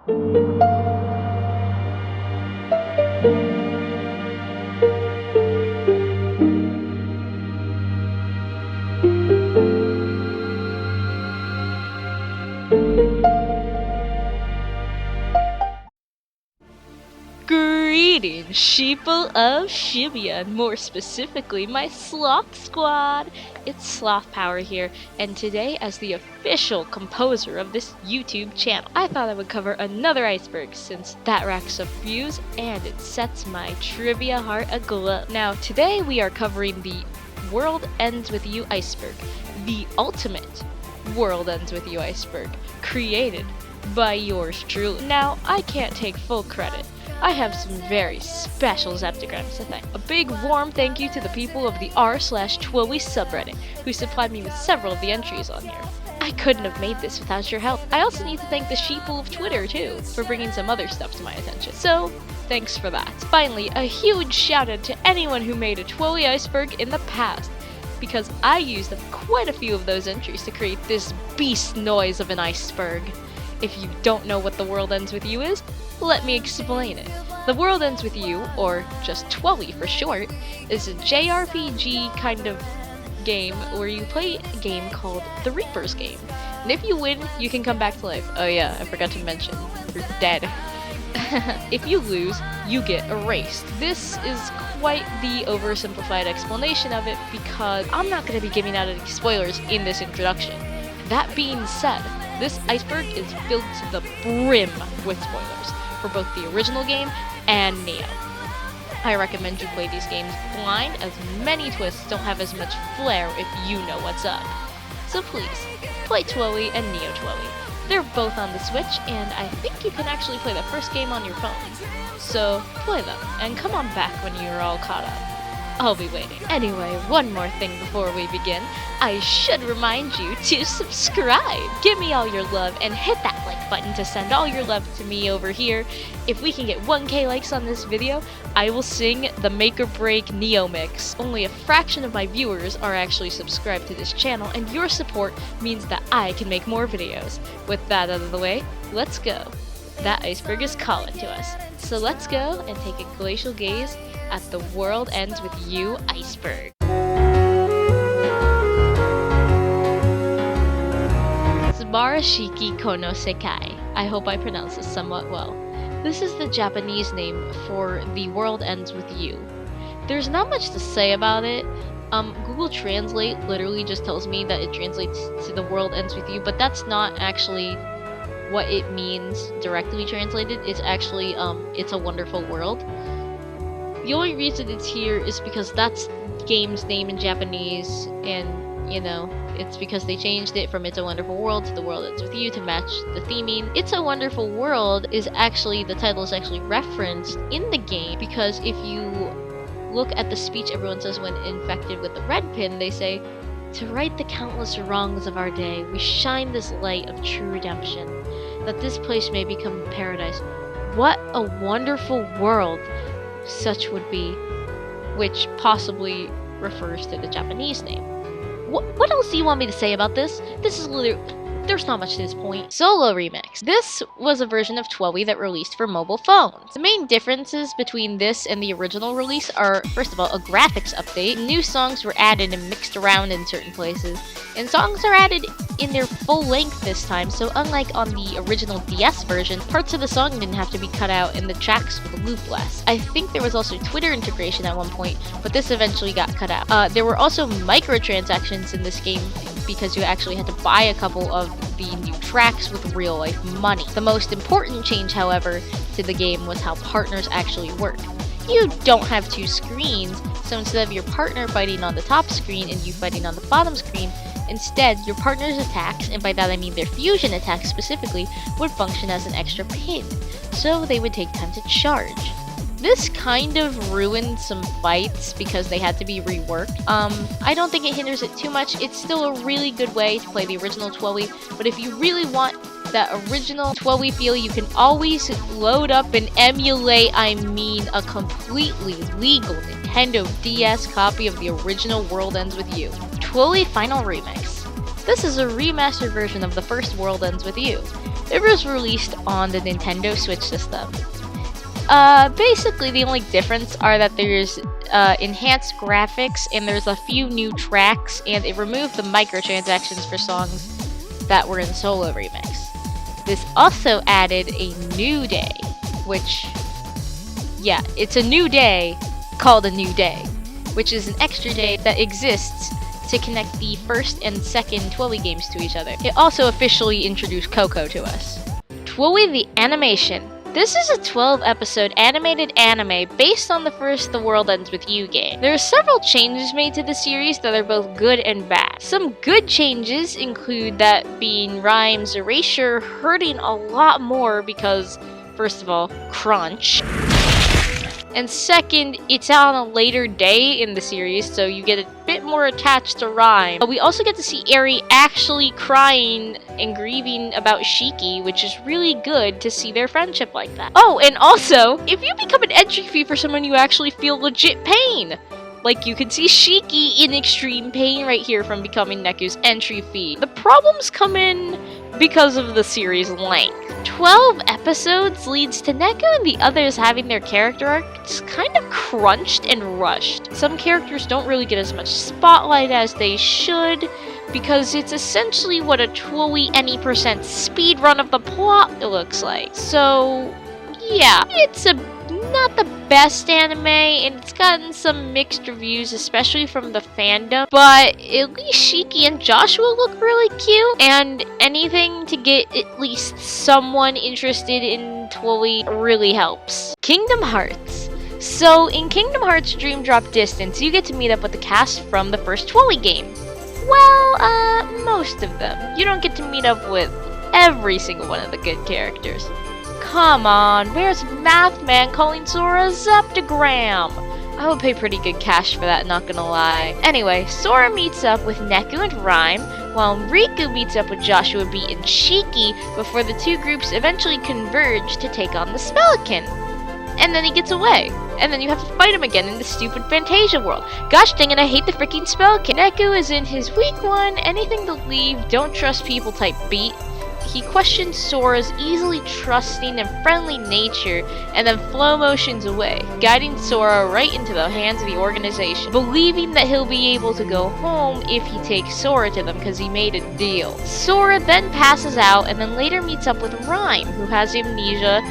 Greetings, sheeple of Shibuya, and more specifically, my Sloth Squad! It's Sloth Power here, and today, as the official composer of this YouTube channel, I thought I would cover another Iceberg, since that racks up views, and it sets my trivia heart aglow. Now, today we are covering the World Ends With You Iceberg, the ultimate World Ends With You Iceberg, created by yours truly. Now, I can't take full credit. I have some very special Zeptograms to thank. A big warm thank you to the people of the r/Twowie subreddit, who supplied me with several of the entries on here. I couldn't have made this without your help. I also need to thank the sheeple of Twitter too, for bringing some other stuff to my attention. So, thanks for that. Finally, a huge shout out to anyone who made a Twowie Iceberg in the past, because I used quite a few of those entries to create this beast noise of an iceberg. If you don't know what The World Ends With You is, let me explain it. The World Ends With You, or just Twowie for short, is a JRPG kind of game where you play a game called the Reaper's Game. And if you win, you can come back to life. Oh yeah, I forgot to mention, you're dead. If you lose, you get erased. This is quite the oversimplified explanation of it because I'm not going to be giving out any spoilers in this introduction. That being said, this iceberg is filled to the brim with spoilers for both the original game and Neo. I recommend you play these games blind, as many twists don't have as much flair if you know what's up. So please, play Twowie and Neo Twowie. They're both on the Switch, and I think you can actually play the first game on your phone. So play them, and come on back when you're all caught up. I'll be waiting. Anyway, one more thing before we begin. I should remind you to subscribe! Give me all your love and hit that like button to send all your love to me over here. If we can get 1K likes on this video, I will sing the Make or Break Neo Mix. Only a fraction of my viewers are actually subscribed to this channel, and your support means that I can make more videos. With that out of the way, let's go. That iceberg is calling to us. So let's go and take a glacial gaze at The World Ends With You Iceberg. Subarashiki Kono Sekai. I hope I pronounced this somewhat well. This is the Japanese name for The World Ends With You. There's not much to say about it. Google Translate literally just tells me that it translates to The World Ends With You, but that's not actually what it means directly translated. It's actually, It's a Wonderful World. The only reason it's here is because that's the game's name in Japanese, and, you know, it's because they changed it from It's a Wonderful World to The World Ends With You to match the theming. It's a Wonderful World is actually, the title is actually referenced in the game, because if you look at the speech everyone says when infected with the red pin, they say, "To right the countless wrongs of our day, we shine this light of true redemption, that this place may become paradise. What a wonderful world such would be," which possibly refers to the Japanese name. What else do you want me to say about this? This is literally... there's not much to this point. Solo Remix. This was a version of Twowie that released for mobile phones. The main differences between this and the original release are, first of all, a graphics update. New songs were added and mixed around in certain places, and songs are added in their full length this time, so unlike on the original DS version, parts of the song didn't have to be cut out and the tracks would loop less. I think there was also Twitter integration at one point, but this eventually got cut out. There were also microtransactions in this game because you actually had to buy a couple of the new tracks with real-life money. The most important change, however, to the game was how partners actually work. You don't have two screens, so instead of your partner fighting on the top screen and you fighting on the bottom screen, instead, your partner's attacks, and by that I mean their fusion attacks specifically, would function as an extra pin, so they would take time to charge. This kind of ruined some fights because they had to be reworked. I don't think it hinders it too much. It's still a really good way to play the original Twowie, but if you really want that original Twowie feel, you can always load up and emulate, I mean a completely legal Nintendo DS copy of the original World Ends With You. Twowie Final Remix. This is a remastered version of the first World Ends With You. It was released on the Nintendo Switch system. Basically, the only difference are that there's enhanced graphics and there's a few new tracks, and it removed the microtransactions for songs that were in Solo Remix. This also added a new day, which, yeah, it's a new day called a new day, which is an extra day that exists to connect the first and second Twilly games to each other. It also officially introduced Coco to us. Twilly the Animation. This is a 12-episode animated anime based on the first The World Ends With You game. There are several changes made to the series that are both good and bad. Some good changes include that being Rhyme's erasure hurting a lot more because, first of all, crunch. And second, it's on a later day in the series, so you get a bit more attached to Rhyme. But we also get to see Eri actually crying and grieving about Shiki, which is really good to see their friendship like that. Oh, and also, if you become an entry fee for someone, you actually feel legit pain. Like, you can see Shiki in extreme pain right here from becoming Neku's entry fee. The problems come in because of the series length. 12 episodes leads to Neku and the others having their character arcs kind of crunched and rushed. Some characters don't really get as much spotlight as they should, because it's essentially what a Twilly any percent speedrun of the plot looks like. So, yeah, it's not the best anime, and it's gotten some mixed reviews, especially from the fandom, but at least Shiki and Joshua look really cute, and anything to get at least someone interested in Twilly really helps. Kingdom Hearts. So, in Kingdom Hearts Dream Drop Distance, you get to meet up with the cast from the first Twilly game. Well, most of them. You don't get to meet up with every single one of the good characters. Come on, where's Math Man calling Sora Zeptagram? I would pay pretty good cash for that, not gonna lie. Anyway, Sora meets up with Neku and Rhyme, while Riku meets up with Joshua B and Shiki before the two groups eventually converge to take on the Spelican. And then he gets away. And then you have to fight him again in the stupid Fantasia world. Gosh dang it, I hate the freaking Spelican. Neku is in his weak one, anything to leave, don't trust people type beat. He questions Sora's easily trusting and friendly nature, and then flow motions away, guiding Sora right into the hands of the organization, believing that he'll be able to go home if he takes Sora to them because he made a deal. Sora then passes out and then later meets up with Rhyme, who has amnesia,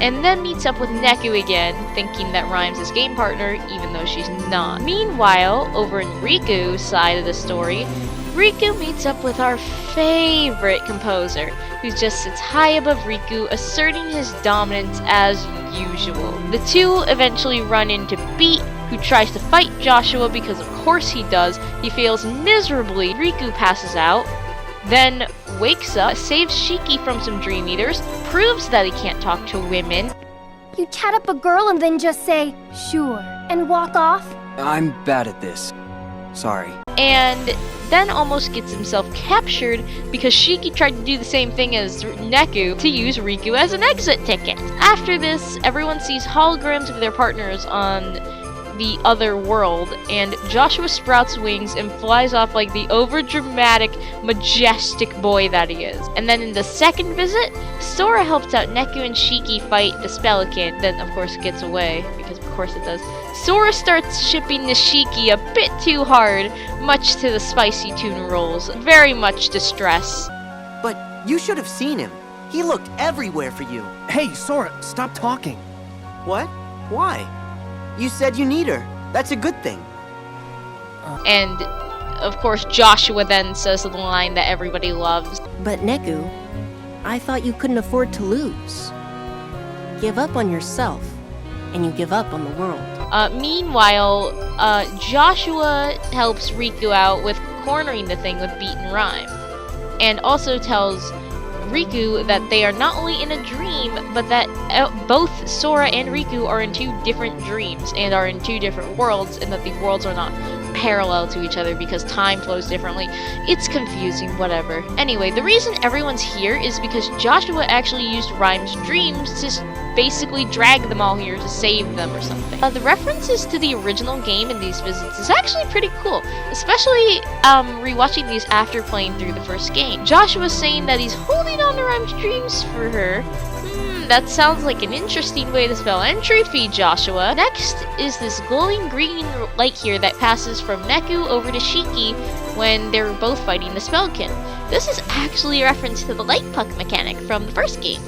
and then meets up with Neku again, thinking that Rhyme's his game partner, even though she's not. Meanwhile, over in Riku's side of the story, Riku meets up with our favorite composer, who just sits high above Riku, asserting his dominance as usual. The two eventually run into Beat, who tries to fight Joshua because of course he does. He fails miserably. Riku passes out, then wakes up, saves Shiki from some Dream Eaters, proves that he can't talk to women. You chat up a girl and then just say, sure, and walk off? I'm bad at this. Sorry. And then almost gets himself captured because Shiki tried to do the same thing as Neku to use Riku as an exit ticket. After this, everyone sees holograms of their partners on the other world, and Joshua sprouts wings and flies off like the overdramatic, majestic boy that he is. And then in the second visit, Sora helps out Neku and Shiki fight the Spelican, then of course gets away, because of course it does. Sora starts shipping Nishiki a bit too hard, much to the spicy tuna rolls. Very much distress. But you should have seen him. He looked everywhere for you. Hey, Sora, stop talking. What? Why? You said you need her. That's a good thing. And, of course, Joshua then says the line that everybody loves. But Neku, I thought you couldn't afford to lose. Give up on yourself, and you give up on the world. Meanwhile, Joshua helps Riku out with cornering the thing with Beat and Rhyme, and also tells Riku that they are not only in a dream, but that both Sora and Riku are in two different dreams and are in two different worlds, and that the worlds are not parallel to each other because time flows differently. It's confusing, whatever. Anyway, the reason everyone's here is because Joshua actually used Rhyme's dreams to basically drag them all here to save them or something. The references to the original game in these visits is actually pretty cool, especially rewatching these after playing through the first game. Joshua's saying that he's holding on to Rhyme's dreams for her. That sounds like an interesting way to spell entry fee, Joshua. Next is this glowing green light here that passes from Neku over to Shiki when they're both fighting the Spellkin. This is actually a reference to the light puck mechanic from the first game.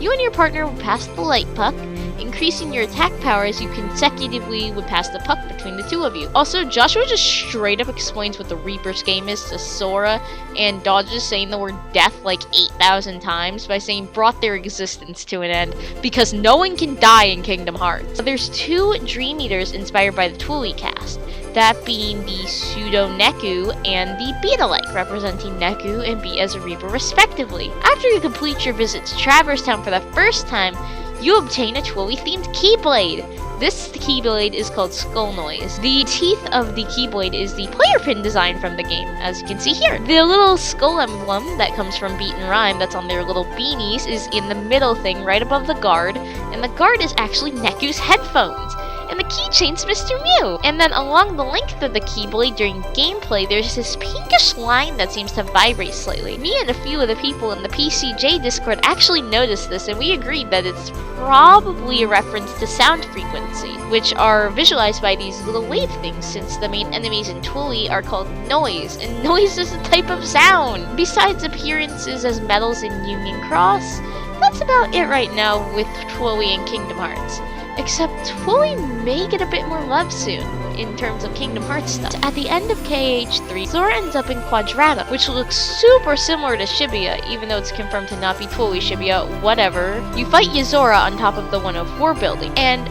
You and your partner would pass the light puck, increasing your attack power as you consecutively would pass the puck between the two of you. Also, Joshua just straight up explains what the Reaper's game is to Sora, and dodges saying the word death like 8,000 times by saying brought their existence to an end, because no one can die in Kingdom Hearts. There's two Dream Eaters inspired by the Twilight cast, that being the Pseudo Neku and the Beetalike, representing Neku and Beat as a Reaper respectively. After you complete your visit to Traverse Town for the first time, you obtain a Twilight-themed Keyblade. This Keyblade is called Skull Noise. The teeth of the Keyblade is the player pin design from the game, as you can see here. The little skull emblem that comes from Beat and Rhyme that's on their little beanies is in the middle thing right above the guard, and the guard is actually Neku's headphones. And the keychain's Mr. Mew! And then along the length of the Keyblade during gameplay, there's this pinkish line that seems to vibrate slightly. Me and a few of the people in the PCJ Discord actually noticed this, and we agreed that it's probably a reference to sound frequency, which are visualized by these little wave things, since the main enemies in Twilight are called noise, and noise is a type of sound. Besides appearances as medals in Union Cross, that's about it right now with Twilight and Kingdom Hearts. Except Twilight may get a bit more love soon, in terms of Kingdom Hearts stuff. At the end of KH3, Sora ends up in Quadrata, which looks super similar to Shibuya, even though it's confirmed to not be Twilight Shibuya, whatever. You fight Yozora on top of the 104 building, and,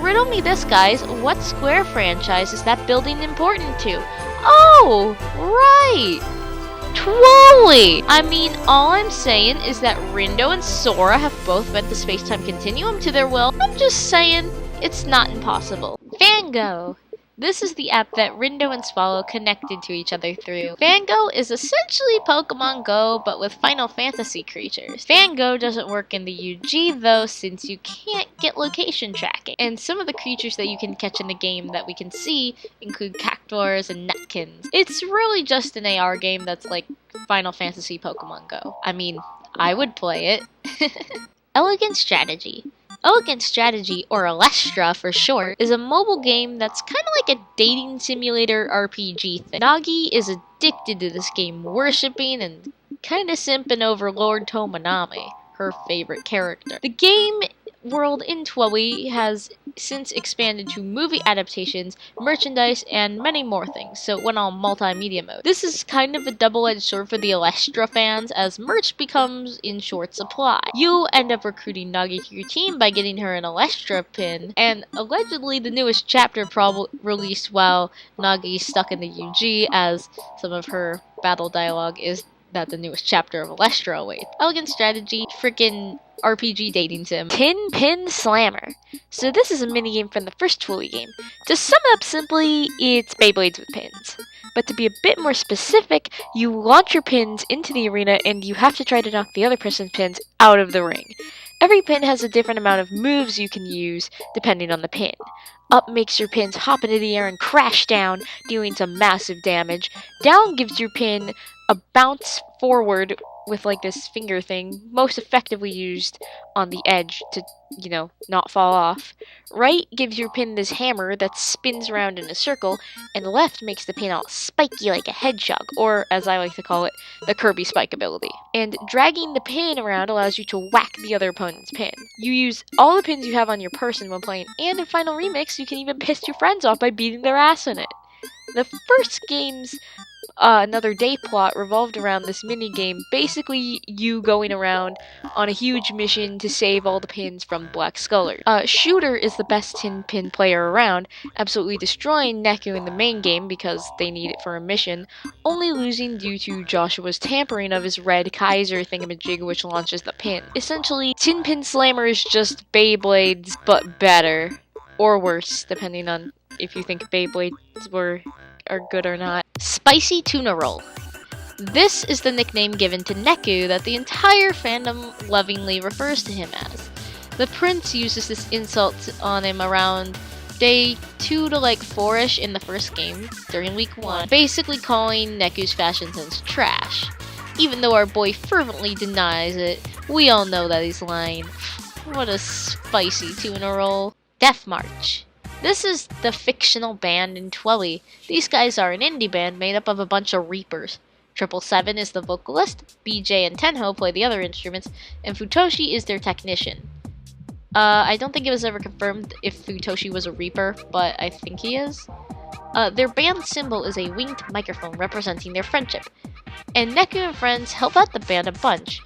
riddle me this, guys, what Square franchise is that building important to? Oh, right! Twilight! I mean, all I'm saying is that Rindo and Sora have both bent the space-time continuum to their will. I'm just saying, it's not impossible. Fango! This is the app that Rindo and Swallow connected to each other through. Fango is essentially Pokemon Go, but with Final Fantasy creatures. Fango doesn't work in the UG though, since you can't get location tracking. And some of the creatures that you can catch in the game that we can see include Cactuars and Netkins. It's really just an AR game that's like Final Fantasy Pokemon Go. I mean, I would play it. Elegant Strategy. Elegant Strategy, or Alestra for short, is a mobile game that's kind of like a dating simulator RPG thing. Nagi is addicted to this game, worshipping and kind of simping over Lord Tomonami, her favorite character. The game world in Twilight has since expanded to movie adaptations, merchandise, and many more things, so it went on multimedia mode. This is kind of a double-edged sword for the Alestra fans, as merch becomes in short supply. You end up recruiting Nagi to your team by getting her an Alestra pin, and allegedly the newest chapter released while Nagi's stuck in the UG, as some of her battle dialogue is that the newest chapter of Alestra awaits. Elegant Strategy, frickin' RPG dating sim. Pin Slammer. So this is a minigame from the first Twilight game. To sum it up simply, it's Beyblades with pins. But to be a bit more specific, you launch your pins into the arena and you have to try to knock the other person's pins out of the ring. Every pin has a different amount of moves you can use depending on the pin. Up makes your pins hop into the air and crash down, dealing some massive damage. Down gives your pin a bounce forward with like this finger thing, most effectively used on the edge to, you know, not fall off. Right gives your pin this hammer that spins around in a circle, and left makes the pin all spiky like a hedgehog, or as I like to call it, the Kirby Spike ability. And dragging the pin around allows you to whack the other opponent's pin. You use all the pins you have on your person when playing, and in Final Remix, you can even piss your friends off by beating their ass in it. The first game's Another Day plot revolved around this minigame, basically you going around on a huge mission to save all the pins from Black Sculler. Shooter is the best tin pin player around, absolutely destroying Neku in the main game because they need it for a mission, only losing due to Joshua's tampering of his red Kaiser thingamajig which launches the pin. Essentially, Tin Pin Slammer is just Beyblades, but better. Or worse, depending on if you think Beyblades are good or not. Spicy Tuna Roll. This is the nickname given to Neku that the entire fandom lovingly refers to him as. The prince uses this insult on him around day 2 to like 4ish in the first game during week 1, basically calling Neku's fashion sense trash. Even though our boy fervently denies it, we all know that he's lying. What a spicy tuna roll. Death March. This is the fictional band in Twilight. These guys are an indie band made up of a bunch of reapers. 777 is the vocalist, BJ and Tenho play the other instruments, and Futoshi is their technician. I don't think it was ever confirmed if Futoshi was a reaper, but I think he is. Their band symbol is a winged microphone representing their friendship. And Neku and friends help out the band a bunch.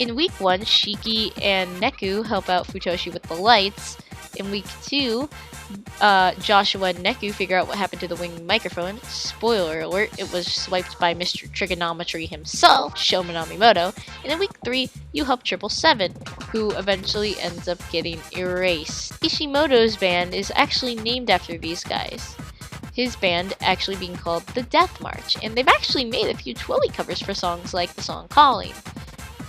In week 1, Shiki and Neku help out Futoshi with the lights. In week 2, Joshua and Neku figure out what happened to the winged microphone. Spoiler alert, it was swiped by Mr. Trigonometry himself, Sho Minamimoto. And in week 3, you help 777, who eventually ends up getting erased. Ishimoto's band is actually named after these guys. His band actually being called the Death March, and they've actually made a few Twilly covers for songs like the song Calling.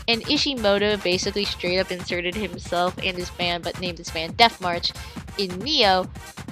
And Ishimoto basically straight up inserted himself and his band, but named his band Death March in Neo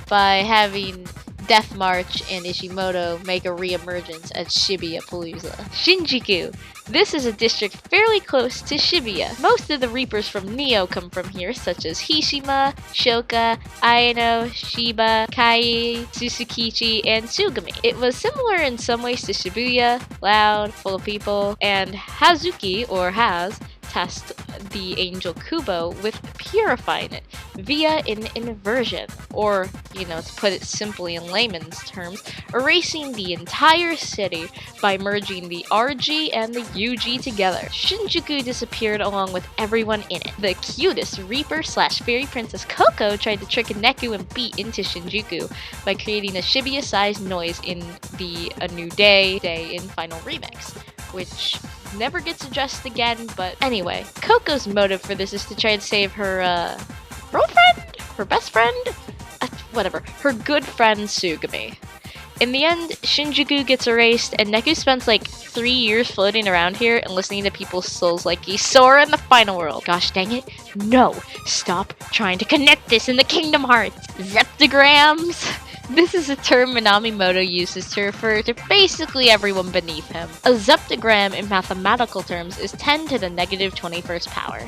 by having Death March and Ishimoto make a re-emergence at Shibuya Palooza. Shinjuku. This is a district fairly close to Shibuya. Most of the Reapers from Neo come from here, such as Hishima, Shoka, Ayano, Shiba, Kai, Tsusukichi, and Tsugami. It was similar in some ways to Shibuya, loud, full of people, and Hazuki, or Haz, tasked the angel Kubo with purifying it via an inversion, or, to put it simply in layman's terms, erasing the entire city by merging the RG and the UG together. Shinjuku disappeared along with everyone in it. The cutest Reaper/Fairy Princess Coco tried to trick Neku and Beat into Shinjuku by creating a Shibuya-sized noise in the A New Day in Final Remix, which never gets addressed again, but anyway. Coco's motive for this is to try and save her, girlfriend? Her best friend? Whatever. Her good friend, Tsugami. In the end, Shinjuku gets erased, and Neku spends like 3 years floating around here and listening to people's souls like he's Sora in the final world. Gosh dang it. No! Stop trying to connect this in the Kingdom Hearts! Zeptagrams! This is a term Minamimoto uses to refer to basically everyone beneath him. A zeptagram in mathematical terms is 10 to the negative 21st power.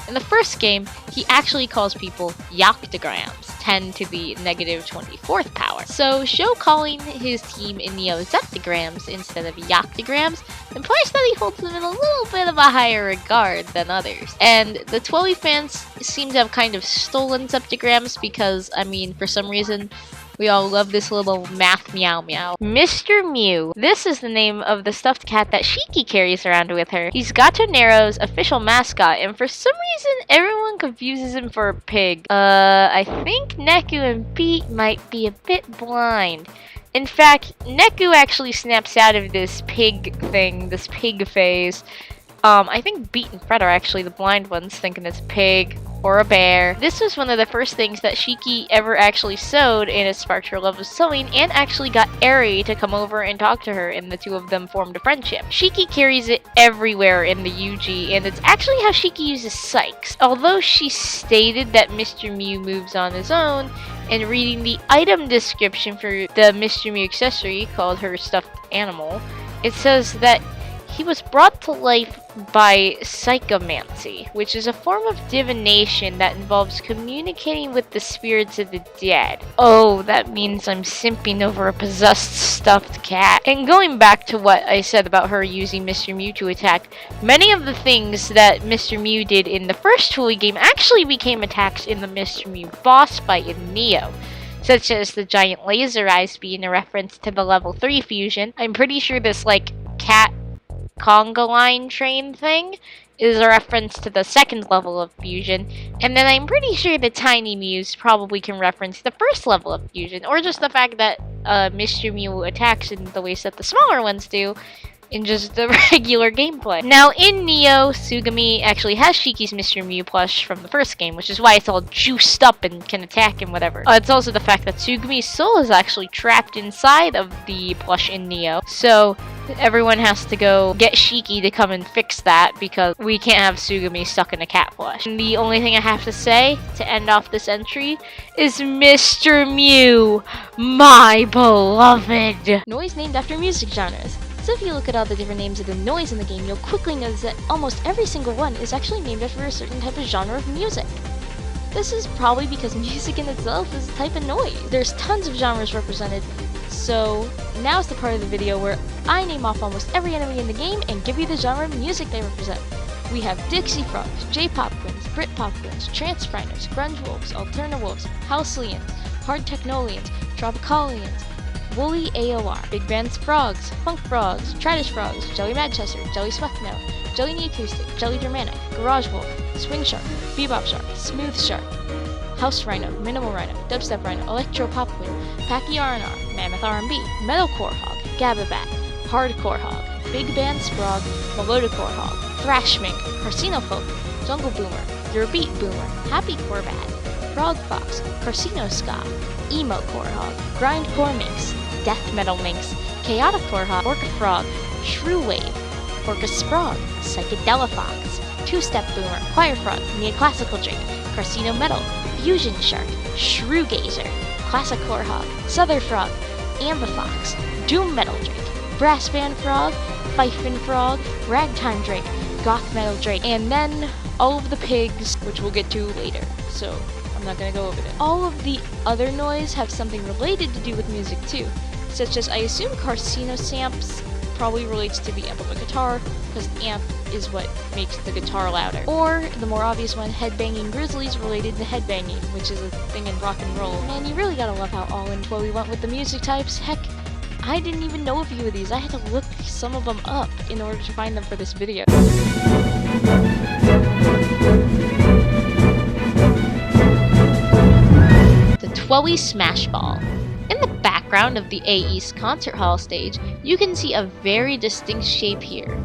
In the first game, he actually calls people yoctograms, 10 to the negative 24th power. So, Sho calling his team in Neo zeptagrams instead of yoctograms implies that he holds them in a little bit of a higher regard than others. And the Twilly fans seem to have kind of stolen zeptagrams because, for some reason, we all love this little math meow meow. Mr. Mew. This is the name of the stuffed cat that Shiki carries around with her. He's Gato Nero's official mascot, and for some reason, everyone confuses him for a pig. I think Neku and Beat might be a bit blind. In fact, Neku actually snaps out of this pig thing, this pig phase. I think Beat and Fred are actually the blind ones, thinking it's a pig or a bear. This was one of the first things that Shiki ever actually sewed, and it sparked her love of sewing, and actually got Eri to come over and talk to her, and the two of them formed a friendship. Shiki carries it everywhere in the UG, and it's actually how Shiki uses Sykes. Although she stated that Mr. Mew moves on his own, and reading the item description for the Mr. Mew accessory, called her stuffed animal, it says that he was brought to life by psychomancy, which is a form of divination that involves communicating with the spirits of the dead. Oh, that means I'm simping over a possessed stuffed cat. And going back to what I said about her using Mr. Mew to attack, many of the things that Mr. Mew did in the first Twilly game actually became attacks in the Mr. Mew boss fight in Neo, such as the giant laser eyes being a reference to the level 3 fusion. I'm pretty sure this, cat conga line train thing is a reference to the second level of fusion, and then I'm pretty sure the tiny Mews probably can reference the first level of fusion, or just the fact that Mr. Mew attacks in the ways that the smaller ones do in just the regular gameplay. Now, in Neo, Sugami actually has Shiki's Mr. Mew plush from the first game, which is why it's all juiced up and can attack and whatever. It's also the fact that Sugami's soul is actually trapped inside of the plush in Neo, so everyone has to go get Shiki to come and fix that because we can't have Sugami stuck in a cat plush. And the only thing I have to say to end off this entry is Mr. Mew, my beloved. Noise named after music genres. So if you look at all the different names of the noise in the game, you'll quickly notice that almost every single one is actually named after a certain type of genre of music. This is probably because music in itself is a type of noise. There's tons of genres represented, so now is the part of the video where I name off almost every enemy in the game and give you the genre of music they represent. We have Dixie Frogs, J-Pop Queens, Brit-Pop Queens, Trance Frigners, Grunge Wolves, Alterna Wolves, Houselians, Hard Technolians, Tropicalians, Woolly AOR, Big Band's Frogs, Funk Frogs, Tradish Frogs, Jelly Manchester, Jelly Swethno, Jelly Neacoustic, Jelly Germanic, Garage Wolf, Swing Shark, Bebop Shark, Smooth Shark, House Rhino, Minimal Rhino, Dubstep Rhino, Electro Pop Queen, Packy R&R, Mammoth R&B, Metalcore Hog, Gababat, Hardcore Hog, Big Band Sprog, Melodicore Hog, Thrash Mink, Carcino Folk, Jungle Boomer, Your Beat Boomer, Happy Corbat, Frog Fox, Carcino Ska, Emo Core Hog, Grindcore Minx, Death Metal Minx, Chaotic Core Hog, Orca Frog, Shrew Wave, Orca Sprog, Psychedelic Fox, Two-Step Boomer, Choir Frog, Neoclassical Drake, Carcino Metal, Fusion Shark, Shrew Gazer, Classic Core Hog, Souther Frog, Amba Fox, Doom Metal Drake, Brass Band Frog, Fifin Frog, Ragtime Drake, Goth Metal Drake, and then all of the pigs, which we'll get to later, so I'm not gonna go over it. All of the other noise have something related to do with music too, such as I assume Carcino Samps probably relates to the amp of a guitar, because the amp is what makes the guitar louder. Or, the more obvious one, Headbanging Grizzlies related to headbanging, which is a thing in rock and roll. Man, you really gotta love how all in we went with the music types. Heck, I didn't even know a few of these. I had to look some of them up in order to find them for this video. The Twoey Smash Ball. In the background of the A East concert hall stage, you can see a very distinct shape here.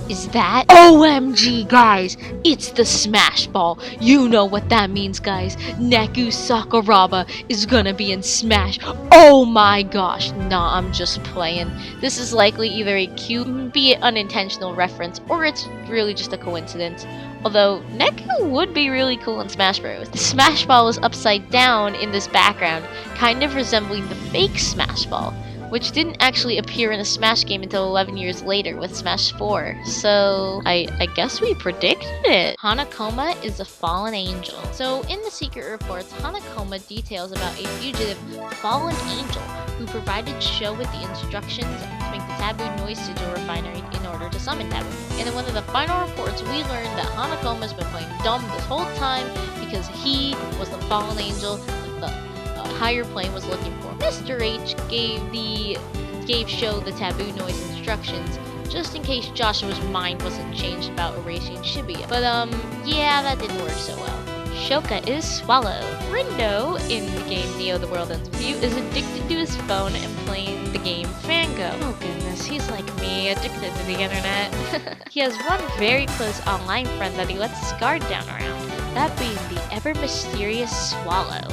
Is that? OMG, guys! It's the Smash Ball! You know what that means, guys. Neku Sakuraba is gonna be in Smash. Oh my gosh. Nah, I'm just playing. This is likely either a cute, be it unintentional reference, or it's really just a coincidence. Although, Neku would be really cool in Smash Bros. The Smash Ball is upside down in this background, kind of resembling the fake Smash Ball, which didn't actually appear in a Smash game until 11 years later with Smash 4. So, I guess we predicted it. Hanakoma is a fallen angel. So, in the secret reports, Hanakoma details about a fugitive fallen angel who provided Sho with the instructions to make the Taboo Noise Sigil Refinery in order to summon Taboo. And in one of the final reports, we learned that Hanakoma's been playing dumb this whole time because he was the fallen angel the higher plane was looking for. Mr. H gave Sho the Taboo Noise instructions just in case Joshua's mind wasn't changed about erasing Shibuya. But yeah, that didn't work so well. Shoka is Swallow. Rindo, in the game Neo the World Ends With You, is addicted to his phone and playing the game Fango. Oh goodness, he's like me, addicted to the internet. He has one very close online friend that he lets his guard down around, that being the ever-mysterious Swallow.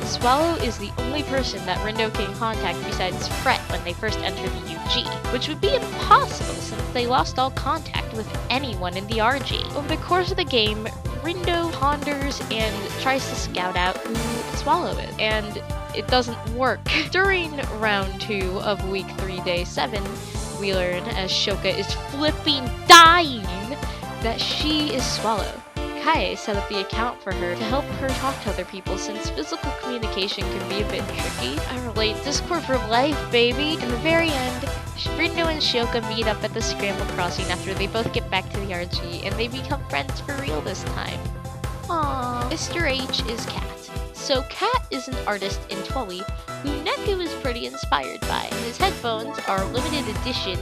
Swallow is the only person that Rindo can contact besides Fret when they first enter the UG, which would be impossible since they lost all contact with anyone in the RG. Over the course of the game, Rindo ponders and tries to scout out who Swallow is, and it doesn't work. During round 2 of week 3, day 7, we learn, as Shoka is flipping dying, that she is Swallow. Kae set up the account for her to help her talk to other people since physical communication can be a bit tricky. I relate, Discord for life, baby! In the very end, Rindo and Shioka meet up at the Scramble Crossing after they both get back to the RG, and they become friends for real this time. Aww. Mr. H is Cat. So Cat is an artist in Twoey who Neku is pretty inspired by. His headphones are limited edition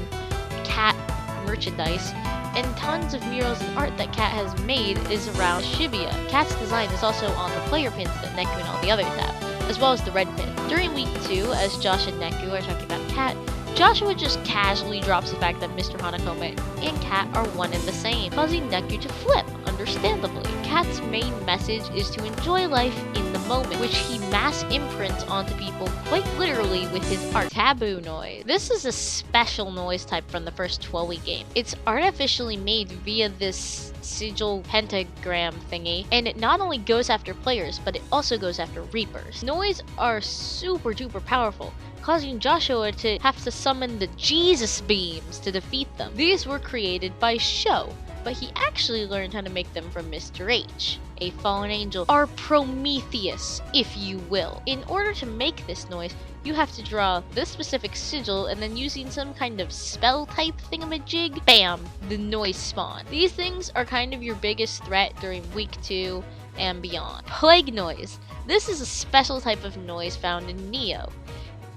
Cat merchandise, and tons of murals and art that Cat has made is around Shibuya. Cat's design is also on the player pins that Neku and all the others have, as well as the red pin. During week 2, as Josh and Neku are talking about Cat, Joshua just casually drops the fact that Mr. Hanakome and Kat are one and the same, causing Neku to flip, understandably. Kat's main message is to enjoy life in the moment, which he mass imprints onto people quite literally with his art. Taboo noise. This is a special noise type from the first Twilight game. It's artificially made via this sigil pentagram thingy, and it not only goes after players, but it also goes after Reapers. Noise are super duper powerful, causing Joshua to have to summon the Jesus beams to defeat them. These were created by Sho, but he actually learned how to make them from Mr. H, a fallen angel, or Prometheus, if you will. In order to make this noise, you have to draw this specific sigil, and then using some kind of spell type thingamajig, bam, the noise spawn. These things are kind of your biggest threat during week 2 and beyond. Plague noise. This is a special type of noise found in Neo.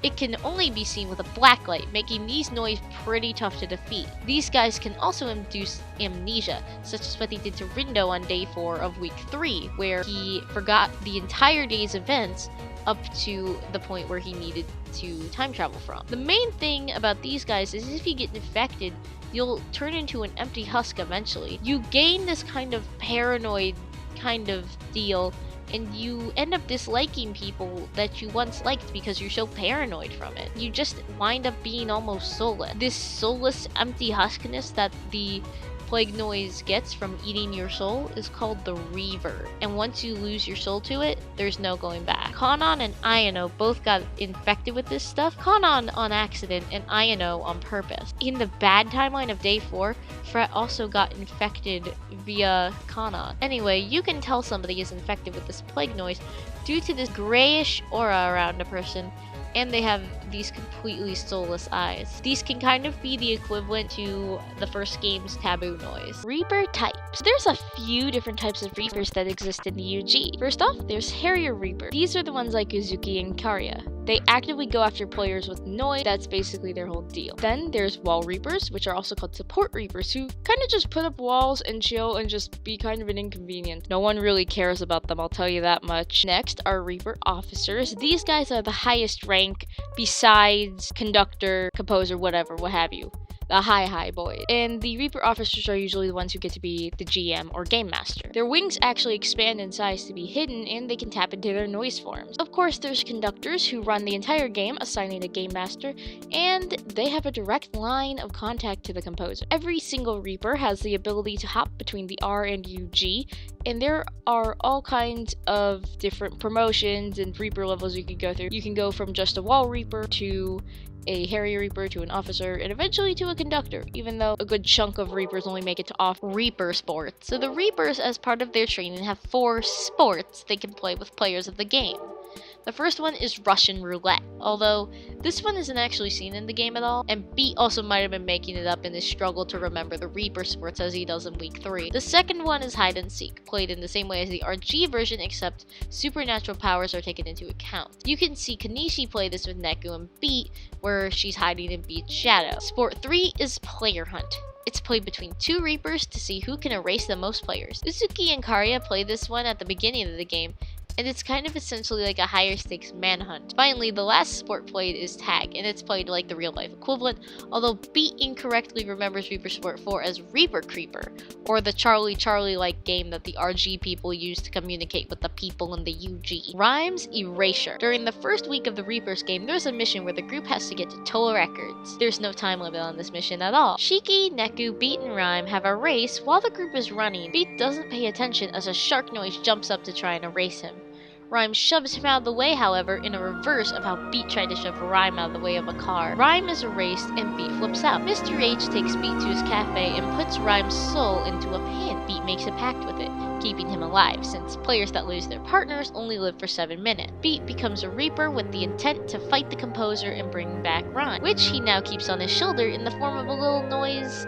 It can only be seen with a black light, making these noise pretty tough to defeat. These guys can also induce amnesia, such as what he did to Rindo on day 4 of week 3, where he forgot the entire day's events up to the point where he needed to time travel from. The main thing about these guys is if you get infected, you'll turn into an empty husk eventually. You gain this kind of paranoid kind of deal, and you end up disliking people that you once liked because you're so paranoid from it. You just wind up being almost soulless. This soulless, empty huskness that the plague noise gets from eating your soul is called the Reaver, and once you lose your soul to it, there's no going back. Kanon and Ayano both got infected with this stuff, Kanon on accident and Ayano on purpose. In the bad timeline of day 4, Fret also got infected via Kanon. Anyway, you can tell somebody is infected with this plague noise due to this grayish aura around a person, and they have these completely soulless eyes. These can kind of be the equivalent to the first game's taboo noise. Reaper types. There's a few different types of Reapers that exist in the UG. First off, there's Harrier Reaper. These are the ones like Uzuki and Karya. They actively go after players with noise. That's basically their whole deal. Then there's Wall Reapers, which are also called Support Reapers, who kind of just put up walls and chill and just be kind of an inconvenience. No one really cares about them, I'll tell you that much. Next are Reaper Officers. These guys are the highest rank besides Conductor, Composer, whatever, what have you. The high boys. And the Reaper Officers are usually the ones who get to be the GM or Game Master. Their wings actually expand in size to be hidden, and they can tap into their noise forms. Of course, there's Conductors who run the entire game, assigning a Game Master, and they have a direct line of contact to the Composer. Every single Reaper has the ability to hop between the R and UG, and there are all kinds of different promotions and Reaper levels you can go through. You can go from just a Wall Reaper to a Harrier Reaper to an Officer, and eventually to a Conductor, even though a good chunk of Reapers only make it to off Reaper sports. So the Reapers, as part of their training, have 4 sports they can play with players of the game. The first one is Russian Roulette, although this one isn't actually seen in the game at all, and Beat also might have been making it up in his struggle to remember the Reaper sports as he does in week 3. The second one is Hide and Seek, played in the same way as the RG version, except supernatural powers are taken into account. You can see Kanishi play this with Neku and Beat, where she's hiding in Beat's shadow. Sport 3 is Player Hunt. It's played between 2 Reapers to see who can erase the most players. Uzuki and Karya play this one at the beginning of the game, and it's kind of essentially like a higher stakes manhunt. Finally, the last sport played is Tag, and it's played like the real life equivalent, although Beat incorrectly remembers Reaper Sport 4 as Reaper Creeper, or the Charlie-like game that the RG people use to communicate with the people in the UG. Rhyme's Erasure. During the first week of the Reapers game, there's a mission where the group has to get to Toa Records. There's no time limit on this mission at all. Shiki, Neku, Beat, and Rhyme have a race while the group is running. Beat doesn't pay attention as a shark noise jumps up to try and erase him. Rhyme shoves him out of the way, however, in a reverse of how Beat tried to shove Rhyme out of the way of a car. Rhyme is erased and Beat flips out. Mr. H takes Beat to his cafe and puts Rhyme's soul into a pan. Beat makes a pact with it, keeping him alive, since players that lose their partners only live for 7 minutes. Beat becomes a Reaper with the intent to fight the Composer and bring back Rhyme, which he now keeps on his shoulder in the form of a little noise,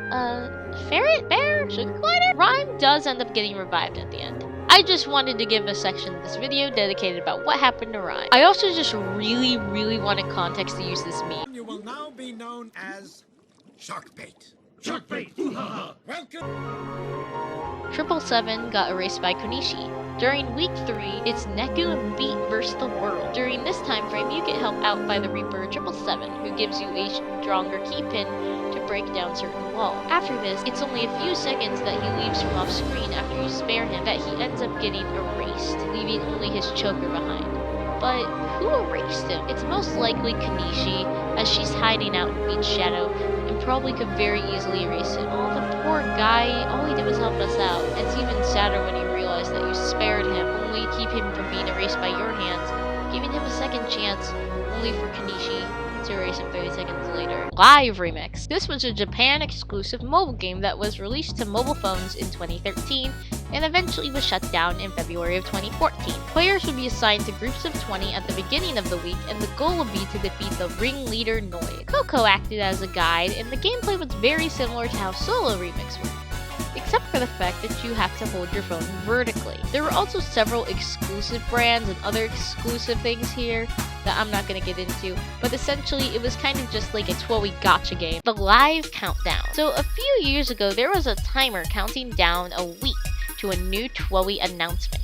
ferret? Bear? Sugar glider? Rhyme does end up getting revived at the end. I just wanted to give a section of this video dedicated about what happened to Rhyme. I also just really wanted context to use this meme. You will now be known as Shark Bait. 777 got erased by Konishi. During week 3, it's Neku and Beat versus the world. During this time frame, you get help out by the Reaper 777, who gives you a stronger key pin to break down certain walls. After this, it's only a few seconds that he leaves from off screen after you spare him that he ends up getting erased, leaving only his choker behind. But who erased him? It's most likely Konishi, as she's hiding out in Beat's shadow, and probably could very easily erase him. Oh, the poor guy, all he did was help us out. It's even sadder when you realize that you spared him, only to keep him from being erased by your hands, giving him a second chance, only for Konishi to erase him 30 seconds later. Live Remix. This was a Japan-exclusive mobile game that was released to mobile phones in 2013, and eventually was shut down in February of 2014. Players would be assigned to groups of 20 at the beginning of the week, and the goal would be to defeat the ringleader Noi. Coco acted as a guide, and the gameplay was very similar to how Solo Remix worked, except for the fact that you have to hold your phone vertically. There were also several exclusive brands and other exclusive things here that I'm not going to get into, but essentially it was kind of just like a Twowy gacha game. The live countdown. So a few years ago, there was a timer counting down a week to a new Twowy announcement.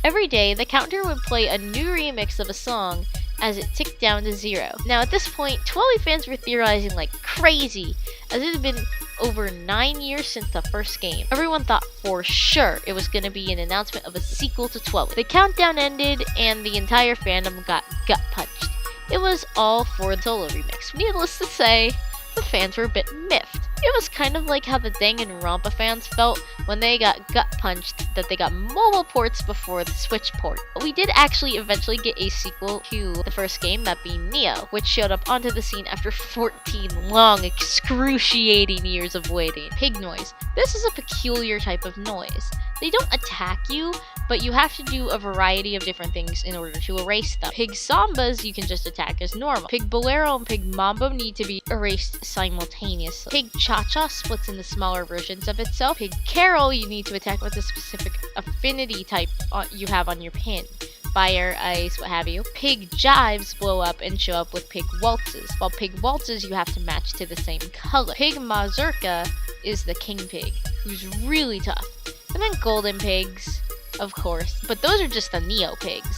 Every day, the counter would play a new remix of a song as it ticked down to 0. Now at this point, Twowy fans were theorizing like crazy, as it had been over 9 years since the first game. Everyone thought for sure it was going to be an announcement of a sequel to Twowy. The countdown ended and the entire fandom got gut punched. It was all for the solo remix. Needless to say, the fans were a bit miffed. It was kind of like how the Danganronpa fans felt when they got gut punched that they got mobile ports before the Switch port. But we did actually eventually get a sequel to the first game, that being Neo, which showed up onto the scene after 14 long, excruciating years of waiting. Pig noise. This is a peculiar type of noise. They don't attack you, but you have to do a variety of different things in order to erase them. Pig Sambas you can just attack as normal. Pig Bolero and Pig Mambo need to be erased simultaneously. Pig Cha-Cha splits into smaller versions of itself. Pig Carol you need to attack with a specific affinity type you have on your pin. Fire, ice, what have you. Pig Jives blow up and show up with Pig Waltzes, while Pig Waltzes you have to match to the same color. Pig Mazurka is the king pig, who's really tough. And then Golden Pigs, of course, but those are just the Neo pigs.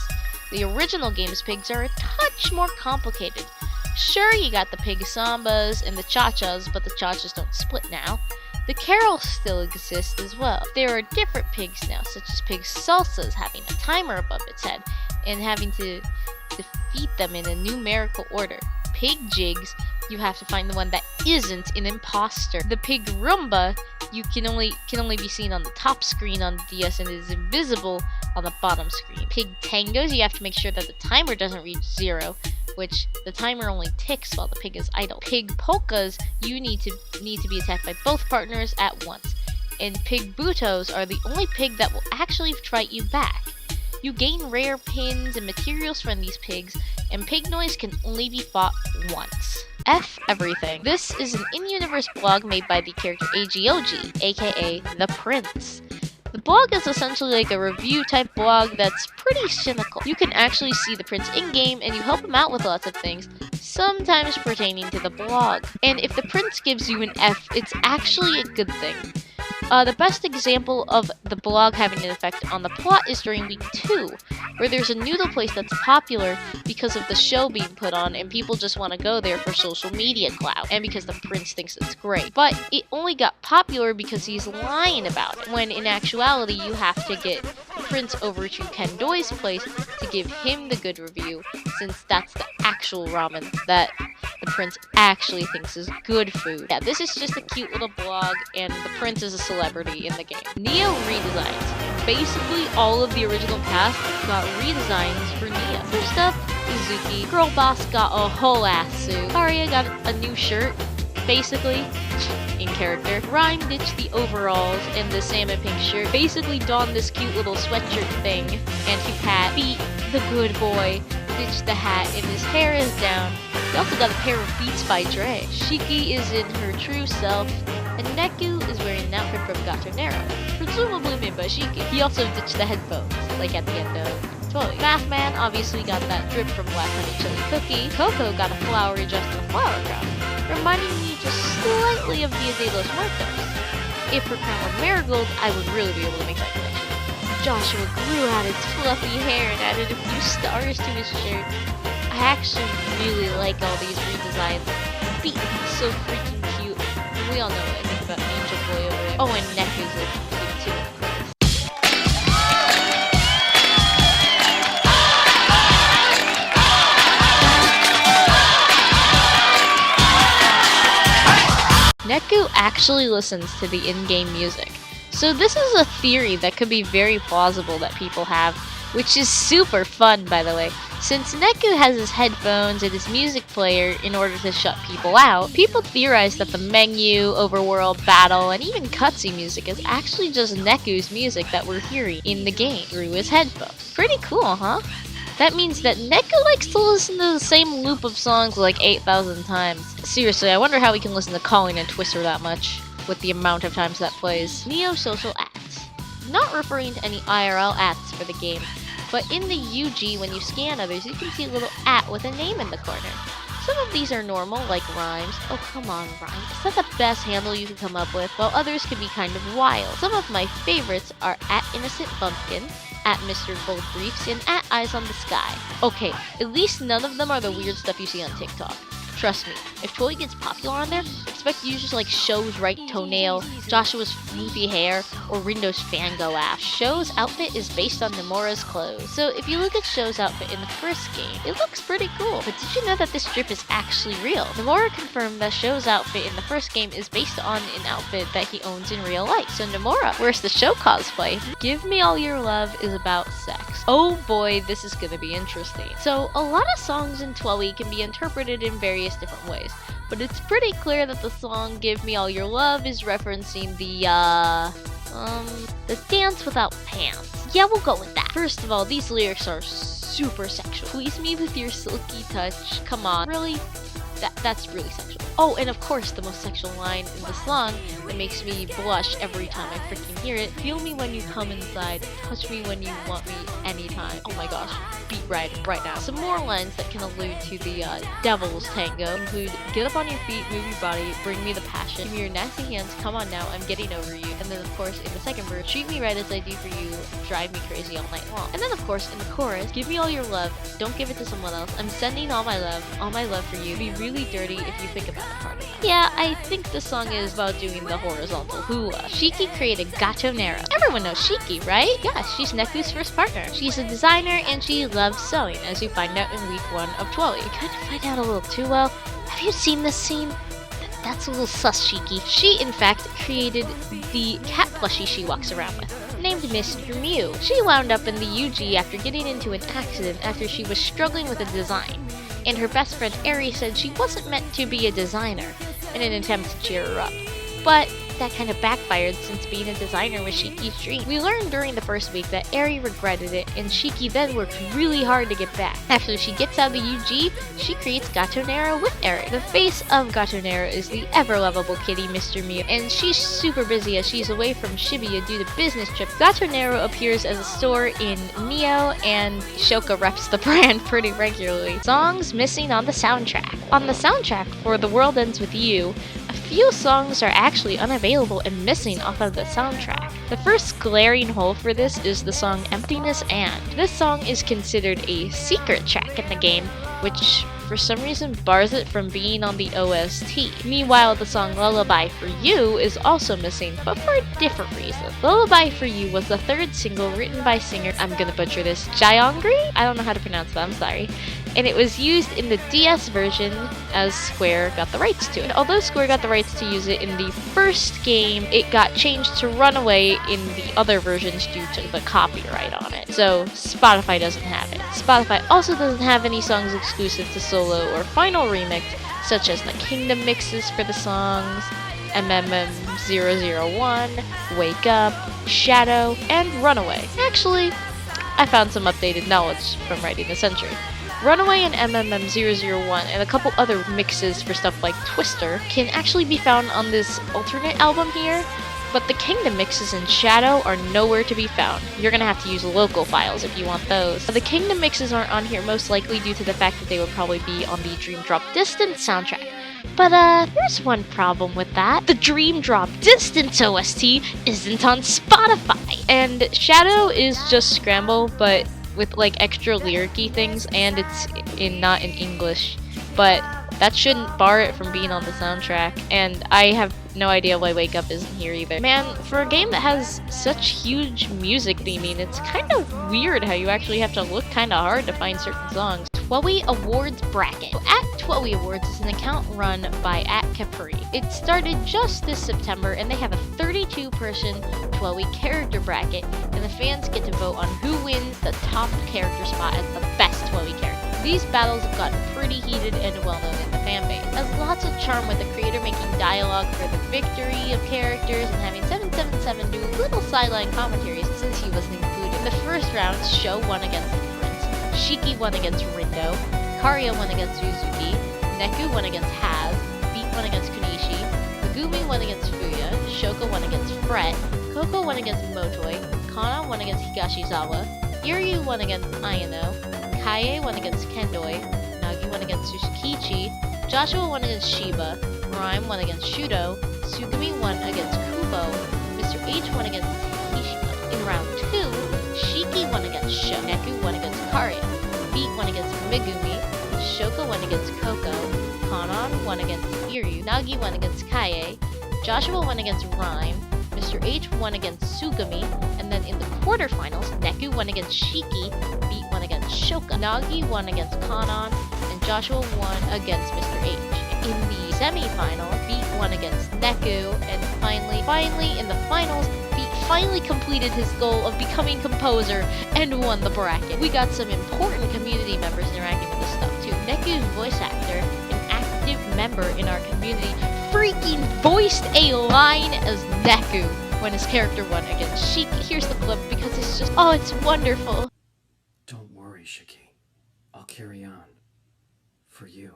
The original game's pigs are a touch more complicated. Sure, you got the Pig Sambas and the Cha-Chas, but the Cha-Chas don't split now. The carols still exist as well. There are different pigs now, such as Pig Salsas having a timer above its head and having to defeat them in a numerical order. Pig Jigs, you have to find the one that isn't an imposter. The Pig Rumba, you can only be seen on the top screen on the DS and is invisible on the bottom screen. Pig Tangos, you have to make sure that the timer doesn't reach 0, which the timer only ticks while the pig is idle. Pig Polkas, you need to be attacked by both partners at once. And Pig Butos are the only pig that will actually fight you back. You gain rare pins and materials from these pigs, and pig noise can only be fought once. F everything. This is an in-universe blog made by the character AGOG, aka The Prince. The blog is essentially like a review type blog that's pretty cynical. You can actually see the Prince in-game and you help him out with lots of things, sometimes pertaining to the blog. And if the Prince gives you an F, it's actually a good thing. The best example of the blog having an effect on the plot is during week 2, where there's a noodle place that's popular because of the show being put on and people just want to go there for social media clout and because the Prince thinks it's great. But it only got popular because he's lying about it, when in actuality you have to get the Prince over to Ken Doi's place to give him the good review, since that's the actual ramen that the Prince actually thinks is good food. Yeah, this is just a cute little blog, and the Prince is a celebrity in the game. Neo redesigns. Basically, all of the original cast got redesigns for Neo. First up, Izuki. Girl Boss got a whole ass suit. Arya got a new shirt, basically, in character. Rhyme ditched the overalls and the salmon pink shirt, basically donned this cute little sweatshirt thing and his hat. Beat, the good boy, ditched the hat and his hair is down. He also got a pair of Beats by Dre. Shiki is in her true self, and Neku is wearing an outfit from Gatonero, presumably made by Shiki. He also ditched the headphones, like at the end of Toy. Mathman obviously got that drip from Black Honey Chili Cookie. Coco got a flowery dress and a flower crown. reminding me just slightly of Dia de los Muertos. If her crown were marigold, I would really be able to make that connection. Joshua grew out his fluffy hair and added a few stars to his shirt. I actually really like all these redesigns. Beat is so freaking cute. And we all know what I think about Angel Boy over there. Oh, and Neku's looking cute too, of course. Neku actually listens to the in-game music. So this is a theory that could be very plausible that people have, which is super fun, by the way. Since Neku has his headphones and his music player in order to shut people out, people theorize that the menu, overworld, battle, and even cutscene music is actually just Neku's music that we're hearing in the game through his headphones. Pretty cool, huh? That means that Neku likes to listen to the same loop of songs like 8,000 times. Seriously, I wonder how we can listen to Calling and Twister that much, with the amount of times that plays. Neo social ads. Not referring to any IRL ads for the game, but in the UG when you scan others, you can see a little at with a name in the corner. Some of these are normal, like rhymes. Oh, come on, rhyme. Is that the best handle you can come up with? While others can be kind of wild. Some of my favorites are at Innocent Bumpkin, at Mr. Gold Briefs, and at Eyes on the Sky. Okay, at least none of them are the weird stuff you see on TikTok. Trust me, if Toy gets popular on there, expect users like Show's right toenail, Joshua's floopy hair, or Rindo's fango ass. Show's outfit is based on Nomura's clothes. So if you look at Show's outfit in the first game, it looks pretty cool. But did you know that this strip is actually real? Nomura confirmed that Show's outfit in the first game is based on an outfit that he owns in real life. So Nomura, where's the Show cosplay? Give Me All Your Love is about sex. Oh boy, this is gonna be interesting. So a lot of songs in Twilight can be interpreted in various different ways, but it's pretty clear that the song Give Me All Your Love is referencing the dance without pants. Yeah, we'll go with that. First of all, these lyrics are super sexual. Please me with your silky touch. Come on, really? That's really sexual. Oh, and of course, the most sexual line in the song that makes me blush every time I freaking hear it. Feel me when you come inside. Touch me when you want me anytime. Oh my gosh. Beat right now. Some more lines that can allude to the Devil's Tango include get up on your feet, move your body, bring me the passion, give me your nasty hands, come on now, I'm getting over you. And then of course in the second verse, treat me right as I do for you, drive me crazy all night long. And then of course in the chorus, give me all your love, don't give it to someone else, I'm sending all my love for you. Be really dirty if you think about it hard enough. Yeah, I think the song is about doing the horizontal hula. Shiki created Gatonero. Everyone knows Shiki, right? Yeah, she's Neku's first partner. She's a designer and she loves sewing, as you find out in week 1 of Twilight. You kind of find out a little too well. Have you seen this scene? That's a little sus, Shiki. She, in fact, created the cat plushie she walks around with, named Mr. Mew. She wound up in the UG after getting into an accident after she was struggling with a design, and her best friend Eri said she wasn't meant to be a designer in an attempt to cheer her up. But that kind of backfired since being a designer was Shiki's dream. We learned during the first week that Eri regretted it, and Shiki then worked really hard to get back. After she gets out of the UG, she creates Gatonero with Eri. The face of Gatonero is the ever-lovable kitty Mr. Mew, and she's super busy as she's away from Shibuya due to business trip. Gatonero appears as a store in Neo, and Shoka reps the brand pretty regularly. Songs missing on the soundtrack. On the soundtrack for The World Ends With You, a few songs are actually unavailable and missing off of the soundtrack. The first glaring hole for this is the song Emptiness And. This song is considered a secret track in the game, which for some reason bars it from being on the OST. Meanwhile, the song Lullaby For You is also missing, but for a different reason. Lullaby For You was the third single written by singer, I'm gonna butcher this, Jayongri? I don't know how to pronounce that, I'm sorry. And it was used in the DS version as Square got the rights to it. Although Square got the rights to use it in the first game, it got changed to Runaway in the other versions due to the copyright on it. So Spotify doesn't have it. Spotify also doesn't have any songs exclusive to Solo or Final Remix, such as the Kingdom mixes for the songs, MMM001, Wake Up, Shadow, and Runaway. Actually, I found some updated knowledge from Writing the Century. Runaway and MMM001 and a couple other mixes for stuff like Twister can actually be found on this alternate album here, but the Kingdom mixes and Shadow are nowhere to be found. You're gonna have to use local files if you want those. The Kingdom mixes aren't on here most likely due to the fact that they would probably be on the Dream Drop Distance soundtrack, But there's one problem with that. The Dream Drop Distance OST isn't on Spotify. And Shadow is just Scramble, but with like extra lyricy things, and it's not in English. But that shouldn't bar it from being on the soundtrack. And I have no idea why Wake Up isn't here either. Man, for a game that has such huge music theming, it's kind of weird how you actually have to look kind of hard to find certain songs. Twowie Awards Bracket. So Twowie Awards is an account run by @Capri. It started just this September, and they have a 32-person Twowie character bracket, and the fans get to vote on who wins the top character spot as the best Twowie character. These battles have gotten pretty heated and well-known in the fanbase. It has lots of charm with the creator making dialogue for the victory of characters and having 777 do little sideline commentaries since he wasn't included. In the first round, Sho won against the Prince, Shiki won against Rindo, Karia won against Suzuki, Neku won against Haz, Beat won against Kunishi, Megumi won against Fuya, Shoko won against Fret, Koko won against Motoi, Kana won against Higashizawa, Iryu won against Ayano, Kaie won against Kendoi, Nagi won against Tsushikichi, Joshua won against Shiba, Rhyme won against Shudo, Sugami won against Kubo, Mr. H won against Hishima. In round 2, Shiki won against Sho, Neku won against Karia, Beat won against Megumi, Shoko won against Koko, Kanon won against Iryu, Nagi won against Kaie, Joshua won against Rhyme, Mr. H won against Sugami, and then in the quarterfinals, Neku won against Shiki, Beat won against Shoka, Nagi won against Kanon, and Joshua won against Mr. H. In the semi-final, Beat won against Neku, and finally, in the finals, Beat finally completed his goal of becoming composer and won the bracket. We got some important community members interacting with this stuff too. Neku's voice actor, an active member in our community, freaking voiced a line as Neku when his character won against Shiki. Here's the clip because it's just, oh, it's wonderful. Don't worry, Shiki. I'll carry on. For you.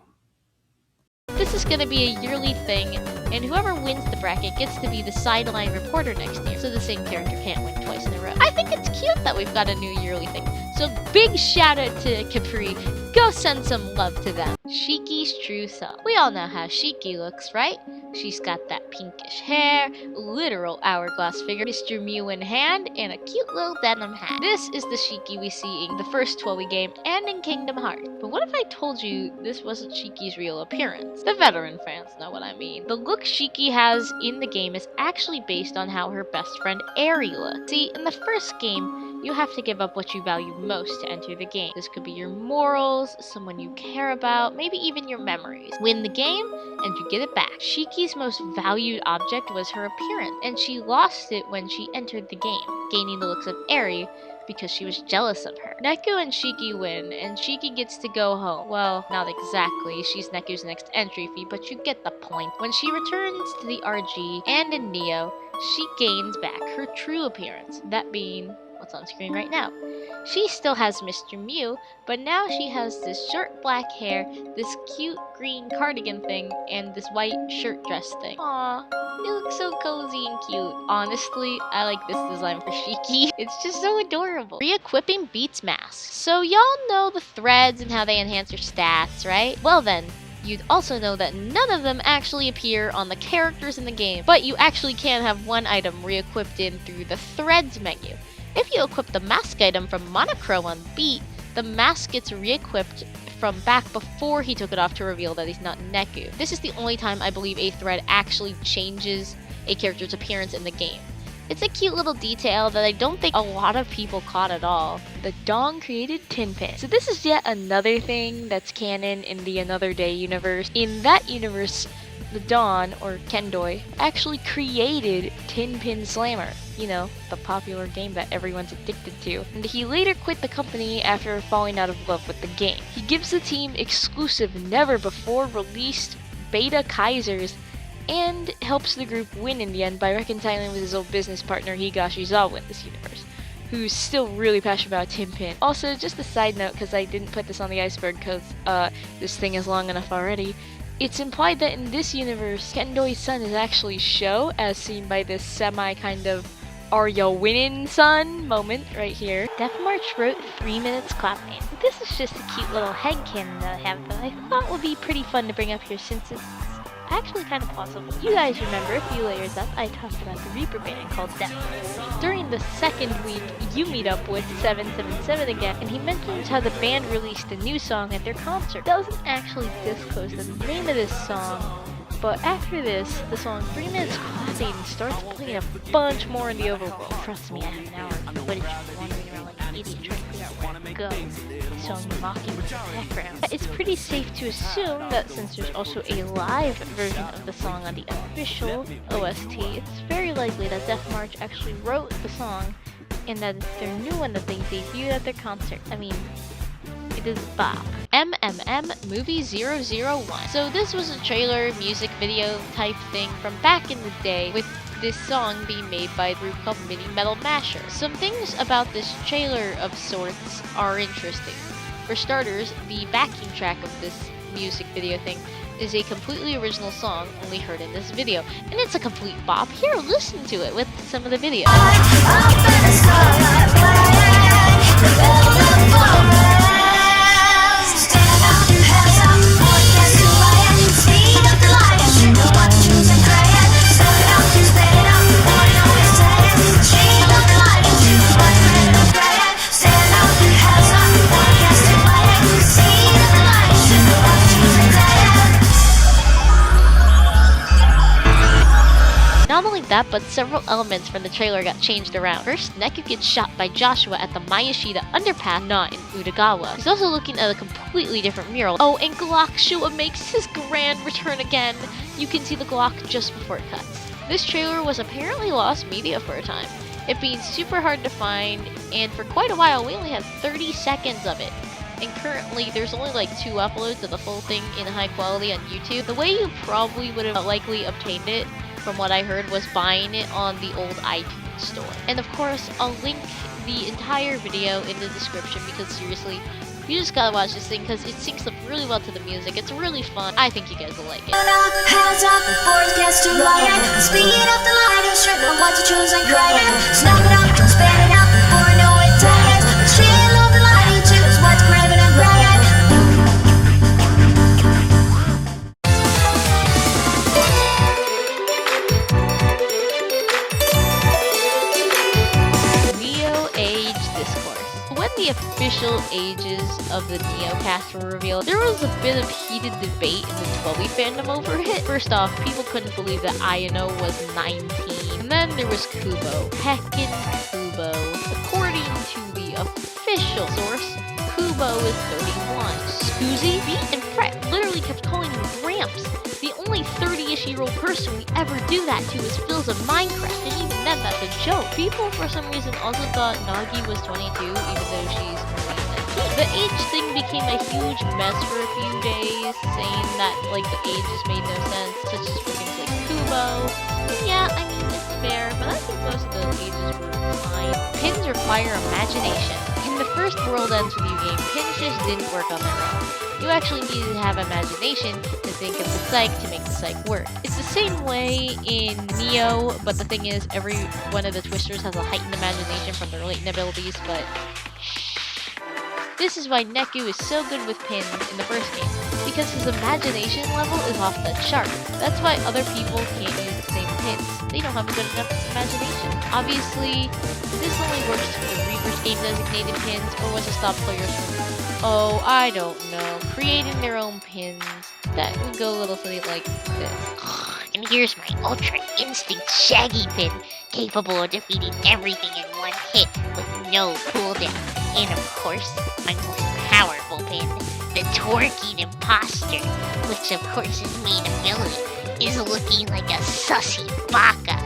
This is going to be a yearly thing, and whoever wins the bracket gets to be the sideline reporter next year, so the same character can't win twice in a row. I think it's cute that we've got a new yearly thing. So big shout out to Capri. Go send some love to them. Shiki's true self. We all know how Shiki looks, right? She's got that pinkish hair, literal hourglass figure, Mr. Mew in hand, and a cute little denim hat. This is the Shiki we see in the first Twowie game and in Kingdom Hearts. But what if I told you this wasn't Shiki's real appearance? The veteran fans know what I mean. The look Shiki has in the game is actually based on how her best friend Eri looks. See, in the first game, you have to give up what you value most to enter the game. This could be your morals, someone you care about, maybe even your memories. Win the game, and you get it back. Shiki's most valued object was her appearance, and she lost it when she entered the game, gaining the looks of Eri because she was jealous of her. Neku and Shiki win, and Shiki gets to go home. Well, not exactly. She's Neku's next entry fee, but you get the point. When she returns to the RG and in Neo, she gains back her true appearance, that being what's on screen right now. She still has Mr. Mew, but now she has this short black hair, this cute green cardigan thing, and this white shirt dress thing. Aww, you look so cozy and cute. Honestly, I like this design for Shiki. It's just so adorable. Re-equipping Beat's mask. So y'all know the threads and how they enhance your stats, right? Well then, you'd also know that none of them actually appear on the characters in the game, but you actually can have one item re-equipped in through the threads menu. If you equip the mask item from Monochrome on Beat, the mask gets re-equipped from back before he took it off to reveal that he's not Neku. This is the only time I believe a thread actually changes a character's appearance in the game. It's a cute little detail that I don't think a lot of people caught at all. The Dawn created Tinpin. So this is yet another thing that's canon in the Another Day universe. In that universe, the Dawn, or Kendoi, actually created Tinpin Slammer. You know, the popular game that everyone's addicted to. And he later quit the company after falling out of love with the game. He gives the team exclusive never before released beta Kaisers and helps the group win in the end by reconciling with his old business partner Higashizawa in this universe, who's still really passionate about Tinpin. Also, just a side note, because I didn't put this on the iceberg because this thing is long enough already, it's implied that in this universe, Kendoi's son is actually Sho, as seen by this semi kind of "Are ya winning, son?" moment right here. Death March wrote 3 minutes clapping. This is just a cute little headcanon that I have that I thought would be pretty fun to bring up here since it's actually kind of possible. You guys remember a few layers up, I talked about the Reaper band called Death. During the second week, you meet up with 777 again, and he mentions how the band released a new song at their concert. Doesn't actually disclose the name of this song, but after this, the song 3 Minutes Clouding starts playing a bunch more in the overworld. Trust me, I have an hour of footage wandering around like an idiot trying to figure out where to go. The song mocking in the background. It's pretty safe to assume that since there's also a live version of the song on the official OST, it's very likely that Death March actually wrote the song and that it's their new one that they debuted at their concert. I mean, it is Bob. Movie 001. So this was a trailer, music video type thing from back in the day with this song being made by a group called Mini Metal Masher. Some things about this trailer of sorts are interesting. For starters, the backing track of this music video thing is a completely original song only heard in this video. And it's a complete bop. Here, listen to it with some of the video. Not only that, but several elements from the trailer got changed around. First, Neku gets shot by Joshua at the Mayashida underpass, not in Utagawa. He's also looking at a completely different mural. Oh, and Glock Shua makes his grand return again. You can see the Glock just before it cuts. This trailer was apparently lost media for a time, it being super hard to find, and for quite a while we only had 30 seconds of it. And currently there's only like 2 uploads of the full thing in high quality on YouTube. The way you probably would have likely obtained it, from what I heard, was buying it on the old iTunes store. And of course, I'll link the entire video in the description because seriously, you just gotta watch this thing because it syncs up really well to the music. It's really fun. I think you guys will like it. Hands up, forecast to riot. Speed up the light, you should know what to choose and crying. Snap it up, span it up, before I know it dies. Chill of the light, you choose what's craving and crying. When the official ages of the Neo cast were revealed, there was a bit of heated debate in the 12 fandom over it. First off, people couldn't believe that Ayano was 19. And then there was Kubo. Heckin' Kubo. According to the official source, Kubo is 31. Scoozy, Beat, and Fret literally kept calling him Gramps. The only 30-ish-year-old person we ever do that to is Phil's of Minecraft, and even then that's a joke. People for some reason also thought Nagi was 22, even though she's only 19. The age thing became a huge mess for a few days, saying that like the ages made no sense, such as for things like Kubo. And yeah, I mean, it's fair, but I think most of those ages were fine. Pins require imagination. In the first World Ends review game, pins just didn't work on their own. You actually needed to have imagination to think of the psych to make the psych work. It's the same way in Neo, but the thing is, every one of the twisters has a heightened imagination from their latent abilities, but this is why Neku is so good with pins in the first game, because his imagination level is off the chart. That's why other people can't use the same pins. They don't have a good enough imagination. Obviously, this only works for the Reaper's game designated pins, or was to stop players from, oh, I don't know, creating their own pins. That would go a little something like this. And here's my Ultra Instinct Shaggy pin, capable of defeating everything in one hit with no cooldown. And of course, my most powerful pin, the Twerking Imposter, which of course his main ability is looking like a sussy baka.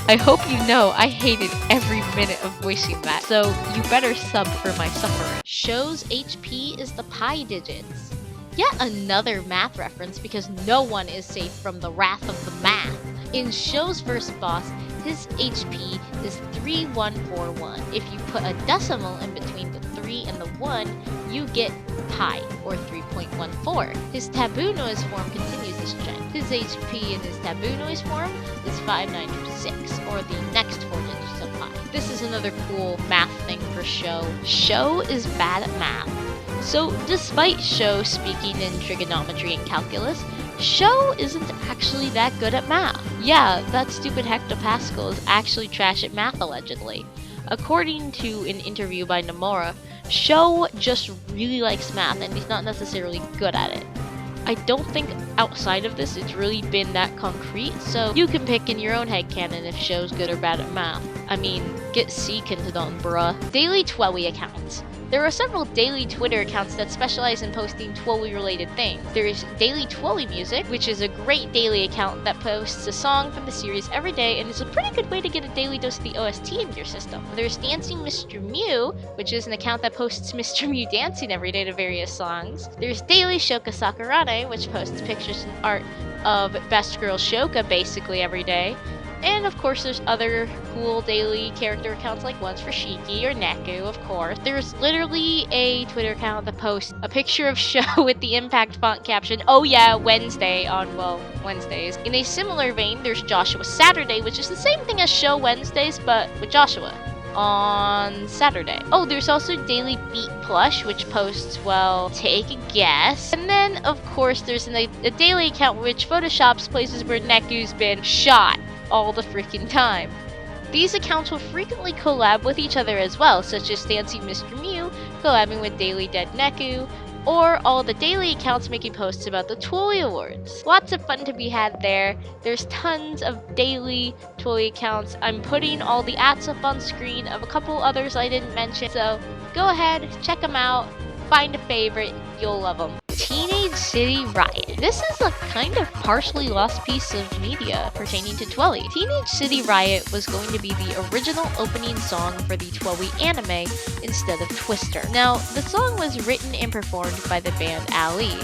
I hope you know I hated every minute of voicing that, so you better sub for my suffering. Show's HP is the pi digits. Yet another math reference because no one is safe from the wrath of the math. In Show's first boss, his HP is 3141. If you put a decimal in between the 3 and the 1, you get pi, or 3.14. His taboo noise form continues this trend. His HP in his taboo noise form is 5926, or the next 4 digits of pi. This is another cool math thing for Show. Show is bad at math. So despite Sho speaking in trigonometry and calculus, Sho isn't actually that good at math. Yeah, that stupid hectopascal is actually trash at math allegedly. According to an interview by Nomura, Sho just really likes math and he's not necessarily good at it. I don't think outside of this it's really been that concrete, so you can pick in your own headcanon if Sho's good or bad at math. I mean, get Seekins done, bruh. Daily Twelly accounts. There are several daily Twitter accounts that specialize in posting Twelly-related things. There is Daily Twelly Music, which is a great daily account that posts a song from the series every day and is a pretty good way to get a daily dose of the OST in your system. There's Dancing Mr. Mew, which is an account that posts Mr. Mew dancing every day to various songs. There's Daily Shoka Sakurane, which posts pictures and art of Best Girl Shoka basically every day. And of course there's other cool daily character accounts like ones for Shiki or Neku, of course. There's literally a Twitter account that posts a picture of Sho with the impact font caption, "Oh yeah, Wednesday" on, well, Wednesdays. In a similar vein, there's Joshua Saturday, which is the same thing as Sho Wednesdays, but with Joshua on Saturday. Oh, there's also Daily Beat Plush, which posts, well, take a guess. And then, of course, there's a daily account which photoshops places where Neku's been shot all the freaking time. These accounts will frequently collab with each other as well, such as Dancing Mr. Mew collabing with Daily Dead Neku, or all the daily accounts making posts about the Twilly Awards. Lots of fun to be had there. There's tons of daily Twilly accounts. I'm putting all the ats up on screen of a couple others I didn't mention, so go ahead, check them out, find a favorite, you'll love them. Teenage City Riot. This is a kind of partially lost piece of media pertaining to Twelly. Teenage City Riot was going to be the original opening song for the Twelly anime instead of Twister. Now, the song was written and performed by the band Ali,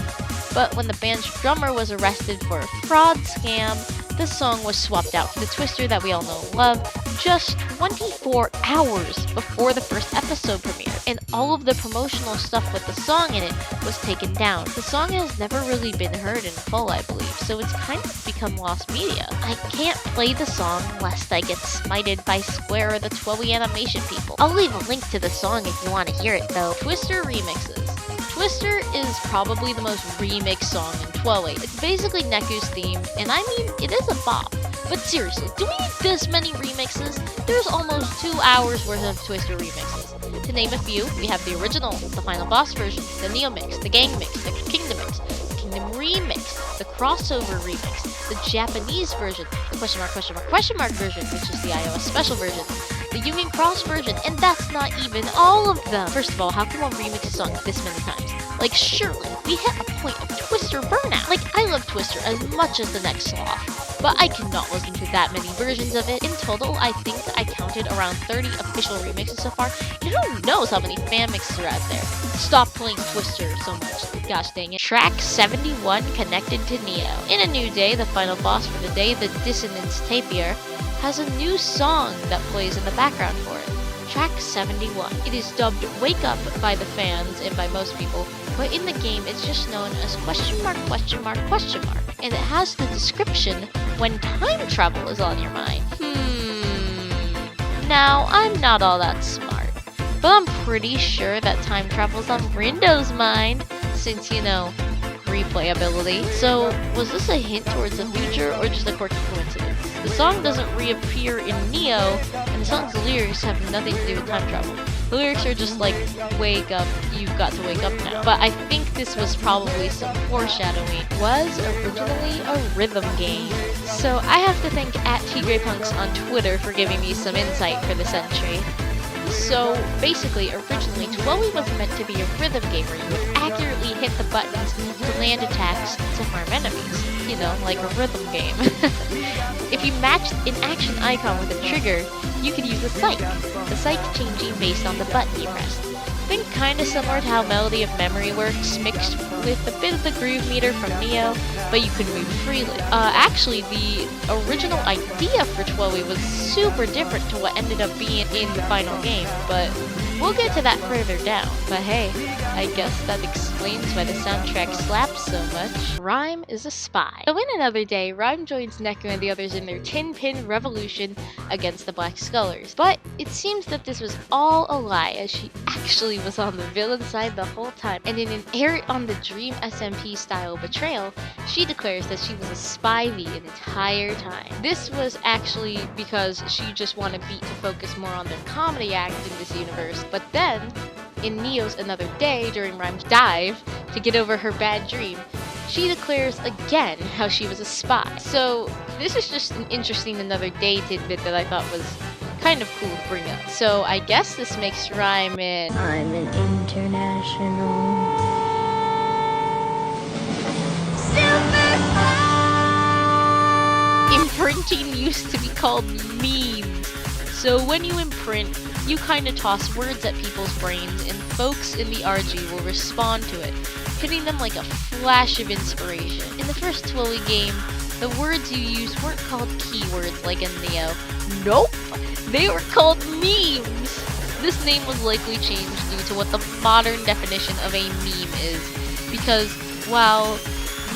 but when the band's drummer was arrested for a fraud scam, the song was swapped out for the Twister that we all know and love just 24 hours before the first episode premiered, and all of the promotional stuff with the song in it was taken down. The song has never really been heard in full, I believe, so it's kind of become lost media. I can't play the song lest I get smited by Square or the Twelly animation people. I'll leave a link to the song if you want to hear it though. Twister remixes. Twister is probably the most remixed song in Twelly. It's basically Neku's theme, and I mean, it is a bop. But seriously, do we need this many remixes? There's almost 2 hours worth of Twister remixes. To name a few, we have the original, the final boss version, the Neo mix, the Gang mix, the Kingdom mix, the Kingdom remix, the crossover remix, the Japanese version, the question mark version, which is the iOS special version, the Union Cross version, and that's not even all of them. First of all, how can one remix a song this many times? Like, surely, we hit a point of Twister burnout. Like, I love Twister as much as the next sloth, but I cannot listen to that many versions of it. In total, I think I counted around 30 official remixes so far, and who knows how many fan mixes are out there. Stop playing Twister so much. Gosh dang it. Track 71 connected to Neo. In A New Day, the final boss for the day, the Dissonance Tapir, has a new song that plays in the background for it. Track 71. It is dubbed Wake Up by the fans and by most people, but in the game it's just known as question mark, and it has the description when time travel is on your mind. Now, I'm not all that smart, but I'm pretty sure that time travel's on Rindo's mind, since, you know, replayability. So, was this a hint towards the future or just a quirky coincidence? The song doesn't reappear in Neo, and the song's lyrics have nothing to do with time travel. The lyrics are just like, wake up, you've got to wake up now. But I think this was probably some foreshadowing. It was originally a rhythm game. So I have to thank @TGrayPunks on Twitter for giving me some insight for this entry. So basically, originally, Twelly was meant to be a rhythm game where you would accurately hit the buttons to land attacks to harm enemies. You know, like a rhythm game. If you matched an action icon with a trigger, you could use the psych changing based on the button you pressed. Think kinda similar to how Melody of Memory works, mixed with a bit of the groove meter from Neo, but you could move freely. Actually, the original idea for Twelly was super different to what ended up being in the final game, but we'll get to that further down. But hey, I guess that explains why the soundtrack slaps so much. Rhyme is a spy. So in another day, Rhyme joins Neko and the others in their Tin Pin revolution against the Black Skullers. But it seems that this was all a lie, as she actually was on the villain side the whole time. And in an air on the Dream SMP style betrayal, she declares that she was a spy the entire time. This was actually because she just wanted Beat to focus more on their comedy act in this universe. But then, in Neo's Another Day, during Rhyme's dive to get over her bad dream, she declares again how she was a spy. So this is just an interesting Another Day tidbit that I thought was kind of cool to bring up. So I guess this makes Rhyme in... I'm an international Imprinting used to be called memes. So when you imprint, you kind of toss words at people's brains and folks in the RG will respond to it, hitting them like a flash of inspiration. In the first Twilly game, the words you used weren't called keywords like in Neo. Nope! They were called memes! This name was likely changed due to what the modern definition of a meme is, because while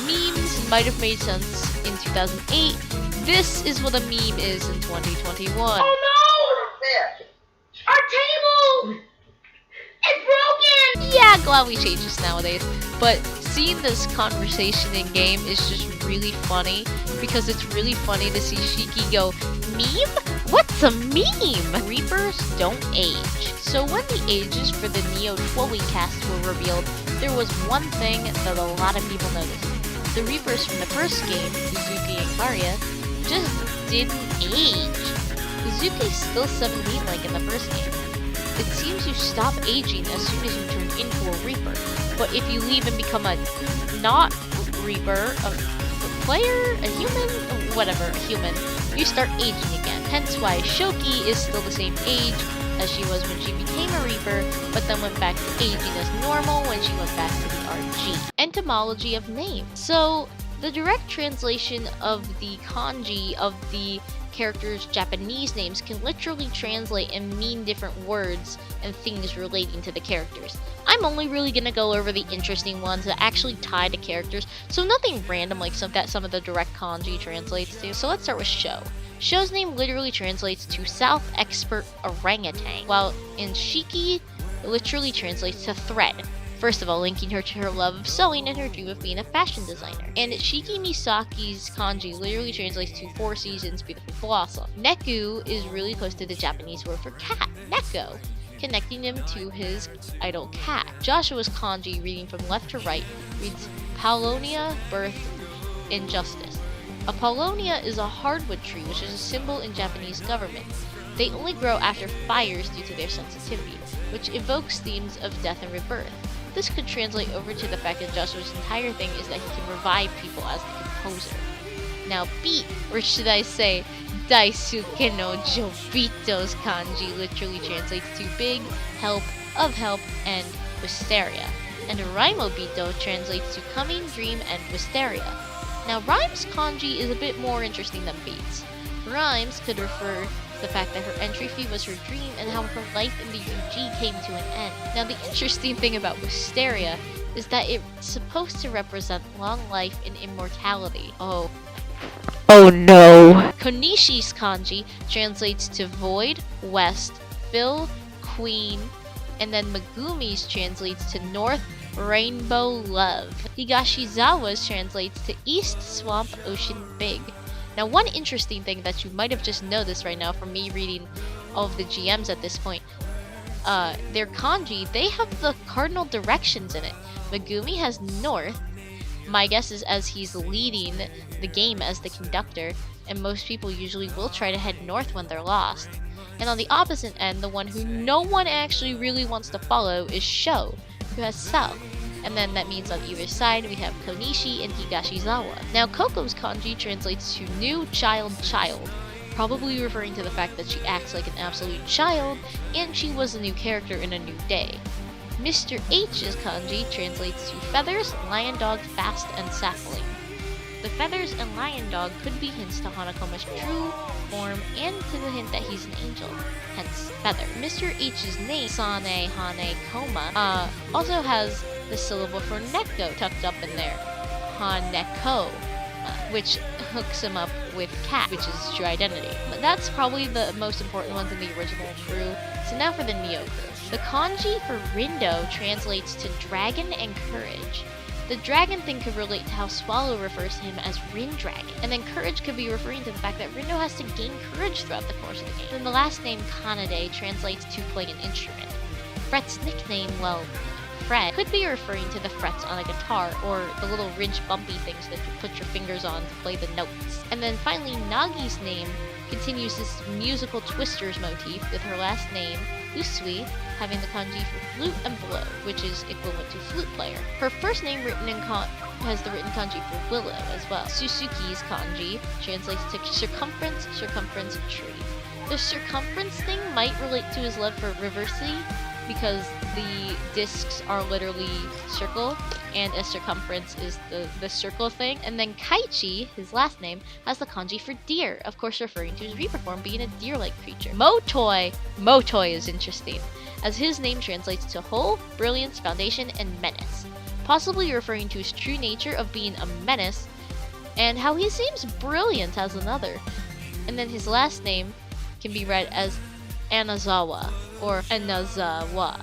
memes might have made sense in 2008, this is what a meme is in 2021. Oh no! Our table! It's broken! Yeah, glad we changed this nowadays. But seeing this conversation in game is just really funny, because it's really funny to see Shiki go, meme? What's a meme? Reapers don't age. So when the ages for the Neo Twilly cast were revealed, there was one thing that a lot of people noticed. The Reapers from the first game, Uzuki and Karya, just didn't age. Uzuki's still 17 like in the first game. It seems you stop aging as soon as you turn into a Reaper. But if you leave and become a not Reaper, a player, a human, whatever, a human, you start aging again. Hence why Shoki is still the same age as she was when she became a Reaper, but then went back to aging as normal when she went back to the RG. Etymology of name. So, the direct translation of the kanji of the characters' Japanese names can literally translate and mean different words and things relating to the characters. I'm only really gonna go over the interesting ones that actually tie to characters, so nothing random like some of the direct kanji translates to. So let's start with Sho. Sho's name literally translates to South Expert Orangutan, while in Shiki, it literally translates to thread. First of all, linking her to her love of sewing and her dream of being a fashion designer. And Shiki Misaki's kanji literally translates to 4 seasons, beautiful blossom. Neku is really close to the Japanese word for cat, neko, connecting him to his idol cat. Joshua's kanji, reading from left to right, reads Paulownia, birth, injustice. A Paulownia is a hardwood tree, which is a symbol in Japanese government. They only grow after fires due to their sensitivity, which evokes themes of death and rebirth. This could translate over to the fact that Joshua's entire thing is that he can revive people as the composer. Now Beat, or should I say, Daisuke no Jobito's kanji literally translates to big, help, of help, and wisteria. And Raimobito translates to coming, dream, and wisteria. Now Rhyme's kanji is a bit more interesting than Beat's. Rhymes could refer to the fact that her entry fee was her dream and how her life in the UG came to an end. Now the interesting thing about wisteria is that it's supposed to represent long life and immortality. Oh no! Konishi's kanji translates to void, west, fill, queen, and then Megumi's translates to north, rainbow, love. Higashizawa's translates to east, swamp, ocean, big. Now one interesting thing that you might have just noticed right now from me reading all of the GMs at this point, their kanji, they have the cardinal directions in it. Megumi has north. My guess is as he's leading the game as the conductor, and most people usually will try to head north when they're lost. And on the opposite end, the one who no one actually really wants to follow is Sho, who has south. And then that means on either side we have Konishi and Higashizawa. Now Koko's kanji translates to new child, probably referring to the fact that she acts like an absolute child, and she was a new character in a new day. Mr. H's kanji translates to feathers, lion dog, fast, and sapling. The feathers and lion dog could be hints to Hanakoma's true form and to the hint that he's an angel, hence feather. Mr. H's name, Sane Hane Koma, also has the syllable for neko tucked up in there. Haneko, which hooks him up with Cat, which is his true identity. But that's probably the most important ones in the original crew. So now for the Neo crew. The kanji for Rindo translates to dragon and courage. The dragon thing could relate to how Swallow refers to him as Rin Dragon, and then courage could be referring to the fact that Rindo has to gain courage throughout the course of the game. Then the last name, Kanade, translates to play an instrument. Fret's nickname, well, Fret, could be referring to the frets on a guitar, or the little ridge bumpy things that you put your fingers on to play the notes. And then finally, Nagi's name continues this musical twisters motif with her last name, Usui, having the kanji for flute and blow, which is equivalent to flute player. Her first name has the written kanji for willow as well. Suzuki's kanji translates to circumference, circumference, tree. The circumference thing might relate to his love for Reversity, because the discs are literally circle, and a circumference is the circle thing. And then Kaichi, his last name, has the kanji for deer, of course referring to his Reaper form being a deer-like creature. Motoi is interesting, as his name translates to whole, brilliance, foundation, and menace, possibly referring to his true nature of being a menace, and how he seems brilliant as another. And then his last name can be read as Anazawa, or Anazawa,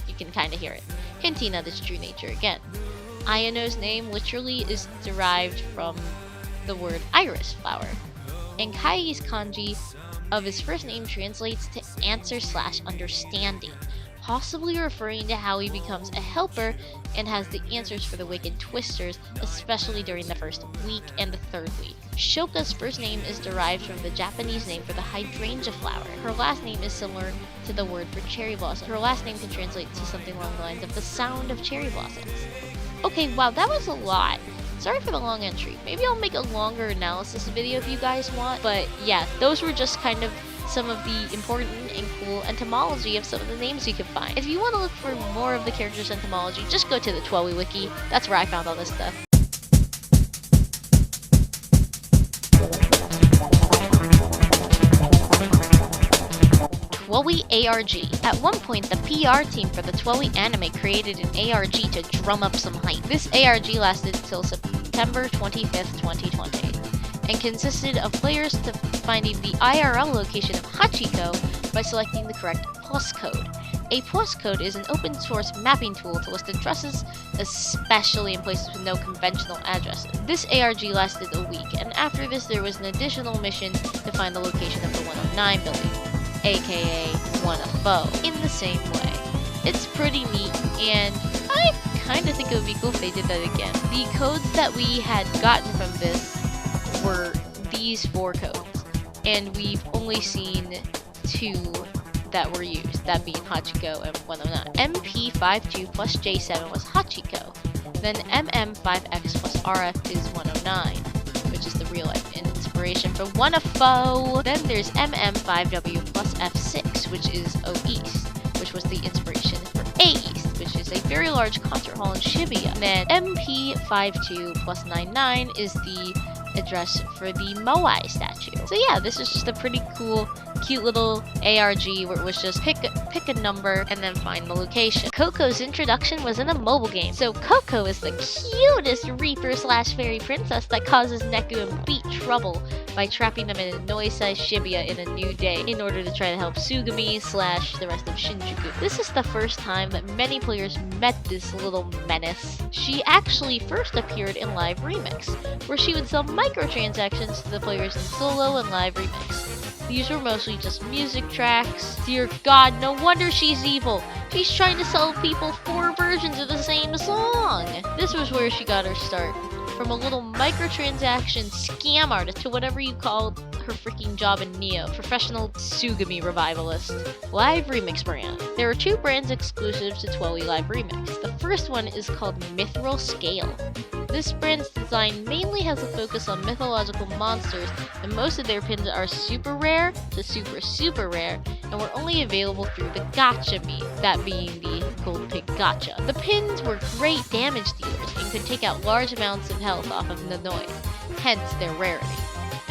you can kind of hear it, hinting at its true nature again. Ayano's name literally is derived from the word iris flower, and Kai's kanji of his first name translates to answer/understanding, possibly referring to how he becomes a helper and has the answers for the wicked twisters, especially during the first week and the third week. Shoka's first name is derived from the Japanese name for the hydrangea flower. Her last name is similar to the word for cherry blossom. Her last name can translate to something along the lines of the sound of cherry blossoms. Okay, wow, that was a lot. Sorry for the long entry. Maybe I'll make a longer analysis video if you guys want, but yeah, those were just kind of some of the important and cool etymology of some of the names you can find. If you want to look for more of the characters' etymology, just go to the Twelwe wiki. That's where I found all this stuff. Twelwe ARG. At one point, the PR team for the Twelwe anime created an ARG to drum up some hype. This ARG lasted until September 25th, 2020, and consisted of players finding the IRL location of Hachiko by selecting the correct plus code. A plus code is an open source mapping tool to list addresses, especially in places with no conventional addresses. This ARG lasted a week, and after this there was an additional mission to find the location of the 109 building, aka One of Foe, in the same way. It's pretty neat, and I kinda think it would be cool if they did that again. The codes that we had gotten from this were these 4 codes, and we've only seen 2 that were used, that being Hachiko and 109. MP52 plus J7 was Hachiko, then MM5X plus RF is 109, which is the real life inspiration for One of Foe. Then there's MM5W plus F6, which is O East, which was the inspiration for A East, which is a very large concert hall in Shibuya. Then MP52 plus 99 is the address for the Moai statue. So yeah, this is just a pretty cool, cute little ARG where it was just pick a number and then find the location. Coco's introduction was in a mobile game. So Coco is the cutest Reaper/fairy princess that causes Neku and Beat trouble by trapping them in a noise-sized Shibuya in a new day in order to try to help Sugumi/the rest of Shinjuku. This is the first time that many players met this little menace. She actually first appeared in Live Remix, where she would sell microtransactions to the players in solo and Live Remix. These were mostly just music tracks. Dear God, no wonder she's evil. She's trying to sell people 4 versions of the same song. This was where she got her start. From a little microtransaction scam artist to whatever you called her freaking job in Neo, professional Sugami revivalist. Live Remix brand. There are 2 brands exclusive to Twelwe Live Remix. The first one is called Mithril Scale. This brand's design mainly has a focus on mythological monsters, and most of their pins are super rare to super rare, and were only available through the gacha meat, that being the Gold Pig gacha. The pins were great damage dealers and could take out large amounts of health off of the noise, hence their rarity.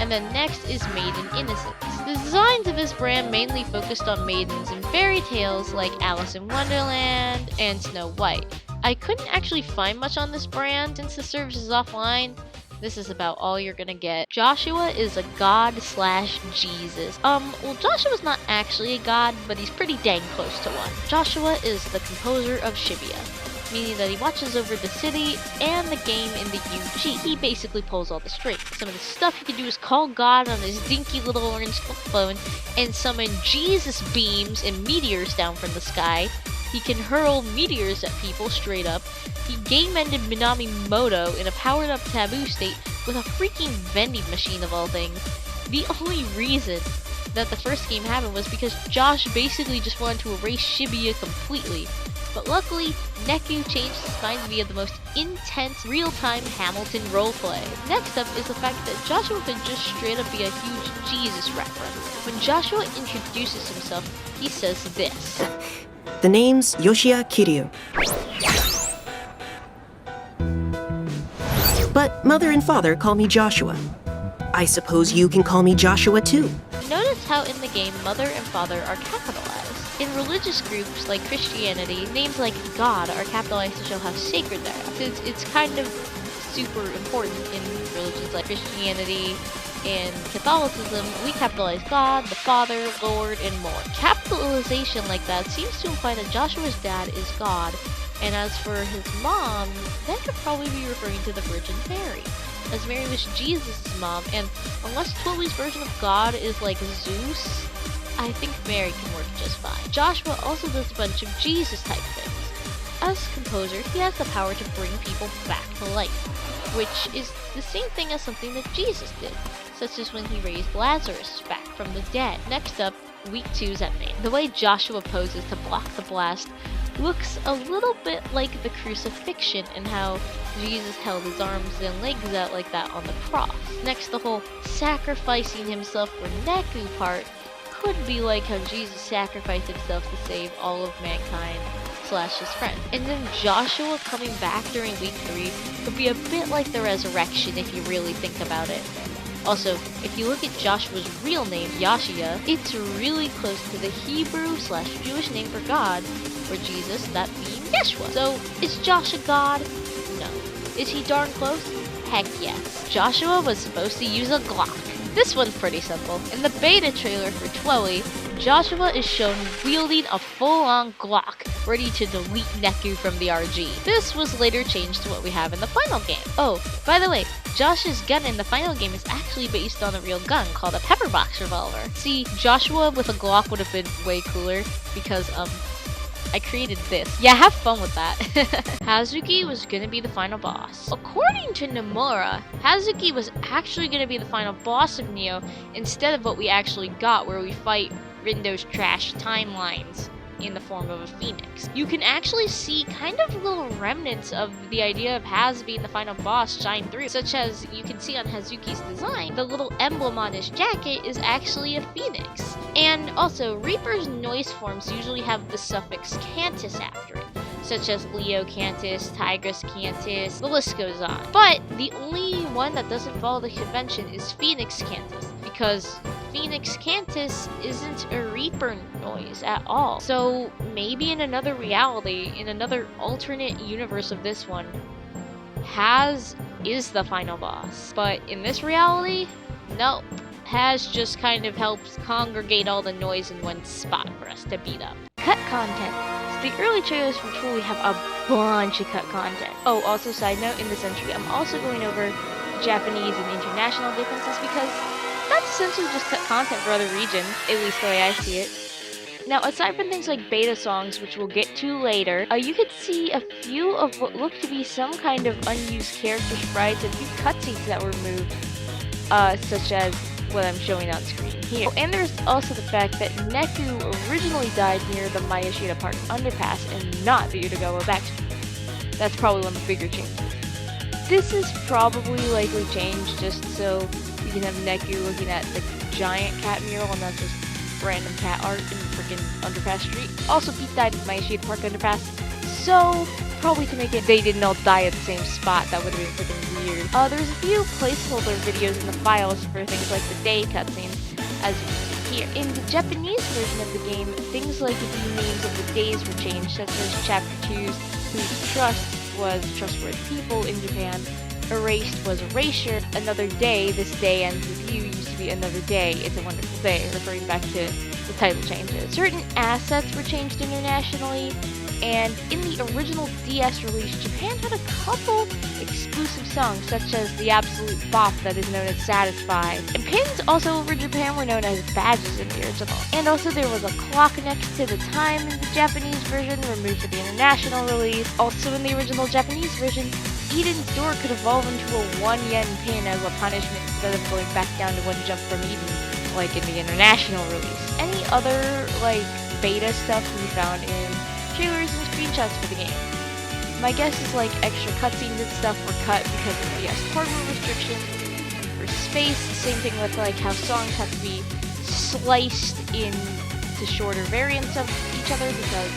And then next is Maiden Innocence. The designs of this brand mainly focused on maidens in fairy tales like Alice in Wonderland and Snow White. I couldn't actually find much on this brand since the service is offline. This is about all you're gonna get. Joshua is a god slash Jesus. Well, Joshua's not actually a god, but he's pretty dang close to one. Joshua is the composer of Shibuya, meaning that he watches over the city and the game in the UG. He basically pulls all the strings. Some of the stuff he can do is call God on his dinky little orange phone and summon Jesus beams and meteors down from the sky. He can hurl meteors at people straight up. He game-ended Minami Moto in a powered-up taboo state with a freaking vending machine of all things. The only reason that the first game happened was because Josh basically just wanted to erase Shibuya completely. But luckily, Neku changed his mind via the most intense real-time Hamilton roleplay. Next up is the fact that Joshua could just straight up be a huge Jesus reference. When Joshua introduces himself, he says this. The name's Yoshiya Kiryu. But mother and father call me Joshua. I suppose you can call me Joshua too. Notice how in the game mother and father are capitalized. In religious groups like Christianity, names like God are capitalized to show how sacred they are. Since it's kind of super important in religions like Christianity and Catholicism, we capitalize God, the Father, Lord, and more. Capitalization like that seems to imply that Joshua's dad is God, and as for his mom, that could probably be referring to the Virgin Mary, as Mary was Jesus' mom, and unless Twily's version of God is like Zeus, I think Mary can work just fine. Joshua also does a bunch of Jesus-type things. As composer, he has the power to bring people back to life, which is the same thing as something that Jesus did, such as when he raised Lazarus back from the dead. Next up, Week 2's ending. The way Joshua poses to block the blast looks a little bit like the crucifixion and how Jesus held his arms and legs out like that on the cross. Next, the whole sacrificing himself for Neku part could be like how Jesus sacrificed himself to save all of mankind slash his friend. And then Joshua coming back during week 3 could be a bit like the resurrection if you really think about it. Also, if you look at Joshua's real name, Yashiya, it's really close to the Hebrew slash Jewish name for God, or Jesus, that being Yeshua. So, is Josh a god? No. Is he darn close? Heck yes. Joshua was supposed to use a Glock. This one's pretty simple. In the beta trailer for Twilight, Joshua is shown wielding a full-on Glock, ready to delete Neku from the RG. This was later changed to what we have in the final game. Oh, by the way, Josh's gun in the final game is actually based on a real gun called a pepperbox revolver. See, Joshua with a Glock would have been way cooler because, I created this. Yeah, have fun with that. Hazuki was gonna be the final boss. According to Nomura, Hazuki was actually gonna be the final boss of Neo instead of what we actually got, where we fight Rindo's trash timelines in the form of a phoenix. You can actually see kind of little remnants of the idea of Haz being the final boss shine through, such as you can see on Hazuki's design, the little emblem on his jacket is actually a phoenix. And also, Reaper's noise forms usually have the suffix cantus after it, such as Leo Cantus, Tigress Cantus, the list goes on. But the only one that doesn't follow the convention is Phoenix Cantus, because Phoenix Cantus isn't a Reaper noise at all. So maybe in another reality, in another alternate universe of this one, Haz is the final boss. But in this reality, nope. Haz just kind of helps congregate all the noise in one spot for us to beat up. Cut content. So the early trailers from Truly have a bunch of cut content. Oh, also side note, in this entry, I'm also going over Japanese and international differences because that's essentially just cut content for other regions, at least the way I see it. Now, aside from things like beta songs, which we'll get to later, you could see a few of what look to be some kind of unused character sprites and a few cutscenes that were moved, such as what I'm showing on screen here. Oh, and there's also the fact that Neku originally died near the Mayashita Park underpass and not the Utagawa backstreet. That's probably one of the bigger changes. This is probably likely changed just so you can have Neku looking at the giant cat mural and not just random cat art in freaking underpass street. Also, Pete died at Mayashita Park underpass, so probably to make it they didn't all die at the same spot. That would have been freaking weird. weird. There's a few placeholder videos in the files for things like the day cutscenes, as you can see here. In the Japanese version of the game, things like the names of the days were changed, such as Chapter 2's Whose Trust was Trustworthy People in Japan, Erased was Erasure, Another Day, This Day Ends With You used to be Another Day, It's a Wonderful Day, referring back to the title changes. Certain assets were changed internationally, and in the original DS release, Japan had a couple exclusive songs, such as the absolute bop that is known as Satisfied. And pins also over Japan were known as badges in the original. And also there was a clock next to the time in the Japanese version, removed for the international release. Also in the original Japanese version, Eden's door could evolve into a 1 yen pin as a punishment instead of going back down to 1 jump from Eden, like in the international release. Any other, beta stuff we found in trailers and screenshots for the game. My guess is extra cutscenes and stuff were cut because of DS hardware restrictions. For space, same thing with how songs have to be sliced into shorter variants of each other because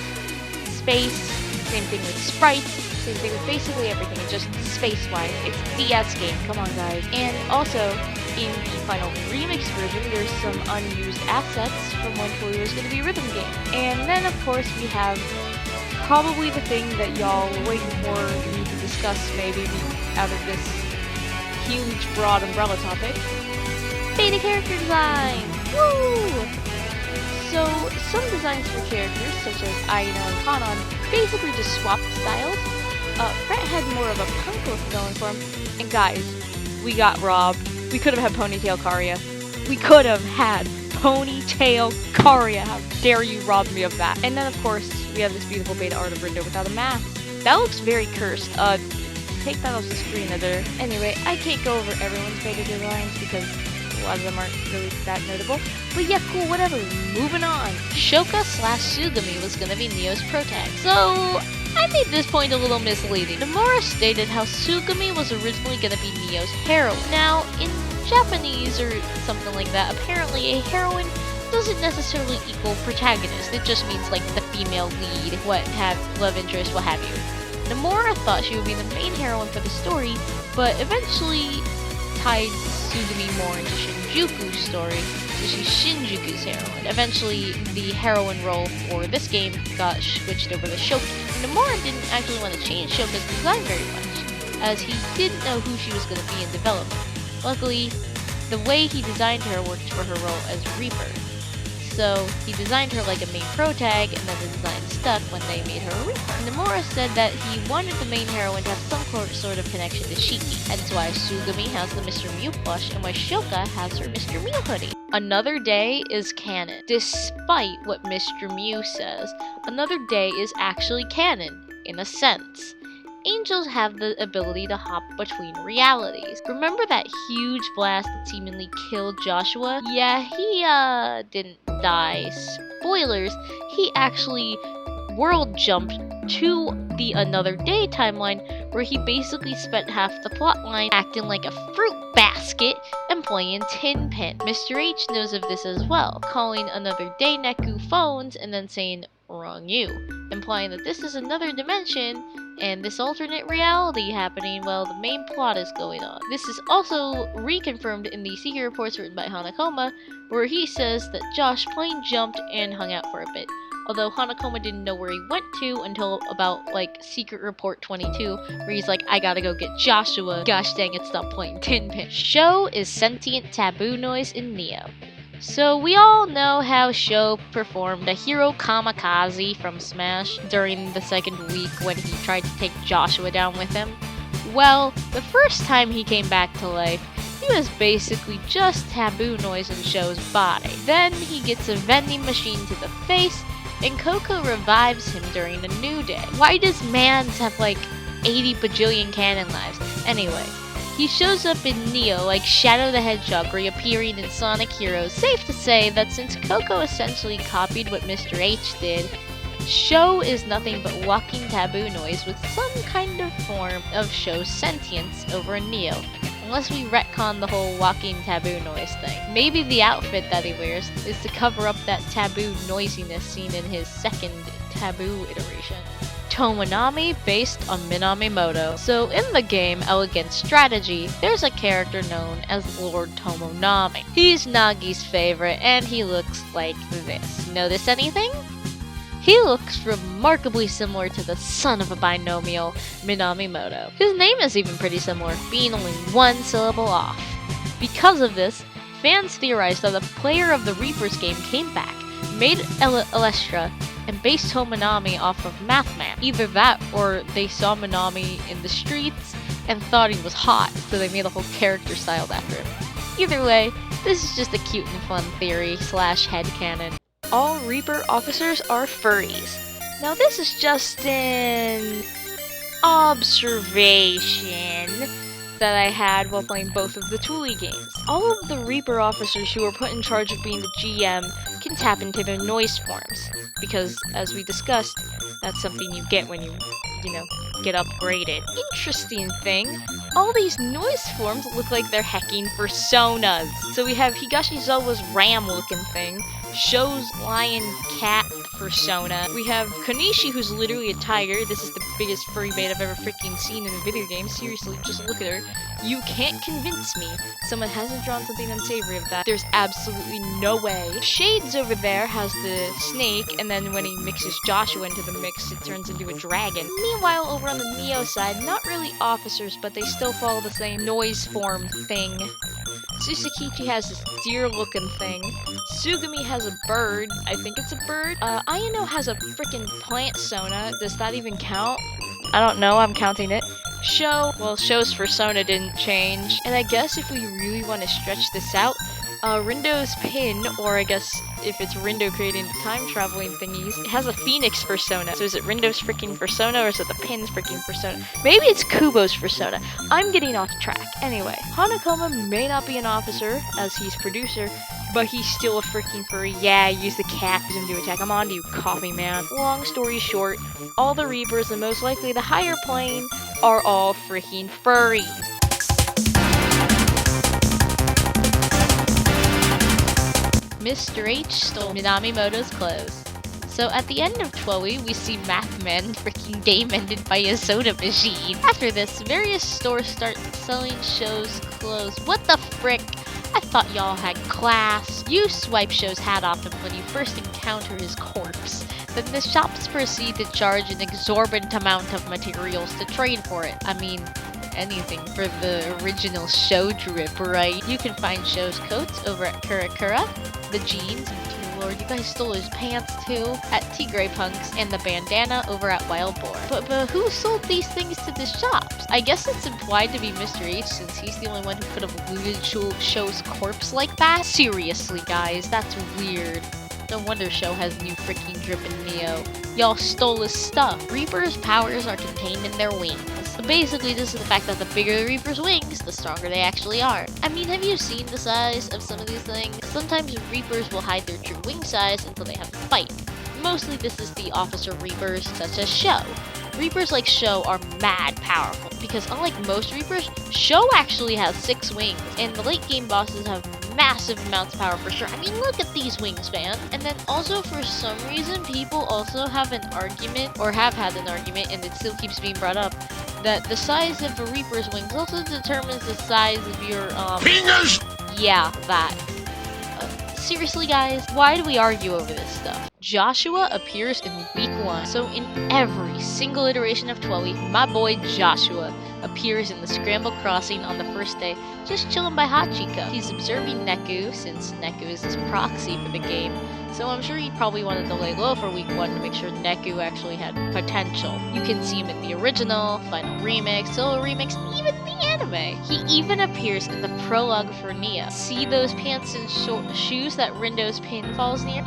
space, same thing with sprites, same thing with basically everything, just space-wise. It's a DS game, come on guys. And also, in the final remix version, there's some unused assets from when Toy was going to be a rhythm game. And then, of course, we have probably the thing that y'all were waiting for me to discuss maybe out of this huge, broad umbrella topic. Beta character design! Woo! So, some designs for characters, such as Aino and Kanon, basically just swapped styles. Fret had more of a punk look going for him. And guys, we got robbed. We could have had Ponytail Karia. We could have had Ponytail Karia. How dare you rob me of that? And then, of course, we have this beautiful beta art of Rindo without a mask. That looks very cursed. Take that off the screen, other. Anyway, I can't go over everyone's beta designs because a lot of them aren't really that notable. But yeah, cool, whatever. Moving on. Shoka/Sugami was gonna be Neo's protag. So, I made this point a little misleading. Nomura stated how Sugami was originally gonna be Neo's heroine. Now, in Japanese or something like that, apparently a heroine doesn't necessarily equal protagonist. It just means the female lead, love interest, what have you. Nomura thought she would be the main heroine for the story, but eventually tied Sugami more into Shinjuku's story, so she's Shinjuku's heroine. Eventually, the heroine role for this game got switched over to Shoka. Nomura didn't actually want to change Shoka's design very much, as he didn't know who she was going to be in development. Luckily, the way he designed her worked for her role as Reaper. So, he designed her like a main protag, and then the design stuck when they made her a Reaper. Nomura said that he wanted the main heroine to have some sort of connection to Shiki, hence why Sugami has the Mr. Mew plush, and why Shoka has her Mr. Mew hoodie. Another Day is canon. Despite what Mr. Mew says, Another Day is actually canon, in a sense. Angels have the ability to hop between realities. Remember that huge blast that seemingly killed Joshua? Yeah, he didn't die. Spoilers, he actually world jumped to the Another Day timeline, where he basically spent half the plotline acting like a fruit basket and playing Tin Pin. Mr. H knows of this as well, calling Another Day Neku phones and then saying, "Wrong you," implying that this is another dimension and this alternate reality happening while the main plot is going on. This is also reconfirmed in the secret reports written by Hanakoma, where he says that Josh plain jumped and hung out for a bit. Although Hanakoma didn't know where he went to until about, Secret Report 22, where he's like, I gotta go get Joshua. Gosh dang it, stop playing Tin Pin. Sho is sentient taboo noise in Neo. So we all know how Sho performed a hero kamikaze from Smash during the second week when he tried to take Joshua down with him. Well, the first time he came back to life, he was basically just taboo noise in Sho's body. Then he gets a vending machine to the face, and Coco revives him during a new day. Why does Mans have 80 bajillion cannon lives? Anyway, he shows up in Neo like Shadow the Hedgehog reappearing in Sonic Heroes. Safe to say that since Coco essentially copied what Mr. H did, Sho is nothing but walking taboo noise with some kind of form of Sho's sentience over in Neo. Unless we retcon the whole walking taboo noise thing. Maybe the outfit that he wears is to cover up that taboo noisiness seen in his second taboo iteration. Tomonami based on Minamimoto. So in the game Elegant Strategy, there's a character known as Lord Tomonami. He's Nagi's favorite and he looks like this. Notice anything? He looks remarkably similar to the son of a binomial, Minamimoto. His name is even pretty similar, being only one syllable off. Because of this, fans theorized that the player of the Reapers game came back, made Elestra, and based Tomonami off of Mathman. Either that, or they saw Minami in the streets and thought he was hot, so they made a whole character styled after him. Either way, this is just a cute and fun theory / headcanon. All Reaper officers are furries. Now this is just an observation that I had while playing both of the Thule games. All of the Reaper officers who are put in charge of being the GM can tap into their noise forms, because as we discussed, that's something you get when you get upgraded. Interesting thing, all these noise forms look like they're hecking personas. So we have Higashizawa's ram looking thing, Sho's lion cat persona. We have Konishi, who's literally a tiger. This is the biggest furry bait I've ever freaking seen in a video game. Seriously, just look at her. You can't convince me someone hasn't drawn something unsavory of that. There's absolutely no way. Shades over there has the snake, and then when he mixes Joshua into the mix, it turns into a dragon. Meanwhile, over on the Neo side, not really officers, but they still follow the same noise form thing. Susakichi has this deer-looking thing. Sugami has a bird. I think it's a bird. Ayano has a freaking plant sona. Does that even count? I don't know. I'm counting it. Sho's persona didn't change. And I guess if we really want to stretch this out, Rindo's pin, or I guess if it's Rindo creating the time-traveling thingies, it has a phoenix persona. So is it Rindo's freaking persona, or is it the pin's freaking persona? Maybe it's Kubo's persona. I'm getting off track. Anyway, Hanakoma may not be an officer, as he's producer, but he's still a freaking furry. Yeah, use the cat to attack. I'm on to you, coffee man. Long story short, all the Reapers, and most likely the higher plane, are all freaking furries. Mr. H stole Minamimoto's clothes. So at the end of Twilight, we see Mathman freaking game ended by a soda machine. After this, various stores start selling Sho's clothes. What the frick? I thought y'all had class. You swipe Sho's hat off him when you first encounter his corpse. Then the shops proceed to charge an exorbitant amount of materials to trade for it. I mean, anything for the original Show drip, right? You can find Sho's coats over at Kurakura, the jeans, and dear lord, you guys stole his pants too, at Tigray Punks, and the bandana over at Wild Boar. But who sold these things to the shops? I guess it's implied to be Mr. H, since he's the only one who could have looted Show's corpse like that? Seriously guys, that's weird. No wonder Show has new freaking drip in Neo. Y'all stole his stuff. Reaper's powers are contained in their wings. So basically, this is the fact that the bigger the Reaper's wings, the stronger they actually are. I mean, have you seen the size of some of these things? Sometimes Reapers will hide their true wing size until they have to fight. Mostly this is the officer Reapers, such as Show. Reapers like Show are mad powerful, because unlike most Reapers, Show actually has 6 wings, and the late game bosses have massive amounts of power for sure. I mean, look at these wingspan. And then also, for some reason, people also have an argument, or have had an argument, and it still keeps being brought up, that the size of a Reaper's wings also determines the size of your, penis! Yeah, that. Seriously guys, why do we argue over this stuff? Joshua appears in week 1. So in every single iteration of Twilight, my boy Joshua appears in the Scramble Crossing on the first day, just chilling by Hachiko. He's observing Neku, since Neku is his proxy for the game, so I'm sure he probably wanted to lay low for week 1 to make sure Neku actually had potential. You can see him in the original, final remix, solo remix, even the anime. He even appears in the prologue for Nia. See those pants and shoes that Rindo's pin falls near?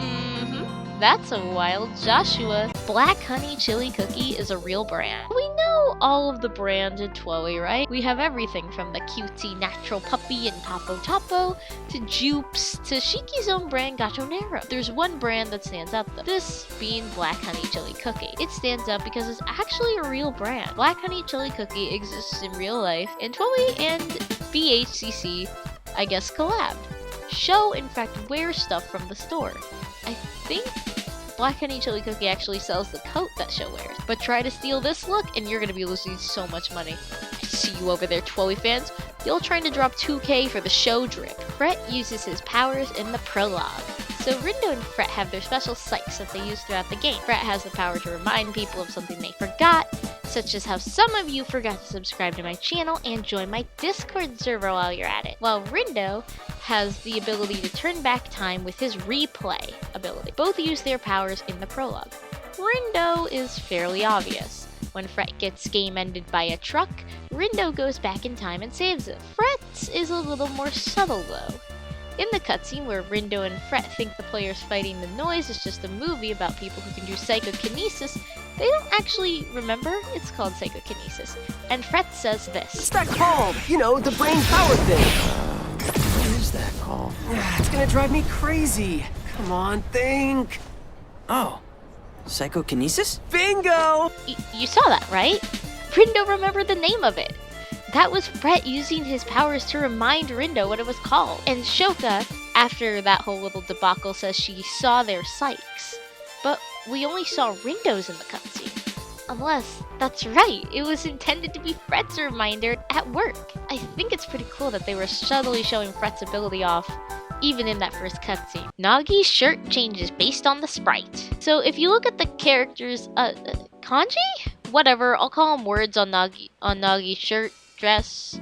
That's a wild Joshua. Black Honey Chili Cookie is a real brand. We know all of the brands in Twilight, right? We have everything from the cutesy natural puppy and Tapo Tapo, to Jupes, to Shiki's own brand Gacho Nero. There's one brand that stands out though, this being Black Honey Chili Cookie. It stands out because it's actually a real brand. Black Honey Chili Cookie exists in real life, and Twilight and BHCC, I guess, collabed. Show, in fact, wears stuff from the store. I think Black Honey Chili Cookie actually sells the coat that Sho wears. But try to steal this look and you're gonna be losing so much money. I see you over there, Twilly fans. You're trying to drop 2K for the Sho drip. Fret uses his powers in the prologue. So Rindo and Fret have their special psychs that they use throughout the game. Fret has the power to remind people of something they forgot, such as how some of you forgot to subscribe to my channel and join my Discord server while you're at it. While Rindo has the ability to turn back time with his replay ability. Both use their powers in the prologue. Rindo is fairly obvious. When Fret gets game ended by a truck, Rindo goes back in time and saves him. Fret is a little more subtle though. In the cutscene where Rindo and Fret think the players fighting the noise is just a movie about people who can do psychokinesis, they don't actually remember it's called psychokinesis. And Fret says this. What's that called? You know, the brain power thing. What is that called? It's gonna drive me crazy. Come on, think. Oh, psychokinesis? Bingo! You saw that, right? Rindo remembered the name of it. That was Fret using his powers to remind Rindo what it was called. And Shoka, after that whole little debacle, says she saw their psychs. But we only saw Rindo's in the cutscene. Unless, that's right, it was intended to be Fret's reminder at work. I think it's pretty cool that they were subtly showing Fret's ability off, even in that first cutscene. Nagi's shirt changes based on the sprite. So if you look at the characters, kanji? Whatever, I'll call them words on Nagi's shirt dress,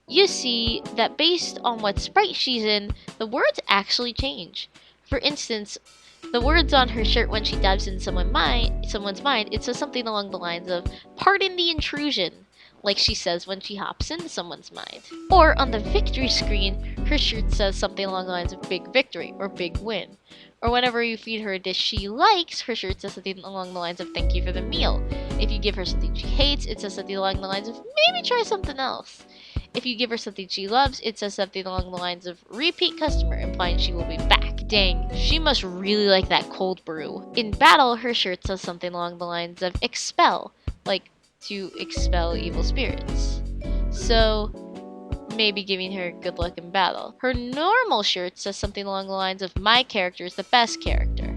you see that based on what sprite she's in, the words actually change. For instance, the words on her shirt when she dives in someone's mind, it says something along the lines of, "Pardon the intrusion," like she says when she hops into someone's mind. Or on the victory screen, her shirt says something along the lines of "big victory" or "big win." Or whenever you feed her a dish she likes, her shirt says something along the lines of "thank you for the meal." If you give her something she hates, it says something along the lines of "maybe try something else." If you give her something she loves, it says something along the lines of "repeat customer," implying she will be back. Dang, she must really like that cold brew. In battle, her shirt says something along the lines of "expel," like to expel evil spirits. So, maybe giving her good luck in battle. Her normal shirt says something along the lines of "my character is the best character."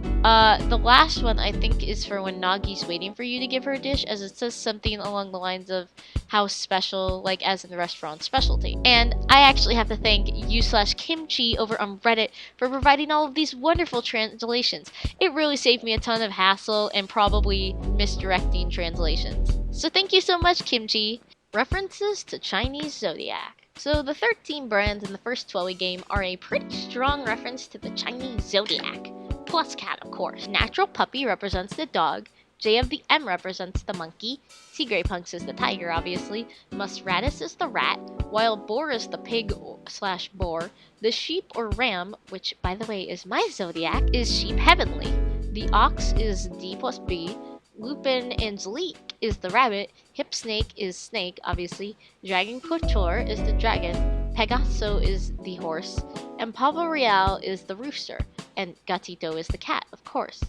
The last one I think is for when Nagi's waiting for you to give her a dish, as it says something along the lines of "how special," like as in the restaurant specialty. And I actually have to thank u/kimchi over on Reddit for providing all of these wonderful translations. It really saved me a ton of hassle and probably misdirecting translations. So thank you so much, Kimchi. References to Chinese zodiac. So the 13 brands in the first Twilight game are a pretty strong reference to the Chinese zodiac. Plus cat, of course. Natural Puppy represents the dog. J of the M represents the monkey. Tigray Punks is the tiger, obviously. Musratus is the rat. Wild Boar is the pig/boar. The sheep or ram, which by the way is my zodiac, is sheep heavenly. The ox is D+B. Lupin and Zleek is the rabbit. Hip Snake is snake, obviously. Dragon Couture is the dragon. Pegaso is the horse. And Pavo Real is the rooster. And Gatito is the cat, of course.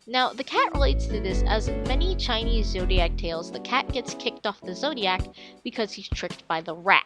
Now, the cat relates to this, as in many Chinese zodiac tales, the cat gets kicked off the zodiac because he's tricked by the rat.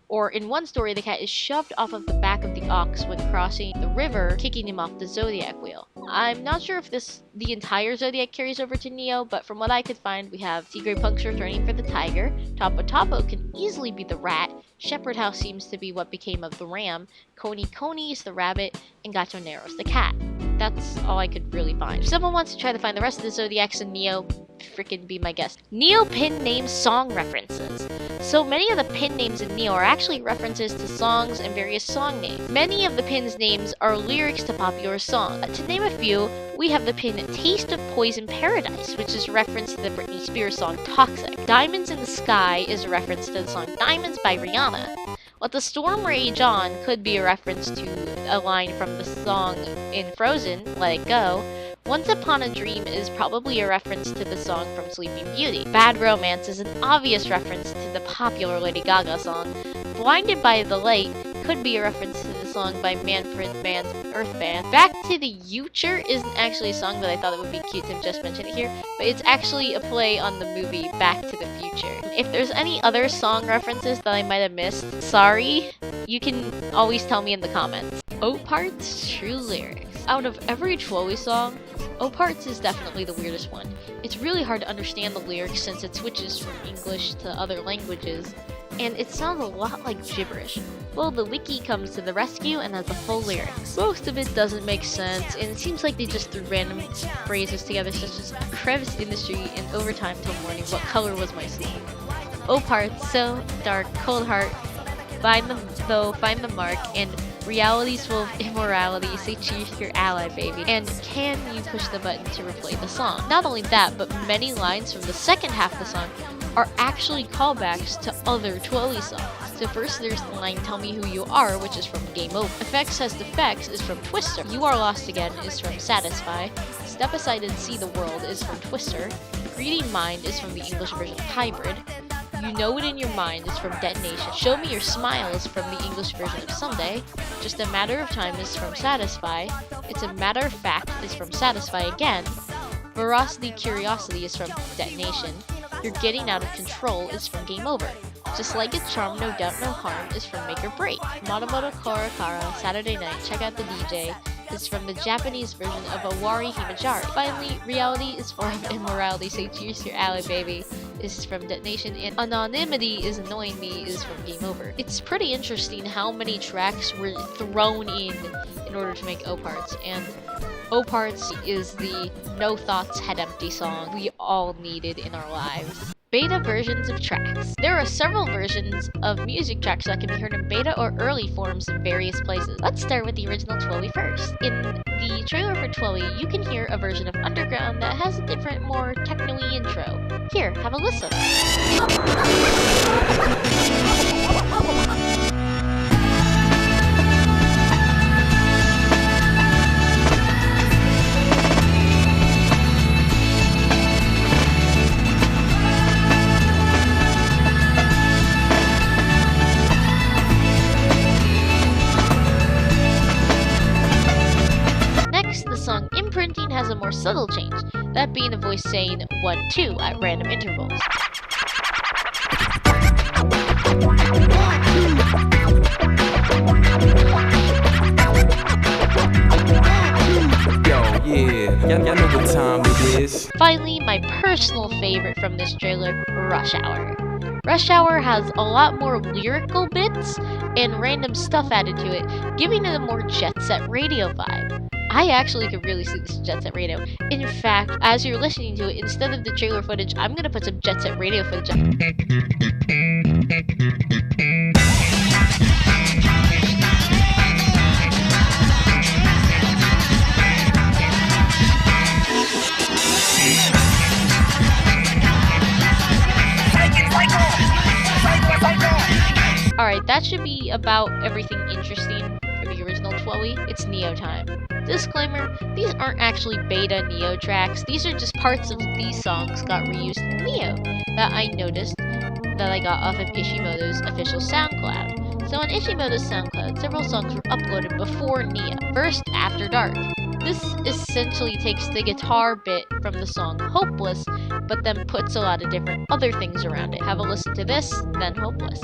Or in one story, the cat is shoved off of the back of the ox when crossing the river, kicking him off the zodiac wheel. I'm not sure if the entire zodiac carries over to Neo, but from what I could find, we have Tigray Punks returning for the tiger, Tapo Tapo can easily be the rat, Shepherd House seems to be what became of the ram, Coney is the rabbit, and Gato Nero's the cat. That's all I could really find. If someone wants to try to find the rest of the zodiacs in Neo, freaking be my guest. Neo pin name song references. So many of the pin names in Neo are actually references to songs and various song names. Many of the pins names are lyrics to popular songs. To name a few, we have the pin Taste of Poison Paradise, which is a reference to the Britney Spears song Toxic. Diamonds in the Sky is a reference to the song Diamonds by Rihanna. Let the Storm Rage On could be a reference to a line from the song in Frozen, Let It Go. Once Upon a Dream is probably a reference to the song from Sleeping Beauty. Bad Romance is an obvious reference to the popular Lady Gaga song. Blinded by the Light could be a reference to the song by Manfred Mann's Earth Band. Back to the Future isn't actually a song, but I thought it would be cute to just mention it here. But it's actually a play on the movie Back to the Future. If there's any other song references that I might have missed, sorry. You can always tell me in the comments. O-Part's true lyrics. Out of every Twilly song, O-Parts is definitely the weirdest one. It's really hard to understand the lyrics since it switches from English to other languages, and it sounds a lot like gibberish. Well, the wiki comes to the rescue and has the full lyrics. Most of it doesn't make sense, and it seems like they just threw random phrases together such as crevice in the street and overtime till morning, what color was my sleeve? O-Parts, so dark, cold heart, find the mark, and reality's full of immorality, say cheers to your ally, baby. And can you push the button to replay the song? Not only that, but many lines from the second half of the song are actually callbacks to other Twilly songs. So first there's the line Tell Me Who You Are, which is from Game Over. Effects Has Defects is from Twister. You Are Lost Again is from Satisfy. Step Aside and See the World is from Twister. Greedy Mind is from the English version of Hybrid. You Know It in Your Mind is from Detonation. Show Me Your Smile is from the English version of Someday. Just a Matter of Time is from Satisfy. It's a Matter of Fact is from Satisfy again. Veracity Curiosity is from Detonation. You're Getting Out of Control is from Game Over. Just Like It's Charm, No Doubt, No Harm is from Make or Break. Motomoto Kara Kara, Saturday Night, Check Out the DJ is from the Japanese version of Awari Himajari. Finally, Reality is Form of Immorality, Say Cheers to Your Ally, Baby is from Detonation, and Anonymity is Annoying Me is from Game Over. It's pretty interesting how many tracks were thrown in order to make O-Parts, and O-Parts is the No Thoughts Head Empty song we all needed in our lives. Beta versions of tracks. There are several versions of music tracks that can be heard in beta or early forms in various places. Let's start with the original Twilly first. In the trailer for Twilly, you can hear a version of Underground that has a different, more techno-y intro. Here, have a listen. Imprinting has a more subtle change, that being a voice saying 1, 2 at random intervals. Y'all know what time it is. Finally, my personal favorite from this trailer, Rush Hour. Rush Hour has a lot more lyrical bits and random stuff added to it, giving it a more Jet Set Radio vibe. I actually could really see this Jet Set Radio. In fact, as you're listening to it, instead of the trailer footage, I'm gonna put some Jet Set Radio footage up. Alright, that should be about everything interesting for the original Twilly. It's Neo time. Disclaimer, these aren't actually beta Neo tracks, these are just parts of these songs got reused in Neo that I noticed that I got off of Ishimoto's official SoundCloud. So on Ishimoto's SoundCloud, several songs were uploaded before Neo. First, After Dark. This essentially takes the guitar bit from the song Hopeless, but then puts a lot of different other things around it. Have a listen to this, then Hopeless.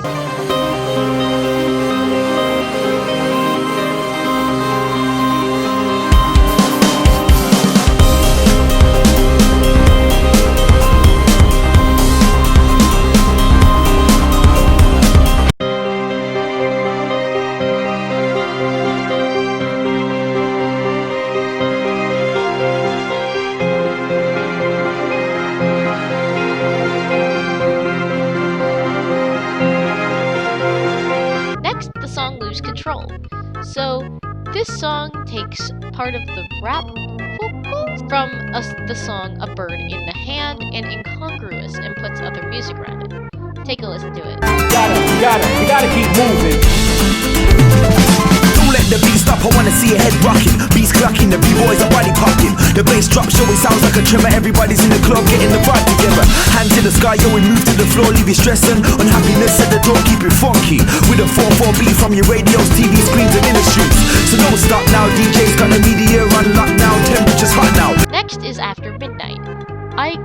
Control. So this song takes part of the rap vocals from the song A Bird in the Hand and Incongruous and puts other music around it. Take a listen to it. You gotta keep moving. Don't let the beat stop, I wanna see your head rocking. Beats clucking, the b-boys are body popping. The bass drop show, it sounds like a tremor. Everybody's in the club getting the vibe together. Hands in the sky, yo, we move to the floor. Leave you stressing, unhappiness at the door, keep it funky. With a 4/4 beat from your radios, TV screens and in the streets. So don't stop now, DJ's got the media on lockdown. Temperature's hot now. Next is After Midnight. I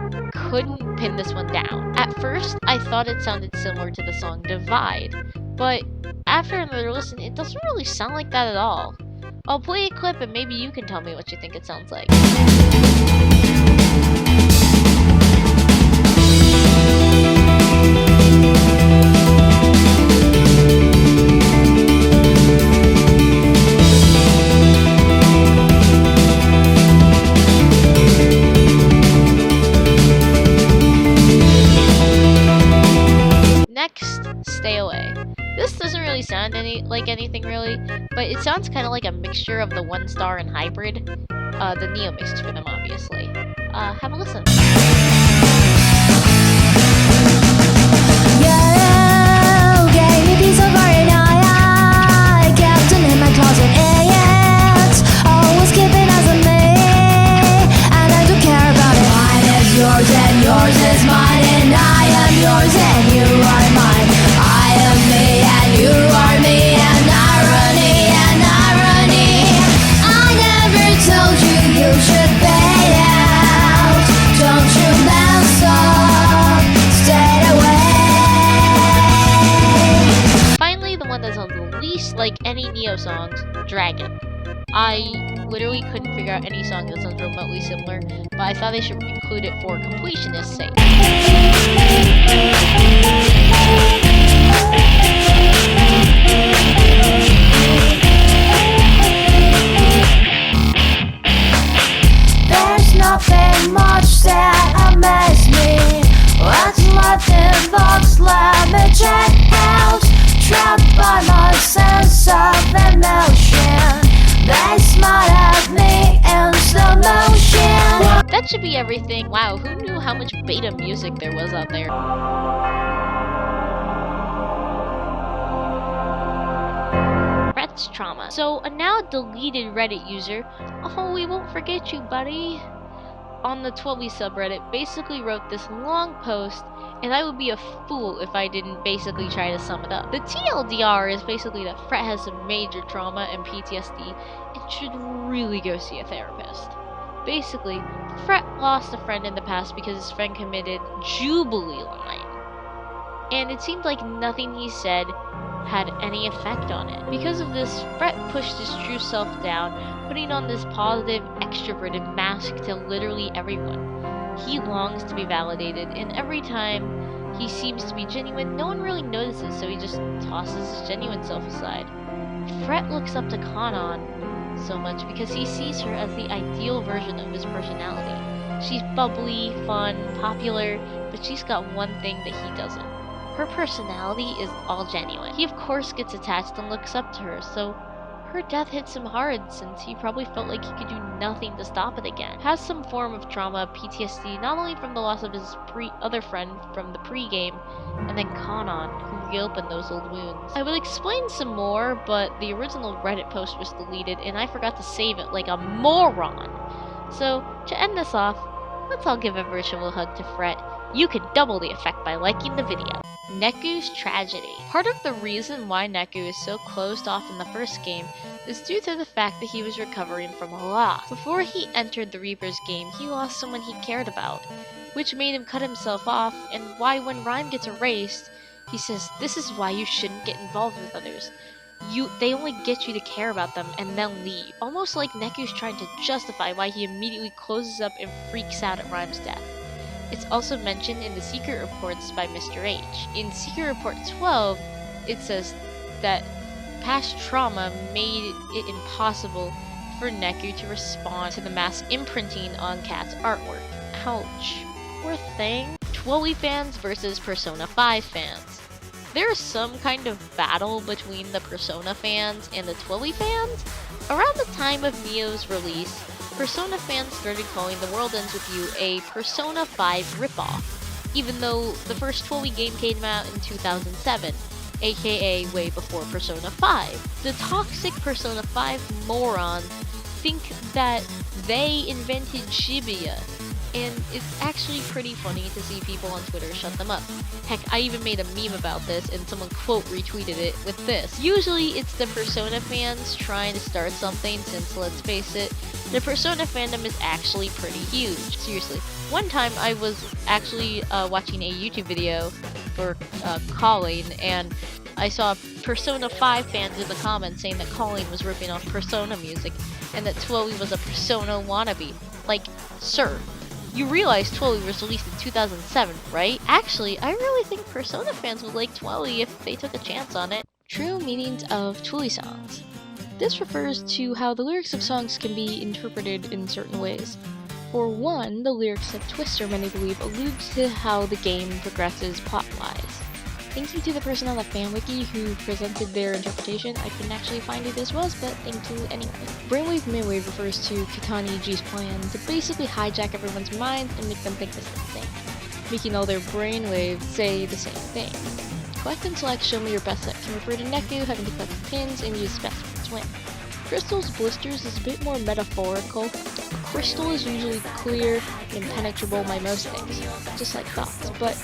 couldn't pin this one down. At first, I thought it sounded similar to the song Divide, But after another listen, it doesn't really sound like that at all. I'll play a clip and maybe you can tell me what you think it sounds like. Next, Stay Away. This doesn't really sound like anything really, but it sounds kind of like a mixture of the One Star and Hybrid. The Neo mixes for them, obviously. Have a listen. You gave me peace over an eye. I kept it in my closet, it's always keeping us on me, and I don't care about it. Mine is yours and yours is mine, and I am yours and you are mine. I am me and you are me, and irony and irony. I never told you you should fade out. Don't you mess up, stay away. Finally, the one that sounds the least like any Neo songs, Dragon. I literally couldn't figure out any song that sounds remotely similar, but I thought they should include it for completionist's sake. There's nothing much that amazes me. What's left in box, let me check out. Trapped by my sense of emotion, they smile at me in slow motion. That should be everything. Wow, who knew how much beta music there was out there? Fret's trauma. So, a now deleted Reddit user, oh, we won't forget you, buddy, on the 12e subreddit basically wrote this long post, and I would be a fool if I didn't basically try to sum it up. The TLDR is basically that Fret has some major trauma and PTSD and should really go see a therapist. Basically, Fret lost a friend in the past because his friend committed Jubilee line, and it seemed like nothing he said had any effect on it. Because of this, Fret pushed his true self down, putting on this positive, extroverted mask to literally everyone. He longs to be validated, and every time he seems to be genuine, no one really notices, so he just tosses his genuine self aside. Fret looks up to Kanon so much because he sees her as the ideal version of his personality. She's bubbly, fun, popular, but she's got one thing that he doesn't. Her personality is all genuine. He of course gets attached and looks up to her, so her death hits him hard since he probably felt like he could do nothing to stop it again. Has some form of trauma, PTSD, not only from the loss of his other friend from the pre-game, and then Kanon, who reopened those old wounds. I would explain some more, but the original Reddit post was deleted and I forgot to save it like a moron. So, to end this off, let's all give a virtual hug to Fret. You can double the effect by liking the video. Neku's tragedy. Part of the reason why Neku is so closed off in the first game is due to the fact that he was recovering from a loss. Before he entered the Reaper's game, he lost someone he cared about, which made him cut himself off, and why when Rhyme gets erased, he says, "This is why you shouldn't get involved with others. They only get you to care about them and then leave." Almost like Neku's trying to justify why he immediately closes up and freaks out at Rhyme's death. It's also mentioned in the secret reports by Mr. H. In Secret Report 12, it says that past trauma made it impossible for Neku to respond to the mass imprinting on Cat's artwork. Ouch. Poor thing. Twilly fans versus Persona 5 fans. There is some kind of battle between the Persona fans and the Twilly fans. Around the time of Neo's release, Persona fans started calling The World Ends With You a Persona 5 ripoff, even though the first Twilly game came out in 2007, aka way before Persona 5. The toxic Persona 5 morons think that they invented Shibuya, and it's actually pretty funny to see people on Twitter shut them up. Heck, I even made a meme about this and someone quote retweeted it with this. Usually it's the Persona fans trying to start something, since let's face it, the Persona fandom is actually pretty huge. Seriously. One time I was actually watching a YouTube video for calling, and I saw Persona 5 fans in the comments saying that Colleen was ripping off Persona music and that Twilly was a Persona wannabe. Like, sir, you realize Twilly was released in 2007, right? Actually, I really think Persona fans would like Twilly if they took a chance on it. True meanings of Twilly songs. This refers to how the lyrics of songs can be interpreted in certain ways. For one, the lyrics of Twister, many believe, alludes to how the game progresses plot-wise. Thank you to the person on the fanwiki who presented their interpretation. I couldn't actually find it as well, but thank you anyway. Brainwave Midwave refers to Kitani G's plan to basically hijack everyone's minds and make them think the same thing, making all their brainwaves say the same thing. Collect and select Show Me Your Best Set can refer to Neku having to collect pins and use best for swim. Crystal's blisters is a bit more metaphorical. A crystal is usually clear and impenetrable by most things, just like thoughts, but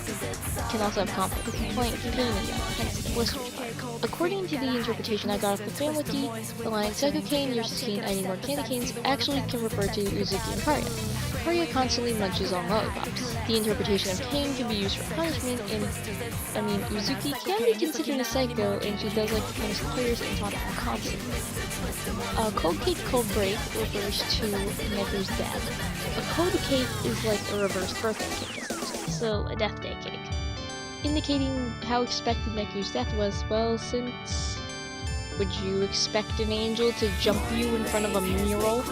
can also have conflict, pain again, hence the blisters part. According to the interpretation I got off the fanwiki, the line Psycho Cane, you're 16, I need more candy canes actually can refer to Uzuki and Karya. Karya constantly munches on lollipops. The interpretation of Cane can be used for punishment, and Uzuki can be considered a psycho, and she does like to punish players and taunt them constantly. Cold Cake, Cold Break refers to Neku's death. A cold cake is like a reverse birthday cake, essentially, so a death day cake. Indicating how expected Neku's death was, well, since... Would you expect an angel to jump you in front of a mural?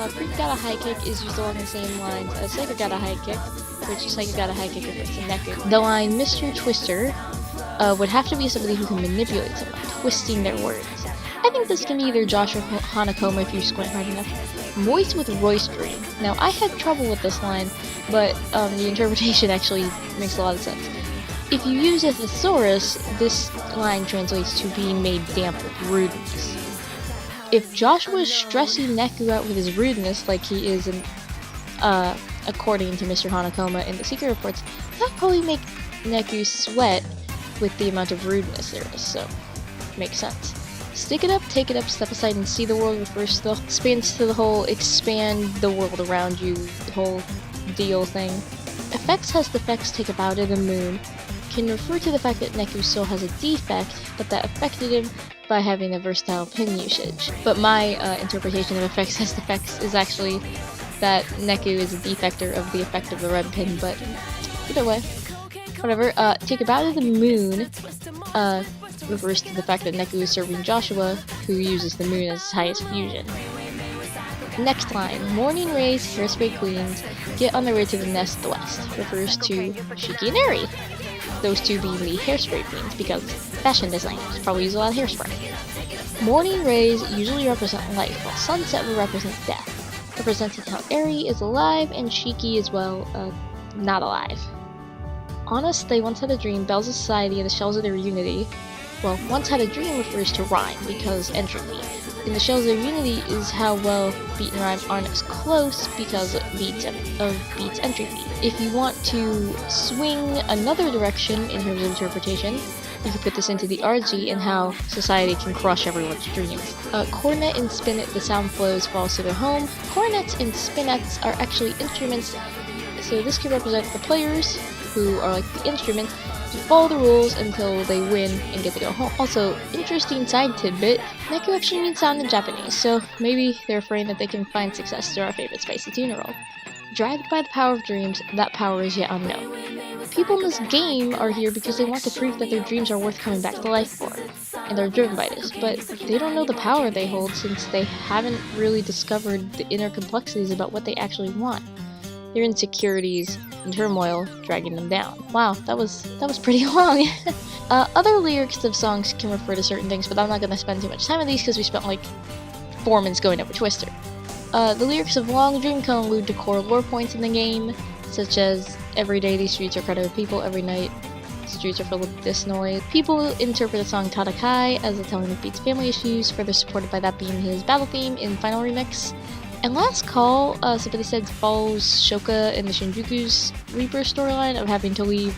Freak Got a High Kick is used along the same lines as Psycho Got a High Kick, which Psycho Got a High Kick refers to Neku. The line Mr. Twister would have to be somebody who can manipulate someone, twisting their words. I think this can be either Josh or Hanakoma if you squint hard enough. Moist with roistering. Now, I had trouble with this line, but the interpretation actually makes a lot of sense. If you use a thesaurus, this line translates to being made damp with rudeness. If Joshua is stressing Neku out with his rudeness, like he is according to Mr. Hanakoma in the secret reports, that probably make Neku sweat with the amount of rudeness there is, so makes sense. Stick it up, take it up, step aside and see the world refers to the expands to the whole expand the world around you, the whole deal thing. Effects has defects take about it, the moon, can refer to the fact that Neku still has a defect, but that affected him by having a versatile pin usage. But my interpretation of effects has defects is actually that Neku is a defector of the effect of the red pin, but either way. Whatever, take about it, the moon, refers to the fact that Neku is serving Joshua, who uses the moon as his highest fusion. Next line, Morning Rays, Hairspray Queens, get on their way to the nest the west, refers to Shiki and Eri. Those two being the Hairspray Queens, because fashion designers probably use a lot of hairspray. Morning Rays usually represent life, while sunset will represent death, representing how Eri is alive and Shiki is, well, not alive. Honest, they once had a dream, Bells of Society, and the Shells of their Unity. Well, once had a dream refers to rhyme, because entropy. In the Shells of their Unity is how well beat and rhyme aren't as close because of beats entropy. If you want to swing another direction in terms of interpretation, you can put this into the RG and how society can crush everyone's dreams. Cornet and spinet, the sound flows, falls to their home. Cornets and spinets are actually instruments, so this can represent the players, who are like the instrument, to follow the rules until they win and get to go home. Also, interesting side tidbit, Neku actually means sound in Japanese, so maybe they're afraid that they can find success through our favorite spicy tuna roll. Dragged by the power of dreams, that power is yet unknown. People in this game are here because they want to prove that their dreams are worth coming back to life for, and they're driven by this, but they don't know the power they hold since they haven't really discovered the inner complexities about what they actually want. Their insecurities and turmoil dragging them down. Wow, that was pretty long. Other lyrics of songs can refer to certain things, but I'm not going to spend too much time on these because we spent like 4 minutes going over Twister. The lyrics of Long Dream can allude to core lore points in the game, such as every day these streets are crowded with people, every night streets are filled with this noise. People interpret the song Tadakai as a telling of Beat's family issues, further supported by that being his battle theme in Final Remix. And Last Call, somebody said follows Shoka in the Shinjuku's Reaper storyline of having to leave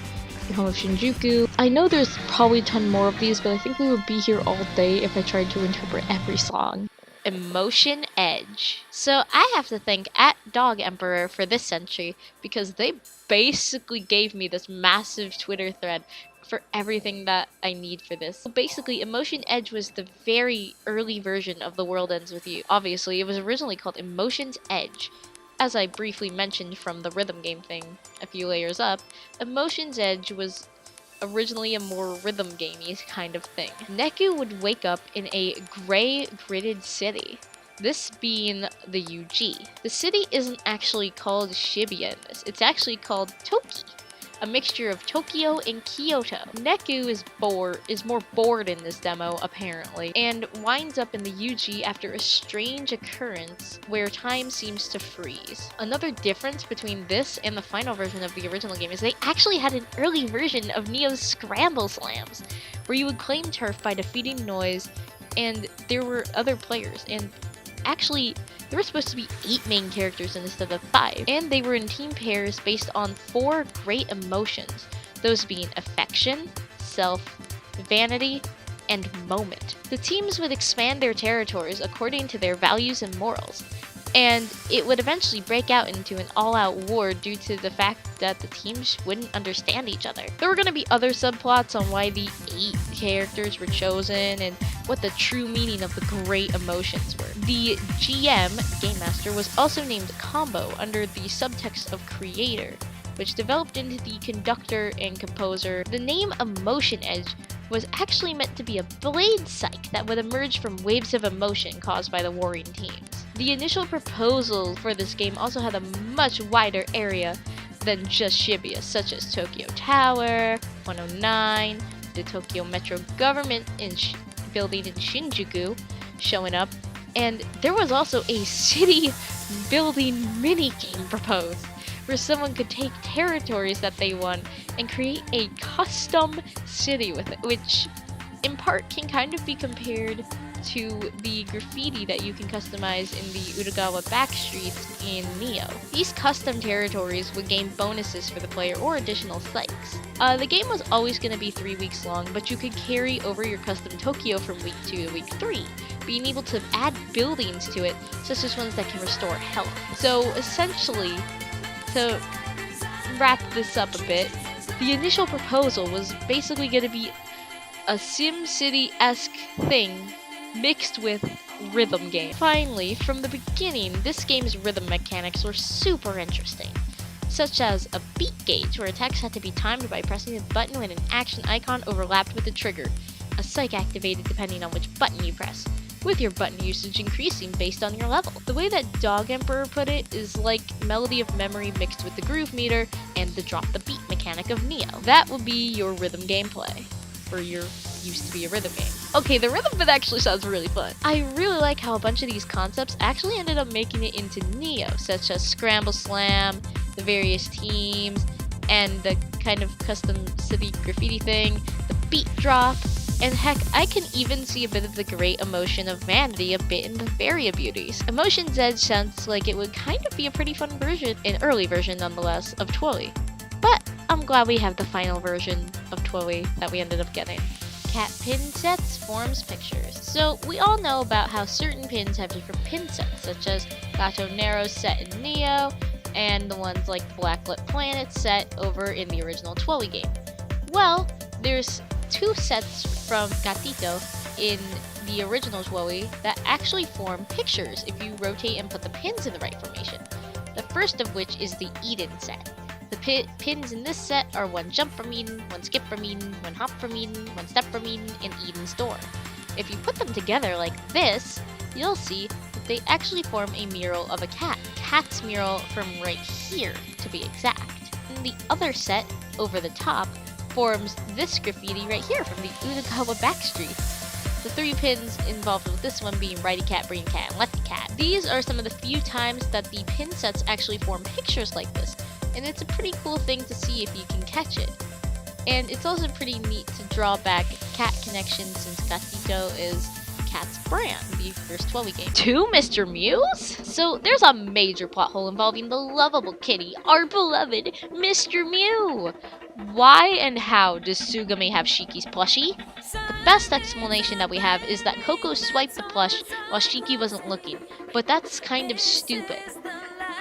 the home of Shinjuku. I know there's probably a ton more of these, but I think we would be here all day if I tried to interpret every song. Emotion Edge. So I have to thank at Dog Emperor for this entry because they basically gave me this massive Twitter thread for everything that I need for this. So basically, Emotion Edge was the very early version of The World Ends With You. Obviously, it was originally called Emotion's Edge. As I briefly mentioned from the rhythm game thing a few layers up, Emotion's Edge was originally a more rhythm gamey kind of thing. Neku would wake up in a gray gridded city, this being the UG. The city isn't actually called Shibuya in this, it's actually called Toki, a mixture of Tokyo and Kyoto. Neku is more bored in this demo apparently, and winds up in the UG after a strange occurrence where time seems to freeze. Another difference between this and the final version of the original game is they actually had an early version of Neo's Scramble Slams, where you would claim turf by defeating Noise, and there were other players, and actually there were supposed to be 8 main characters instead of 5, and they were in team pairs based on 4 great emotions, those being affection, self, vanity, and moment. The teams would expand their territories according to their values and morals, and it would eventually break out into an all-out war due to the fact that the teams wouldn't understand each other. There were going to be other subplots on why the 8 characters were chosen and what the true meaning of the great emotions were. The GM, Game Master, was also named Combo under the subtext of Creator, which developed into the Conductor and Composer. The name Emotion Edge was actually meant to be a blade psych that would emerge from waves of emotion caused by the warring teams. The initial proposal for this game also had a much wider area than just Shibuya, such as Tokyo Tower, 109, the Tokyo Metro Government building in Shinjuku showing up, and there was also a city building minigame proposed, where someone could take territories that they won and create a custom city with it, which in part can kind of be compared to the graffiti that you can customize in the Utagawa backstreets in Neo. These custom territories would gain bonuses for the player or additional psychs. The game was always going to be 3 weeks long, but you could carry over your custom Tokyo from week 2 to week 3, being able to add buildings to it, such as ones that can restore health. So essentially, to wrap this up a bit, the initial proposal was basically going to be a SimCity-esque thing mixed with rhythm game. Finally, from the beginning, this game's rhythm mechanics were super interesting, such as a beat gauge where attacks had to be timed by pressing a button when an action icon overlapped with the trigger, a psych activated depending on which button you press, with your button usage increasing based on your level. The way that Dog Emperor put it is like Melody of Memory mixed with the groove meter and the drop the beat mechanic of Neo. That will be your rhythm gameplay, for your used to be a rhythm game. Okay, the rhythm bit actually sounds really fun. I really like how a bunch of these concepts actually ended up making it into Neo, such as Scramble Slam, the various teams, and the kind of custom city graffiti thing, the beat drop, and heck, I can even see a bit of the great emotion of vanity a bit in the Varia Beauties. Emotion's Edge sounds like it would kind of be a pretty fun version, an early version nonetheless, of Twilly. But I'm glad we have the final version of Twilly that we ended up getting. Cat pin sets, forms, pictures. So we all know about how certain pins have different pin sets, such as Gato Nero's set in Neo, and the ones like Blacklit Planet set over in the original Twilly game. Well, there's 2 sets from Gatito in the original Twilly that actually form pictures if you rotate and put the pins in the right formation. The first of which is the Eden set. The pins in this set are 1 jump from Eden, 1 skip from Eden, 1 hop from Eden, 1 step from Eden, and Eden's door. If you put them together like this, you'll see that they actually form a mural of a cat. Cat's mural from right here, to be exact. And the other set, over the top, forms this graffiti right here from the Utagawa backstreet. The 3 pins involved with this one being righty cat, green cat, and lefty cat. These are some of the few times that the pin sets actually form pictures like this, and it's a pretty cool thing to see if you can catch it. And it's also pretty neat to draw back cat connections since Gatito is Cat's brand, the first 12 game. 2 Mr. Mews? So there's a major plot hole involving the lovable kitty, our beloved Mr. Mew. Why and how does Sugami have Shiki's plushie? The best explanation that we have is that Coco swiped the plush while Shiki wasn't looking, but that's kind of stupid.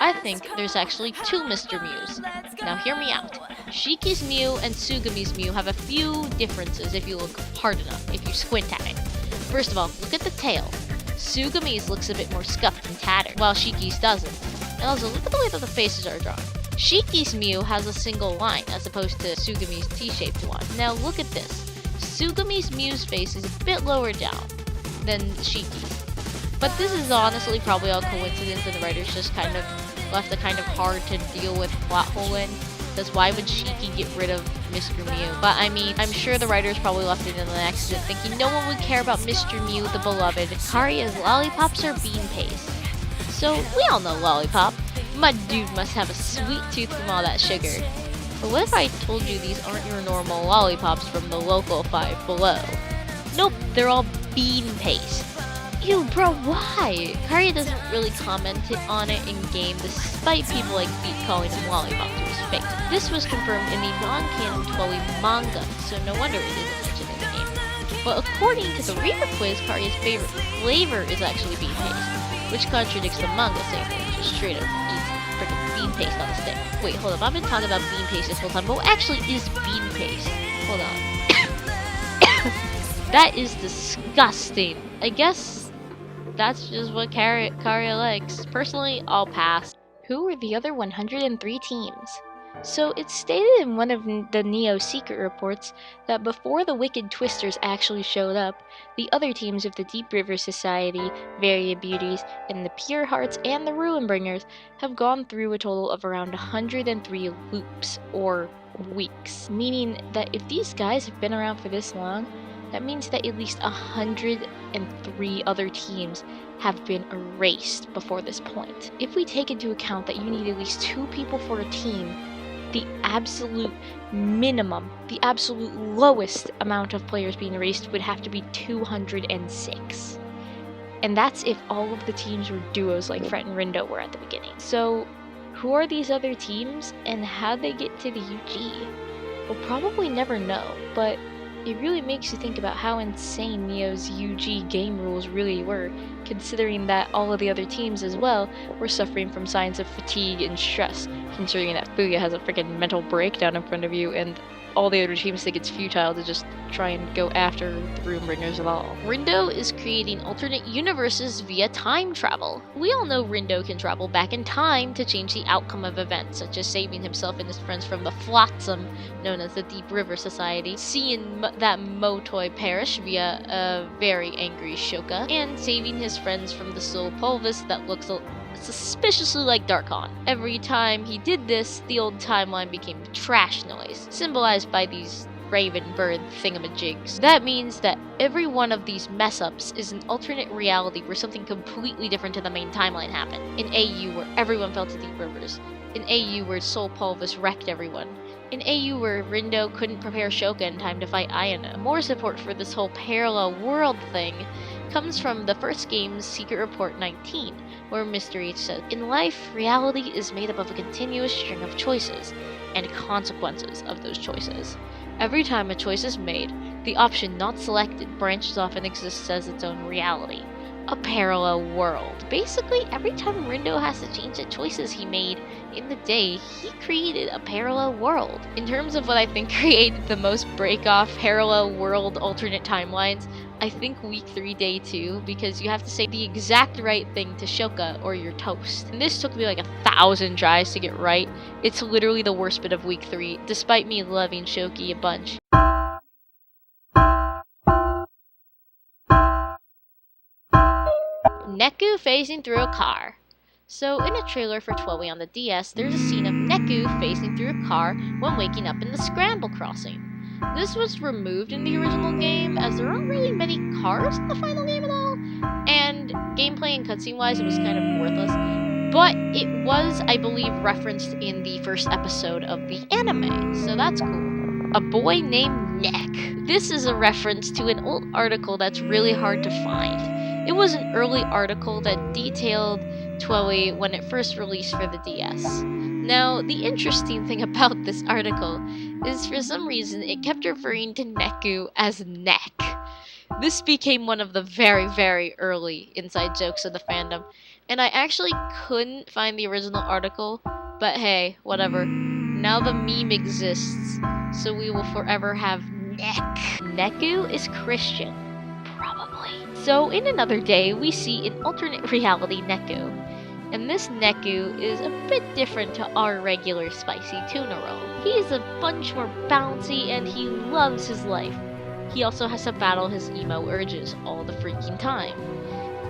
I think there's actually 2 Mr. Mews. Now hear me out. Shiki's Mew and Sugami's Mew have a few differences if you look hard enough, if you squint at it. First of all, look at the tail. Sugami's looks a bit more scuffed and tattered, while Shiki's doesn't. And also, look at the way that the faces are drawn. Shiki's Mew has a single line, as opposed to Sugami's T-shaped one. Now look at this. Sugami's Mew's face is a bit lower down than Shiki's. But this is honestly probably all coincidence, and the writers just kind of left a kind of hard to deal with plot hole in. Because why would Shiki get rid of Mr. Mew? But I mean, I'm sure the writers probably left it in an accident, thinking no one would care about Mr. Mew, the beloved. Karia's lollipops are bean paste. So we all know Lollipop. My dude must have a sweet tooth from all that sugar. But what if I told you these aren't your normal lollipops from the local Five Below? Nope, they're all bean paste. Ew, bro, why? Karia doesn't really comment on it in game, despite people like Beat calling him Lollipop to his face. This was confirmed in the non-canon 12 manga, so no wonder it isn't mentioned in the game. But according to the Reaper quiz, Karia's favorite flavor is actually bean paste, which contradicts the manga saying that he just straight up eats freaking bean paste on a stick. Wait, hold up, I've been talking about bean paste this whole time, but what actually is bean paste? Hold on. That is disgusting. I guess that's just what Karia likes. Personally, I'll pass. Who were the other 103 teams? So it's stated in one of the Neo secret reports that before the Wicked Twisters actually showed up, the other teams of the Deep River Society, Varia Beauties, and the Pure Hearts and the Ruin Bringers have gone through a total of around 103 loops, or weeks. Meaning that if these guys have been around for this long, that means that at least 103 other teams have been erased before this point. If we take into account that you need at least 2 people for a team, the absolute minimum, the absolute lowest amount of players being erased would have to be 206. And that's if all of the teams were duos like Fret and Rindo were at the beginning. So, who are these other teams, and how'd they get to the UG? We'll probably never know, but it really makes you think about how insane Neo's UG game rules really were, considering that all of the other teams as well were suffering from signs of fatigue and stress, considering that Fuya has a freaking mental breakdown in front of you and all the other teams think it's futile to just try and go after the Runebringers at all. Rindo is creating alternate universes via time travel. We all know Rindo can travel back in time to change the outcome of events, such as saving himself and his friends from the flotsam known as the Deep River Society, seeing that Motoi perish via a very angry Shoka, and saving his friends from the Soul Pulvis that looks suspiciously like Darkon. Every time he did this, the old timeline became trash noise, symbolized by these raven bird thingamajigs. That means that every one of these mess-ups is an alternate reality where something completely different to the main timeline happened. In AU, where everyone fell to Deep Rivers. In AU, where Soul Pulvis wrecked everyone. In AU, where Rindo couldn't prepare Shoka in time to fight Ayano. More support for this whole parallel world thing comes from the first game's Secret Report 19, where Mr. H says, "In life, reality is made up of a continuous string of choices, and consequences of those choices. Every time a choice is made, the option not selected branches off and exists as its own reality. A parallel world." Basically, every time Rindo has to change the choices he made in the day, he created a parallel world. In terms of what I think created the most break-off parallel world alternate timelines, I think Week 3 Day 2, because you have to say the exact right thing to Shoka or you're toast. And this took me like 1,000 tries to get right. It's literally the worst bit of Week 3, despite me loving Shoki a bunch. Neku phasing through a car. So in a trailer for 12 on the DS, there's a scene of Neku phasing through a car when waking up in the Scramble Crossing. This was removed in the original game, as there aren't really many cars in the final game at all, and gameplay and cutscene wise it was kind of worthless, but it was, I believe, referenced in the first episode of the anime, so that's cool. A boy named Neck. This is a reference to an old article that's really hard to find. It was an early article that detailed Twilight when it first released for the DS. Now, the interesting thing about this article is for some reason it kept referring to Neku as Neck. This became one of the very, very early inside jokes of the fandom, and I actually couldn't find the original article, but hey, whatever. Now the meme exists, so we will forever have Neck. Neku is Christian. Probably. So in another day, we see an alternate reality Neku. And this Neku is a bit different to our regular spicy tuna roll. He is a bunch more bouncy and he loves his life. He also has to battle his emo urges all the freaking time.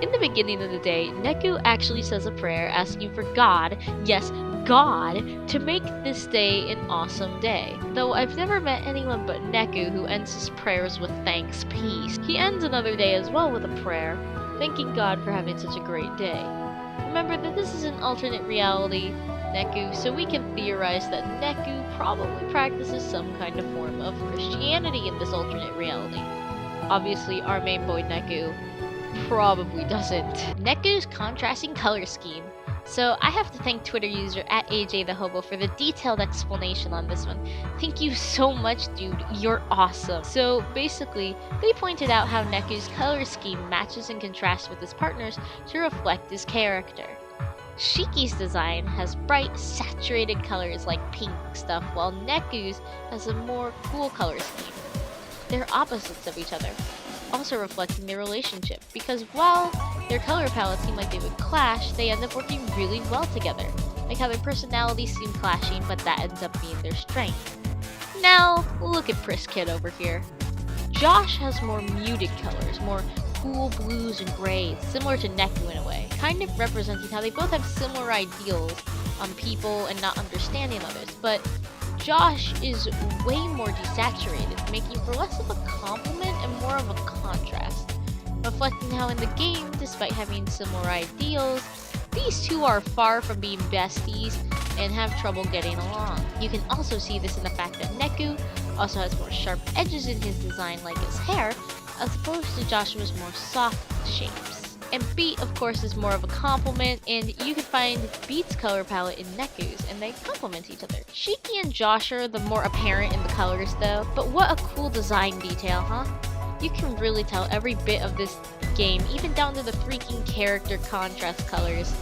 In the beginning of the day, Neku actually says a prayer asking for God, yes, God, to make this day an awesome day. Though I've never met anyone but Neku who ends his prayers with thanks, peace. He ends another day as well with a prayer, thanking God for having such a great day. Remember that this is an alternate reality, Neku, so we can theorize that Neku probably practices some kind of form of Christianity in this alternate reality. Obviously, our main boy Neku probably doesn't. Neku's contrasting color scheme. So I have to thank Twitter user @AJ_the_Hobo for the detailed explanation on this one. Thank you so much, dude. You're awesome. So basically, they pointed out how Neku's color scheme matches and contrasts with his partner's to reflect his character. Shiki's design has bright, saturated colors like pink stuff, while Neku's has a more cool color scheme. They're opposites of each other, also reflecting their relationship, because while their color palettes seem like they would clash, they end up working really well together. Like how their personalities seem clashing, but that ends up being their strength. Now, look at Frigid over here. Josh has more muted colors, more cool blues and grays, similar to Neku in a way, kind of representing how they both have similar ideals on people and not understanding others, but Josh is way more desaturated, making for less of a compliment and more of a contrast, reflecting how in the game, despite having similar ideals, these two are far from being besties and have trouble getting along. You can also see this in the fact that Neku also has more sharp edges in his design like his hair, as opposed to Joshua's more soft shapes. And Beat, of course, is more of a complement, and you can find Beat's color palette in Neku's, and they complement each other. Shiki and Josh are the more apparent in the colors though, but what a cool design detail, huh? You can really tell every bit of this game, even down to the freaking character contrast colors,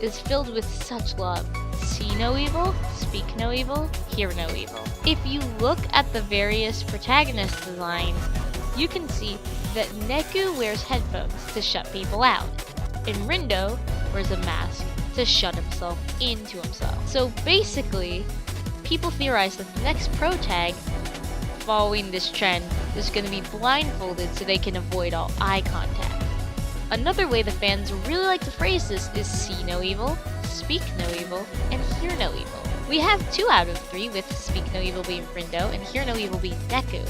is filled with such love. See no evil, speak no evil, hear no evil. If you look at the various protagonist designs, you can see that Neku wears headphones to shut people out, and Rindo wears a mask to shut himself into himself. So basically, people theorize that the next protag following this trend is going to be blindfolded so they can avoid all eye contact. Another way the fans really like to phrase this is see no evil, speak no evil, and hear no evil. We have 2 out of 3, with speak no evil being Rindo and hear no evil being Neku.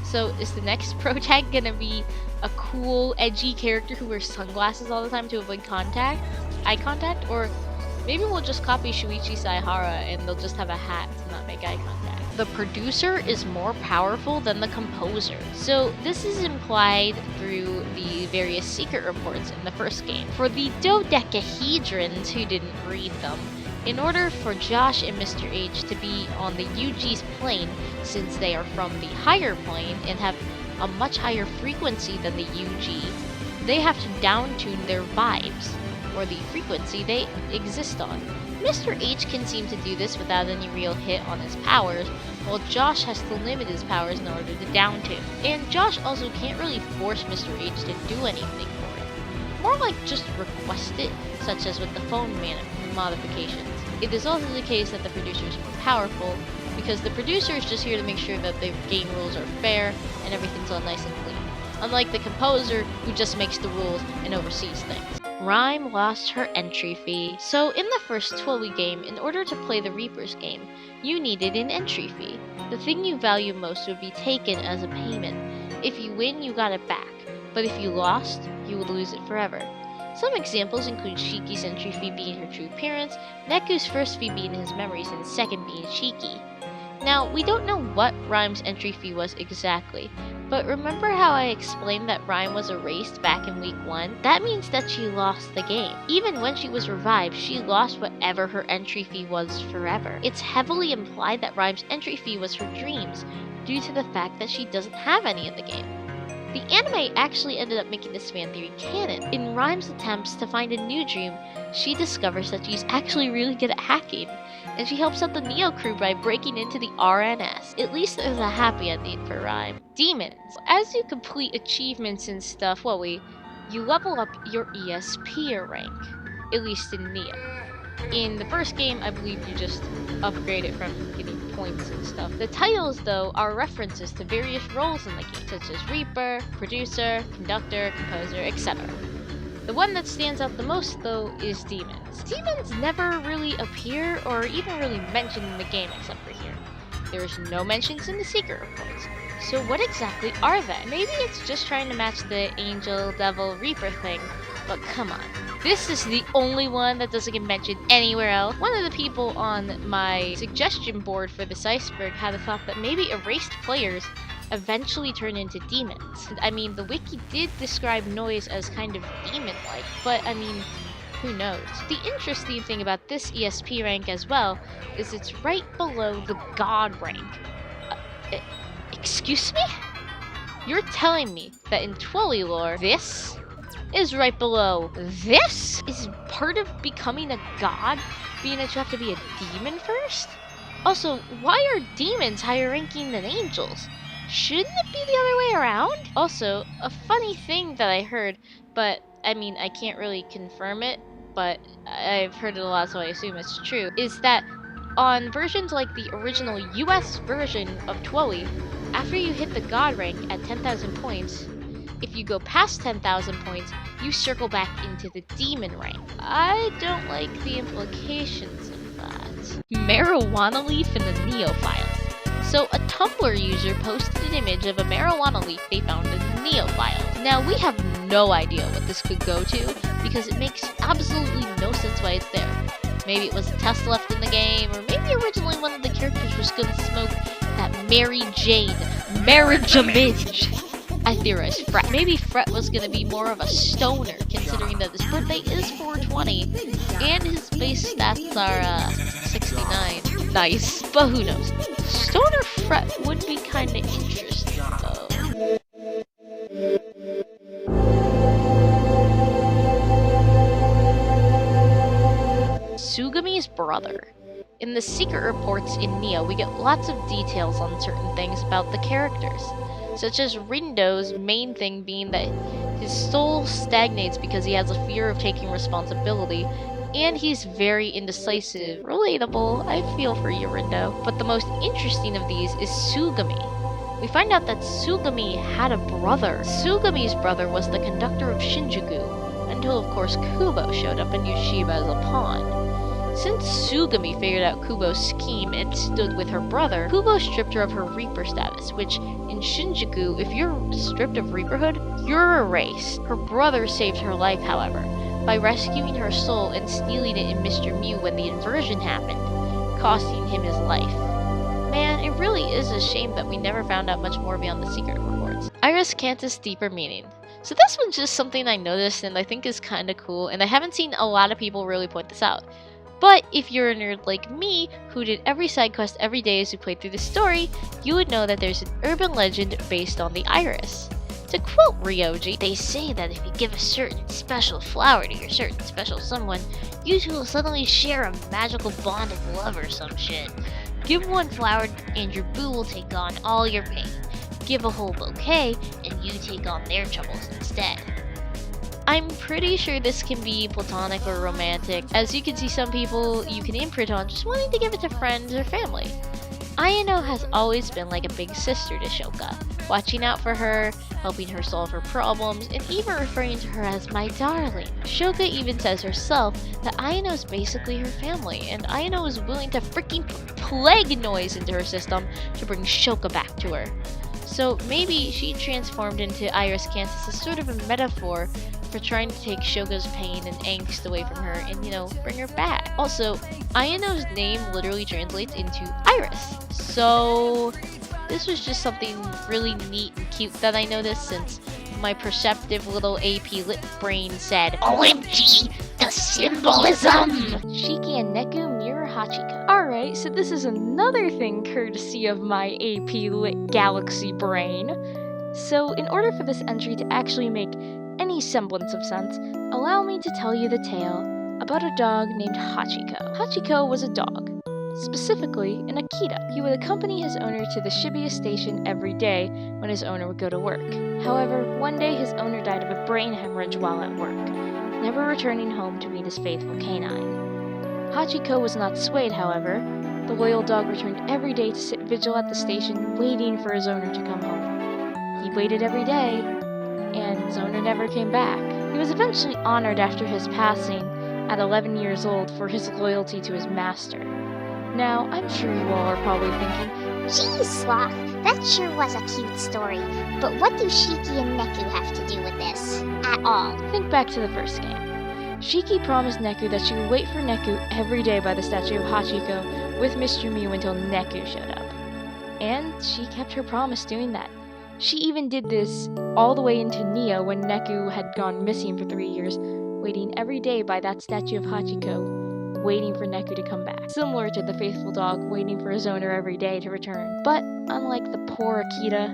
So is the next protag gonna be a cool, edgy character who wears sunglasses all the time to avoid eye contact? Or maybe we'll just copy Shuichi Saihara and they'll just have a hat to not make eye contact. The producer is more powerful than the composer. So this is implied through the various secret reports in the first game. For the dodecahedrons who didn't read them, in order for Josh and Mr. H to be on the UG's plane, since they are from the higher plane and have a much higher frequency than the UG, they have to downtune their vibes, or the frequency they exist on. Mr. H can seem to do this without any real hit on his powers, while Josh has to limit his powers in order to downtune. And Josh also can't really force Mr. H to do anything for it. More like just request it, such as with the phone modifications. It is also the case that the producer is more powerful, because the producer is just here to make sure that the game rules are fair and everything's all nice and clean. Unlike the composer, who just makes the rules and oversees things. Rhyme lost her entry fee. So in the first Twilight game, in order to play the Reaper's game, you needed an entry fee. The thing you value most would be taken as a payment. If you win, you got it back, but if you lost, you would lose it forever. Some examples include Shiki's entry fee being her true appearance, Neku's first fee being his memories, and second being Shiki. Now, we don't know what Rhyme's entry fee was exactly, but remember how I explained that Rhyme was erased back in week 1? That means that she lost the game. Even when she was revived, she lost whatever her entry fee was forever. It's heavily implied that Rhyme's entry fee was her dreams, due to the fact that she doesn't have any in the game. The anime actually ended up making this fan theory canon. In Rhyme's attempts to find a new dream, she discovers that she's actually really good at hacking, and she helps out the Neo crew by breaking into the RNS. At least there's a happy ending for Rhyme. Demons. As you complete achievements and stuff, you level up your ESP rank, at least in Neo. In the first game, I believe you just upgrade it from getting points and stuff. The titles, though, are references to various roles in the game, such as Reaper, Producer, Conductor, Composer, etc. The one that stands out the most, though, is Demons. Demons never really appear or even really mentioned in the game except for here. There's no mentions in the secret reports. So what exactly are they? Maybe it's just trying to match the Angel, Devil, Reaper thing, but come on. This is the only one that doesn't get mentioned anywhere else. One of the people on my suggestion board for this Iceberg had the thought that maybe erased players eventually turn into demons. I mean, the wiki did describe Noise as kind of demon-like, but I mean, who knows? The interesting thing about this ESP rank as well is it's right below the God rank. Excuse me? You're telling me that in Twilight lore, this is right below this? Is part of becoming a god being that you have to be a demon first? Also, why are demons higher ranking than angels? Shouldn't it be the other way around? Also, a funny thing that I heard, but I mean, I can't really confirm it, but I've heard it a lot, so I assume it's true, is that on versions like the original US version of Twilight, after you hit the god rank at 10,000 points, if you go past 10,000 points, you circle back into the demon rank. I don't like the implications of that. Marijuana leaf in the Neo files. So a Tumblr user posted an image of a marijuana leaf they found in the Neo files. Now we have no idea what this could go to because it makes absolutely no sense why it's there. Maybe it was a test left in the game, or maybe originally one of the characters was gonna smoke that Mary Jane, Marriage-a-Midge. I theorized Fret. Maybe Fret was gonna be more of a stoner, considering that his birthday is 420, and his base stats are, 69. Nice, but who knows? Stoner Fret would be kinda interesting, though. Tsugami's brother. In the secret reports in Neo, we get lots of details on certain things about the characters, such as Rindo's main thing being that his soul stagnates because he has a fear of taking responsibility, and he's very indecisive. Relatable, I feel for you, Rindo. But the most interesting of these is Tsugami. We find out that Tsugami had a brother. Tsugami's brother was the conductor of Shinjuku, until of course Kubo showed up and used Shiba as a pawn. Since Tsugami figured out Kubo's scheme and stood with her brother, Kubo stripped her of her Reaper status, which in Shinjuku, if you're stripped of Reaperhood, you're erased. Her brother saved her life, however, by rescuing her soul and stealing it in Mr. Mew when the inversion happened, costing him his life. Man, it really is a shame that we never found out much more beyond the secret reports. Iris Cantus' deeper meaning. So this one's just something I noticed and I think is kinda cool, and I haven't seen a lot of people really point this out. But if you're a nerd like me, who did every side quest every day as we played through the story, you would know that there's an urban legend based on the iris. To quote Ryoji, they say that if you give a certain special flower to your certain special someone, you two will suddenly share a magical bond of love or some shit. Give one flower and your boo will take on all your pain. Give a whole bouquet and you take on their troubles instead. I'm pretty sure this can be platonic or romantic. As you can see, some people you can imprint on just wanting to give it to friends or family. Ayano has always been like a big sister to Shoka, watching out for her, helping her solve her problems, and even referring to her as my darling. Shoka even says herself that Ayano's basically her family, and Ayano is willing to freaking plague Noise into her system to bring Shoka back to her. So maybe she transformed into Iris Cantus as sort of a metaphor for trying to take Shoka's pain and angst away from her and, bring her back. Also, Ayano's name literally translates into Iris. So this was just something really neat and cute that I noticed, since my perceptive little AP Lit brain said, OMG, the symbolism! Shiki and Neku mirror Hachiko. Alright, so this is another thing courtesy of my AP Lit Galaxy brain. So in order for this entry to actually make any semblance of sense, allow me to tell you the tale about a dog named Hachiko. Hachiko was a dog, specifically an Akita. He would accompany his owner to the Shibuya station every day when his owner would go to work. However, one day his owner died of a brain hemorrhage while at work, never returning home to meet his faithful canine. Hachiko was not swayed, however. The loyal dog returned every day to sit vigil at the station, waiting for his owner to come home. He waited every day, and his owner never came back. He was eventually honored after his passing at 11 years old for his loyalty to his master. Now, I'm sure you all are probably thinking, Geez, Sloth, that sure was a cute story. But what do Shiki and Neku have to do with this? At all? think back to the first game. Shiki promised Neku that she would wait for Neku every day by the statue of Hachiko with Mr. Mew until Neku showed up. And she kept her promise doing that. She even did this all the way into Neo when Neku had gone missing for 3 years, waiting every day by that statue of Hachiko, waiting for Neku to come back. Similar to the faithful dog waiting for his owner every day to return. But unlike the poor Akita,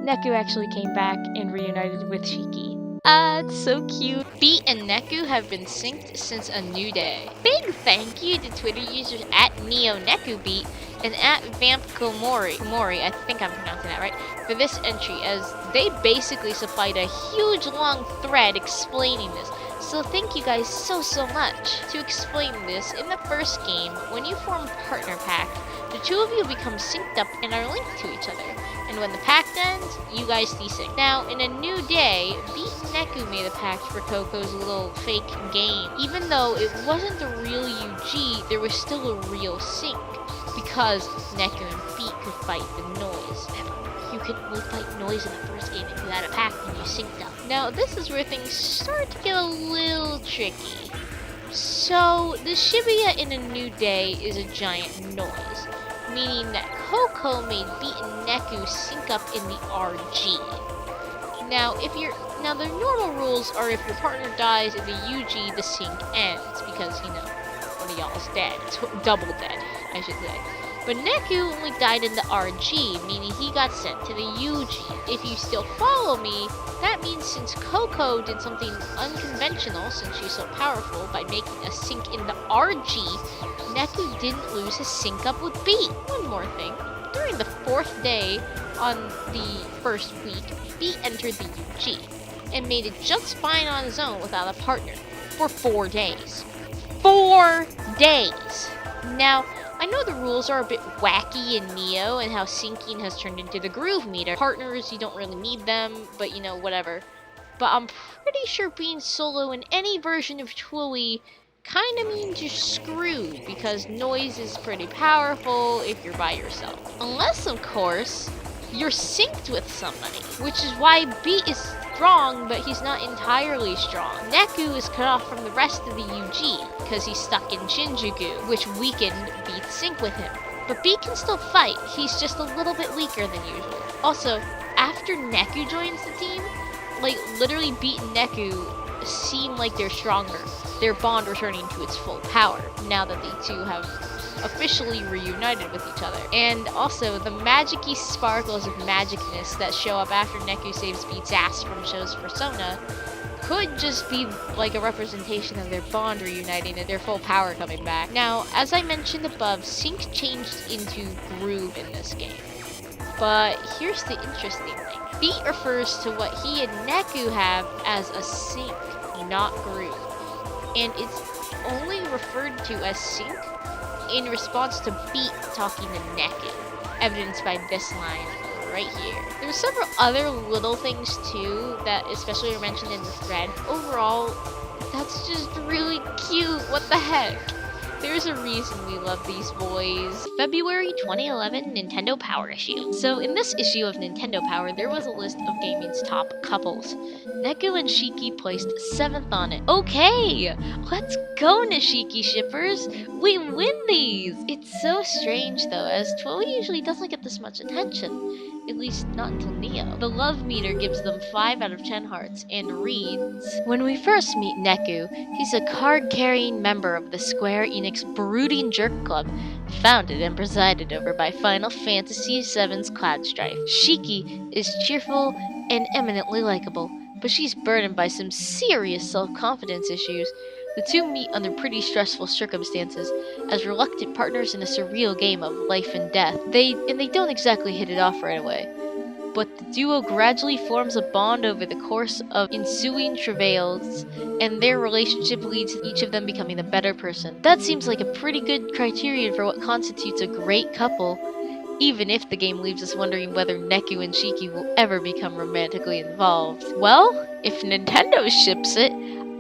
Neku actually came back and reunited with Shiki. Ah, it's so cute. Beat and Neku have been synced since a new day. Big thank you to Twitter users at NeoNekuBeat and at VampKomori, I think I'm pronouncing that right, for this entry, as they basically supplied a huge long thread explaining this. So thank you guys so much. To explain this, in the first game, when you form Partner Pact, the two of you become synced up and are linked to each other. And when the pact ends, you guys desync. Now, in a new day, Beat and Neku made a pact for Coco's little fake game. Even though it wasn't the real UG, there was still a real sync, because Neku and Beat could fight the noise. You could only fight noise in the first game if you had a pact and you synced up. Now, this is where things start to get a little tricky. So, the Shibuya in a new day is a giant noise, meaning that Coco made Beat and Neku sync up in the RG. Now, the normal rules are if your partner dies in the UG, the sync ends, because, one of y'all is dead. It's double dead, I should say. But Neku only died in the RG, meaning he got sent to the UG. If you still follow me, that means since Coco did something unconventional, since she's so powerful, by making a sync in the RG, Neku didn't lose his sync up with Beat. One more thing. During the 4th day on the first week, Beat entered the UG and made it just fine on his own without a partner for 4 days. 4 days! Now, I know the rules are a bit wacky in Neo and how syncing has turned into the groove meter. Partners, you don't really need them, but whatever. But I'm pretty sure being solo in any version of Twilly kinda means you're screwed, because noise is pretty powerful if you're by yourself. Unless, of course, you're synced with somebody, which is why Beat is strong, but he's not entirely strong. Neku is cut off from the rest of the UG, because he's stuck in Shinjuku, which weakened Beat's sync with him. But Beat can still fight, he's just a little bit weaker than usual. Also, after Neku joins the team, literally Beat and Neku seem like they're stronger, their bond returning to its full power, now that the two have officially reunited with each other. And also, the magic-y sparkles of magicness that show up after Neku saves Beat's ass from Show's persona could just be like a representation of their bond reuniting and their full power coming back. Now, as I mentioned above, sync changed into groove in this game. But here's the interesting thing. Beat refers to what he and Neku have as a sync, not groove. And it's only referred to as sync in response to Beat talking to Neku, evidenced by this line right here. There were several other little things too that especially are mentioned in the thread. Overall, that's just really cute. What the heck? There's a reason we love these boys. February 2011 Nintendo Power issue. So in this issue of Nintendo Power, there was a list of gaming's top couples. Neku and Shiki placed 7th on it. Okay, let's go Nishiki shippers. We win these! It's so strange though, as Twilly usually doesn't get this much attention. At least not until Neo. The love meter gives them 5 out of 10 hearts and reads, when we first meet Neku, he's a card-carrying member of the Square Enix Brooding Jerk Club, founded and presided over by Final Fantasy VII's Cloud Strife. Shiki is cheerful and eminently likable, but she's burdened by some serious self-confidence issues. The two meet under pretty stressful circumstances, as reluctant partners in a surreal game of life and death. They don't exactly hit it off right away, but the duo gradually forms a bond over the course of ensuing travails, and their relationship leads to each of them becoming a better person. That seems like a pretty good criterion for what constitutes a great couple, even if the game leaves us wondering whether Neku and Shiki will ever become romantically involved. Well, if Nintendo ships it,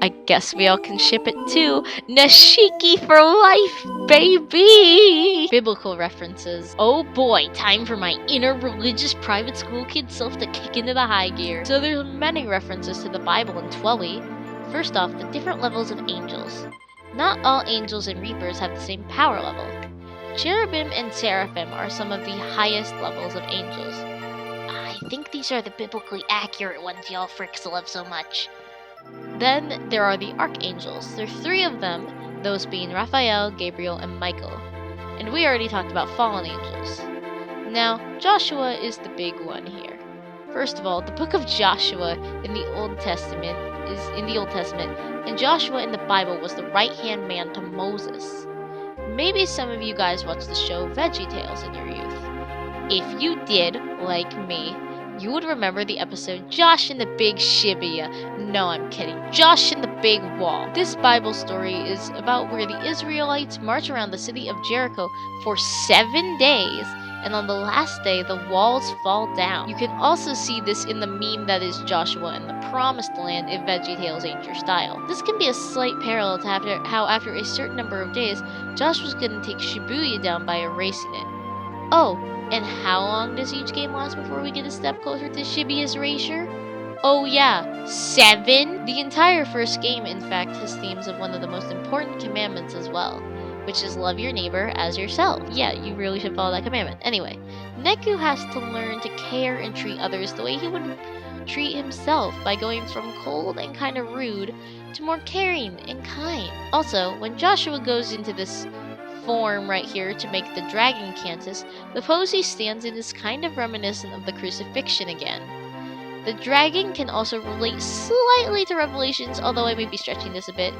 I guess we all can ship it too. Nashiki for life, baby! Biblical references. Oh boy, time for my inner religious private school kid self to kick into the high gear. So there's many references to the Bible in Twelly. First off, the different levels of angels. Not all angels and reapers have the same power level. Cherubim and seraphim are some of the highest levels of angels. I think these are the biblically accurate ones y'all fricks love so much. Then there are the archangels. There are 3 of them, those being Raphael, Gabriel, and Michael. And we already talked about fallen angels. Now, Joshua is the big one here. First of all, the book of Joshua in the Old Testament, and Joshua in the Bible was the right-hand man to Moses. Maybe some of you guys watched the show VeggieTales in your youth. If you did, like me, you would remember the episode Josh and the Big Shibuya. No, I'm kidding. Josh and the Big Wall. This Bible story is about where the Israelites march around the city of Jericho for 7 days, and on the last day, the walls fall down. You can also see this in the meme that is Joshua and the Promised Land if VeggieTales ain't your style. This can be a slight parallel to how after a certain number of days, Josh was going to take Shibuya down by erasing it. Oh, and how long does each game last before we get a step closer to Shibuya's erasure? Oh yeah, 7? The entire first game, in fact, has themes of one of the most important commandments as well, which is love your neighbor as yourself. Yeah, you really should follow that commandment. Anyway, Neku has to learn to care and treat others the way he would treat himself by going from cold and kind of rude to more caring and kind. Also, when Joshua goes into this form right here to make the dragon cantus, the pose he stands in is kind of reminiscent of the crucifixion again. The dragon can also relate slightly to Revelations, although I may be stretching this a bit,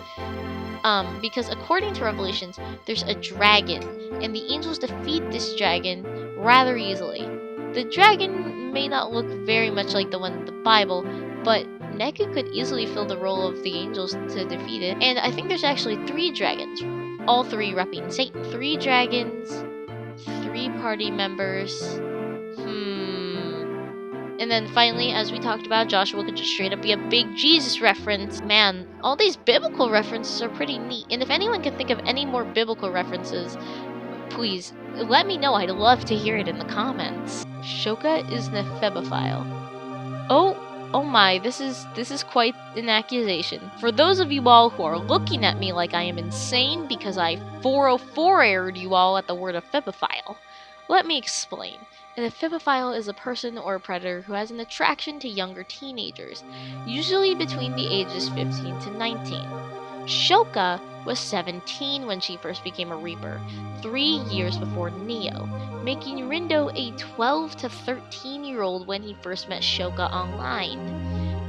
because according to Revelations, there's a dragon, and the angels defeat this dragon rather easily. The dragon may not look very much like the one in the Bible, but Neku could easily fill the role of the angels to defeat it, and I think there's actually 3 dragons, all 3 repping Satan. 3 dragons, 3 party members. And then finally, as we talked about, Joshua could just straight up be a big Jesus reference. Man, all these biblical references are pretty neat. And if anyone can think of any more biblical references, please let me know. I'd love to hear it in the comments. Shoka is an ephebophile. Oh my, this is quite an accusation. For those of you all who are looking at me like I am insane because I 404'd you all at the word ephebophile, let me explain. An ephebophile is a person or a predator who has an attraction to younger teenagers, usually between the ages 15 to 19. Shoka was 17 when she first became a Reaper, 3 years before Neo, making Rindo a 12 to 13-year-old when he first met Shoka online.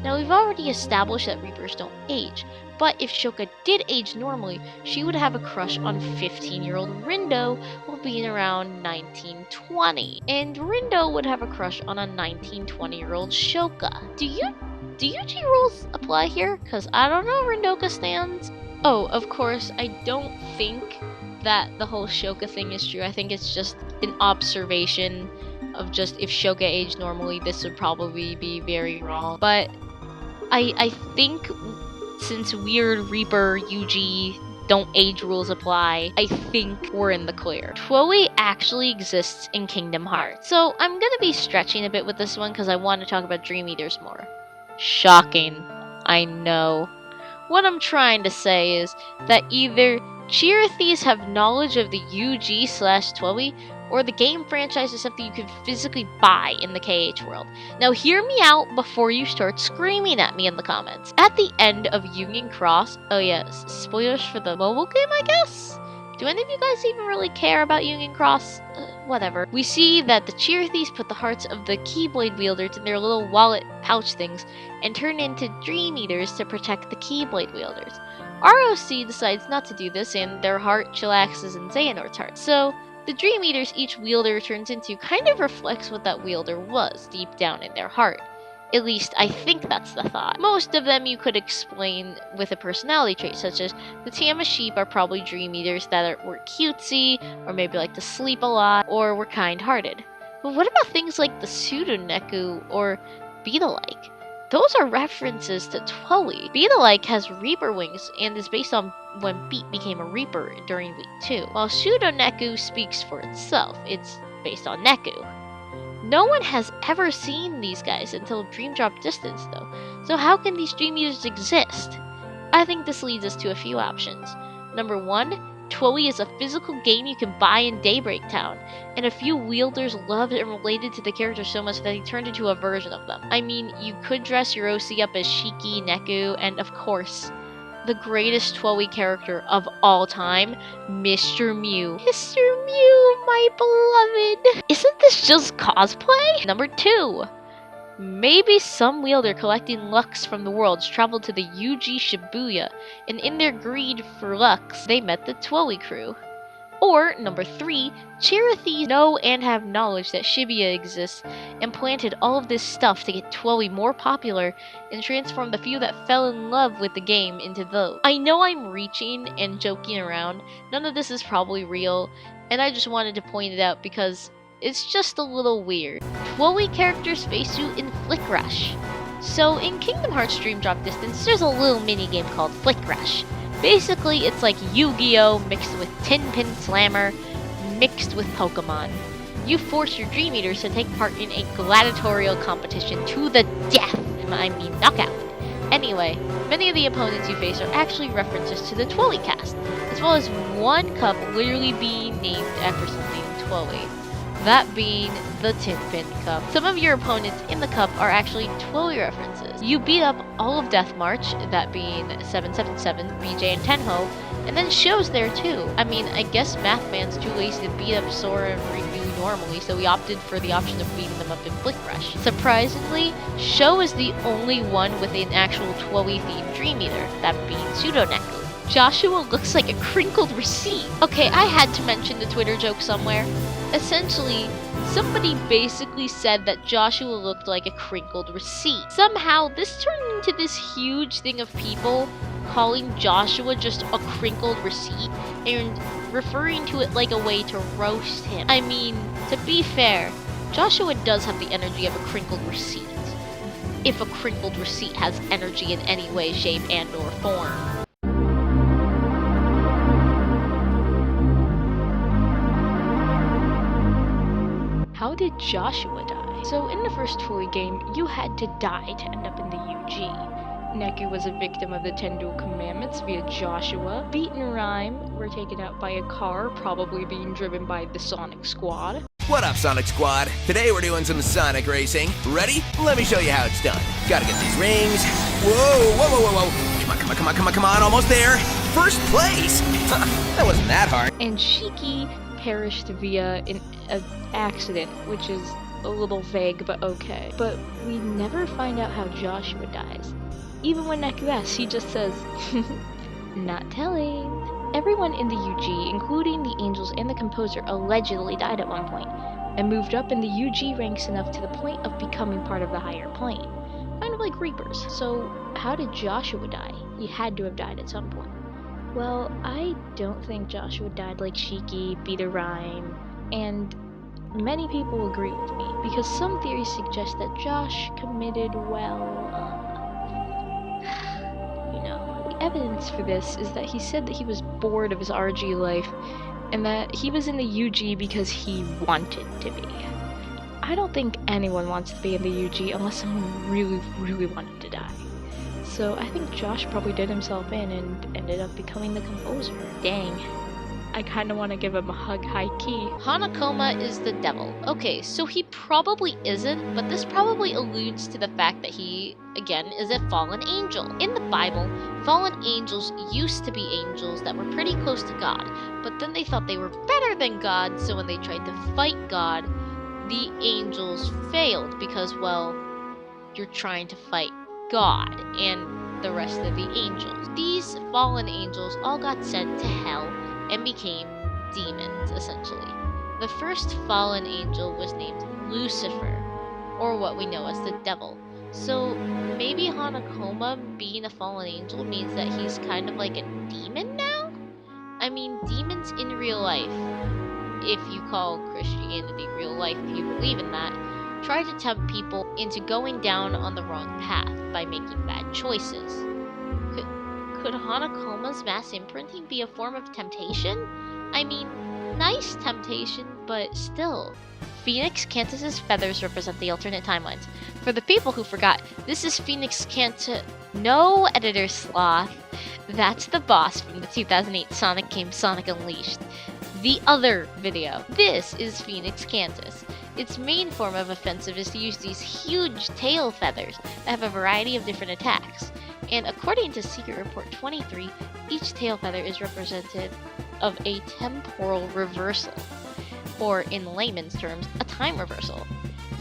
Now, we've already established that Reapers don't age, but if Shoka did age normally, she would have a crush on 15-year-old Rindo while being around 19-20. And Rindo would have a crush on a 19-20-year-old Shoka. Do UG rules apply here? Cause I don't know, Rindoka stands. Oh, of course, I don't think that the whole Shoka thing is true. I think it's just an observation of just if Shoka aged normally, this would probably be very wrong. But I think since weird Reaper UG don't age rules apply, I think we're in the clear. Twilly actually exists in Kingdom Hearts. So I'm gonna be stretching a bit with this one because I want to talk about Dream Eaters more. Shocking, I know. What I'm trying to say is that either Cheerthies have knowledge of the UG/Twilly, or the game franchise is something you can physically buy in the KH world. Now hear me out before you start screaming at me in the comments. At the end of Union Cross, oh yes, spoilers for the mobile game I guess? Do any of you guys even really care about Union Cross? Whatever. We see that the Cheerthies put the hearts of the Keyblade wielders in their little wallet pouch things and turn into Dream Eaters to protect the Keyblade wielders. ROC decides not to do this, and their heart chillaxes in Xehanort's heart. So, the Dream Eaters each wielder turns into kind of reflects what that wielder was deep down in their heart. At least, I think that's the thought. Most of them you could explain with a personality trait, such as the Tama sheep are probably Dream Eaters that were cutesy, or maybe like to sleep a lot, or were kind-hearted. But what about things like the Pseudo-Neku or Beetle-like? Those are references to Twilly. Beetle-like has Reaper wings and is based on when Beat became a Reaper during Week 2, while Pseudo-Neku speaks for itself. It's based on Neku. No one has ever seen these guys until Dream Drop Distance though, so how can these Dream Eaters exist? I think this leads us to a few options. Number 1, Twilly is a physical game you can buy in Daybreak Town, and a few wielders loved and related to the characters so much that they turned into a version of them. I mean, you could dress your OC up as Shiki, Neku, and of course, the greatest Twilly character of all time, Mr. Mew. Mr. Mew, my beloved! Isn't this just cosplay? Number 2. Maybe some wielder collecting Lux from the worlds traveled to the UG Shibuya, and in their greed for Lux, they met the Twilly crew. Or, number 3, Cheerthies know and have knowledge that Shibuya exists, and planted all of this stuff to get Twilly more popular, and transform the few that fell in love with the game into those. I know I'm reaching and joking around, none of this is probably real, and I just wanted to point it out because it's just a little weird. Twilly characters face you in Flick Rush. So in Kingdom Hearts Dream Drop Distance, there's a little mini game called Flick Rush. Basically, it's like Yu-Gi-Oh! Mixed with Tin Pin Slammer, mixed with Pokemon. You force your Dream Eaters to take part in a gladiatorial competition to the death. I mean knockout. Anyway, many of the opponents you face are actually references to the Twilly cast, as well as one cup literally being named after something Twilly. That being the Tin Pin Cup. Some of your opponents in the cup are actually Twilly references. You beat up all of Death March, that being 777, BJ, and Tenho, and then Show's there too. I mean, I guess Mathman's too lazy to beat up Sora and Ryu normally, so he opted for the option of beating them up in Flick Rush. Surprisingly, Show is the only one with an actual Twilly-themed Dream Eater, that being Pseudo-Neku. Joshua looks like a crinkled receipt. Okay, I had to mention the Twitter joke somewhere. Essentially, somebody basically said that Joshua looked like a crinkled receipt. Somehow, this turned into this huge thing of people calling Joshua just a crinkled receipt and referring to it like a way to roast him. I mean, to be fair, Joshua does have the energy of a crinkled receipt. If a crinkled receipt has energy in any way, shape, and or form. How did Joshua die? So in the first Twilly game, you had to die to end up in the UG. Neku was a victim of the Ten Duel Commandments via Joshua. Beat and Rhyme were taken out by a car, probably being driven by the Sonic Squad. What up, Sonic Squad? Today we're doing some Sonic racing. Ready? Let me show you how it's done. Gotta get these rings. Whoa, whoa, whoa, whoa, whoa. Come on, come on, come on, come on, come on. Almost there. First place. That wasn't that hard. And Shiki perished via an accident, which is a little vague, but okay. But we never find out how Joshua dies. Even when Neku asks, he just says, not telling. Everyone in the UG, including the Angels and the Composer, allegedly died at one point, and moved up in the UG ranks enough to the point of becoming part of the higher plane. Kind of like Reapers. So, how did Joshua die? He had to have died at some point. Well, I don't think Joshua died like Shiki, Beat a Rhyme, and many people agree with me, because some theories suggest that Josh committed, the evidence for this is that he said that he was bored of his RG life, and that he was in the UG because he wanted to be. I don't think anyone wants to be in the UG unless someone really, really wanted to die. So I think Josh probably did himself in and ended up becoming the composer. Dang. I kinda wanna give him a hug high key. Hanakoma is the devil. Okay, so he probably isn't, but this probably alludes to the fact that he, again, is a fallen angel. In the Bible, fallen angels used to be angels that were pretty close to God, but then they thought they were better than God, so when they tried to fight God, the angels failed because, well, you're trying to fight God and the rest of the angels. These fallen angels all got sent to hell and became demons, essentially. The first fallen angel was named Lucifer, or what we know as the devil. So maybe Hanakoma being a fallen angel means that he's kind of like a demon now? I mean, demons in real life, if you call Christianity real life, if you believe in that, try to tempt people into going down on the wrong path by making bad choices. Could Hanakoma's mass imprinting be a form of temptation? I mean, nice temptation, but still. Phoenix Cantus's feathers represent the alternate timelines. For the people who forgot, this is Phoenix Cantus. No, Editor Sloth. That's the boss from the 2008 Sonic game Sonic Unleashed. The other video. This is Phoenix Cantus. Its main form of offensive is to use these huge tail feathers that have a variety of different attacks. And according to Secret Report 23, each tail feather is represented of a temporal reversal, or in layman's terms, a time reversal.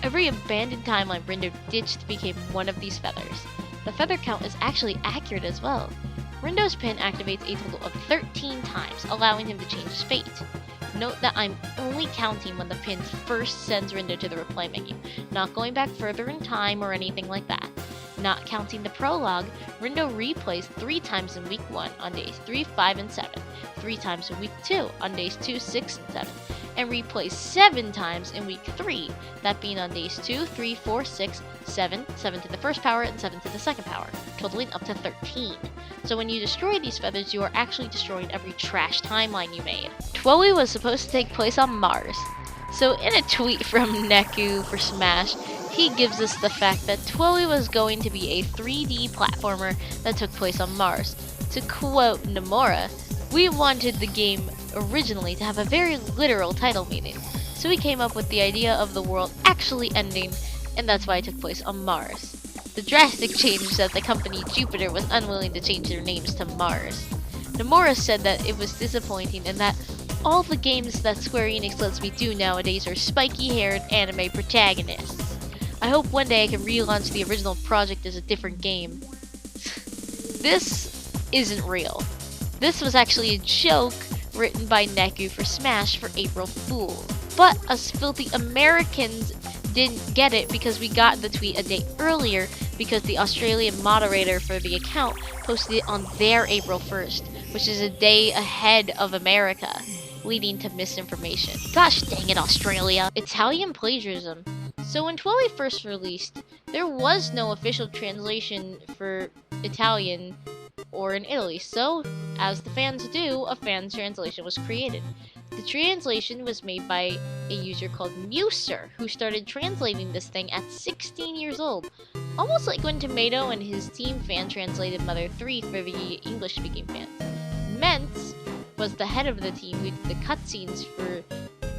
Every abandoned timeline Rindo ditched became one of these feathers. The feather count is actually accurate as well. Rindo's pin activates a total of 13 times, allowing him to change his fate. Note that I'm only counting when the pin first sends Rindo to the replay menu, not going back further in time or anything like that. Not counting the prologue, Rindo replays 3 times in week 1 on days 3, 5, and 7, 3 times in week 2 on days 2, 6, and 7, and replays 7 times in week 3, that being on days 2, 3, 4, 6, 7, 7 to the first power, and 7 to the second power, totaling up to 13. So when you destroy these feathers, you are actually destroying every trash timeline you made. Twilly was supposed to take place on Mars. So in a tweet from Neku for Smash, he gives us the fact that Twilly was going to be a 3D platformer that took place on Mars. To quote Nomura, "We wanted the game originally to have a very literal title meaning, so we came up with the idea of the world actually ending, and that's why it took place on Mars." The drastic change is that the company Jupiter was unwilling to change their names to Mars. Nomura said that it was disappointing and that all the games that Square Enix lets me do nowadays are spiky-haired anime protagonists. I hope one day I can relaunch the original project as a different game. This isn't real. This was actually a joke written by Neku for Smash for April Fools. But us filthy Americans didn't get it because we got the tweet a day earlier because the Australian moderator for the account posted it on their April 1st, which is a day ahead of America, leading to misinformation. Gosh dang it, Australia. Italian plagiarism. So when Twilly first released, there was no official translation for Italian or in Italy, so, as the fans do, a fan translation was created. The translation was made by a user called Muser, who started translating this thing at 16 years old. Almost like when Tomato and his team fan translated Mother 3 for the English-speaking fans. Mentz was the head of the team who did the cutscenes for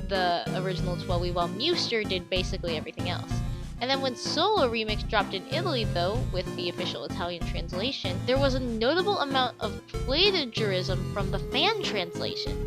the original Twilly, while Muster did basically everything else. And then when Solo Remix dropped in Italy, though, with the official Italian translation, there was a notable amount of plagiarism from the fan translation.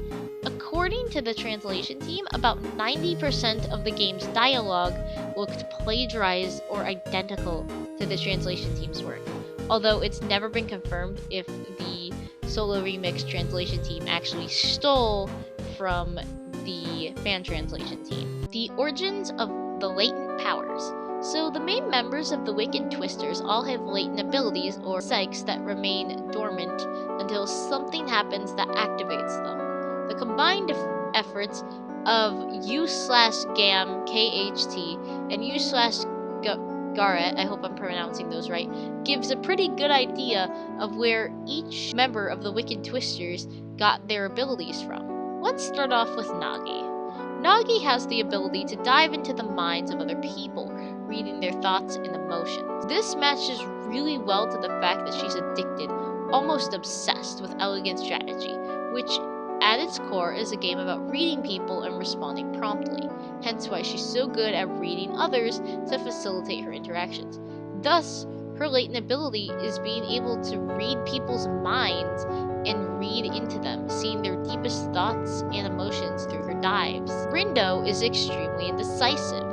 According to the translation team, about 90% of the game's dialogue looked plagiarized or identical to the translation team's work, although it's never been confirmed if the Solo Remix translation team actually stole from the fan translation team. The origins of the latent powers. So the main members of the Wicked Twisters all have latent abilities or psyches that remain dormant until something happens that activates them. The combined efforts of U/Gam KHT and U/Garrett, I hope I'm pronouncing those right, gives a pretty good idea of where each member of the Wicked Twisters got their abilities from. Let's start off with Nagi. Nagi has the ability to dive into the minds of other people, reading their thoughts and emotions. This matches really well to the fact that she's addicted, almost obsessed with elegant strategy, which at its core is a game about reading people and responding promptly, hence why she's so good at reading others to facilitate her interactions. Thus, her latent ability is being able to read people's minds and read into them, seeing their deepest thoughts and emotions through her dives. Rindo is extremely indecisive,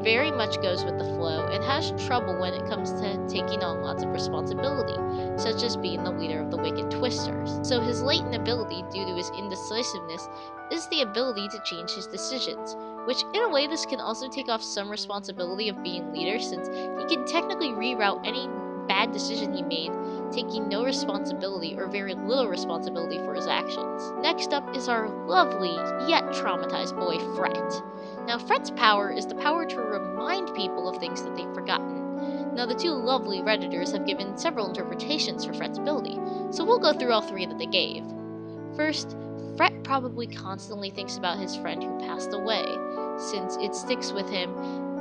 very much goes with the flow, and has trouble when it comes to taking on lots of responsibility, such as being the leader of the Wicked Twisters. So his latent ability, due to his indecisiveness, is the ability to change his decisions, which in a way this can also take off some responsibility of being leader, since he can technically reroute any bad decision he made, taking no responsibility or very little responsibility for his actions. Next up is our lovely yet traumatized boy Fret. Now Fret's power is the power to remind people of things that they've forgotten. Now the two lovely Redditors have given several interpretations for Fret's ability, so we'll go through all three that they gave. First, Fret probably constantly thinks about his friend who passed away, since it sticks with him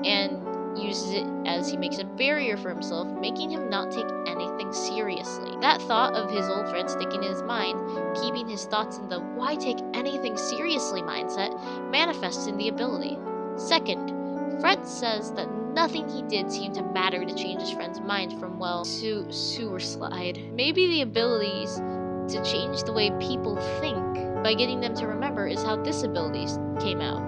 and uses it as he makes a barrier for himself, making him not take anything seriously. That thought of his old friend sticking in his mind, keeping his thoughts in the why take anything seriously mindset, manifests in the ability. Second, Fret says that nothing he did seemed to matter to change his friend's mind from, well, sewer slide. Maybe the abilities to change the way people think by getting them to remember is how this ability came out.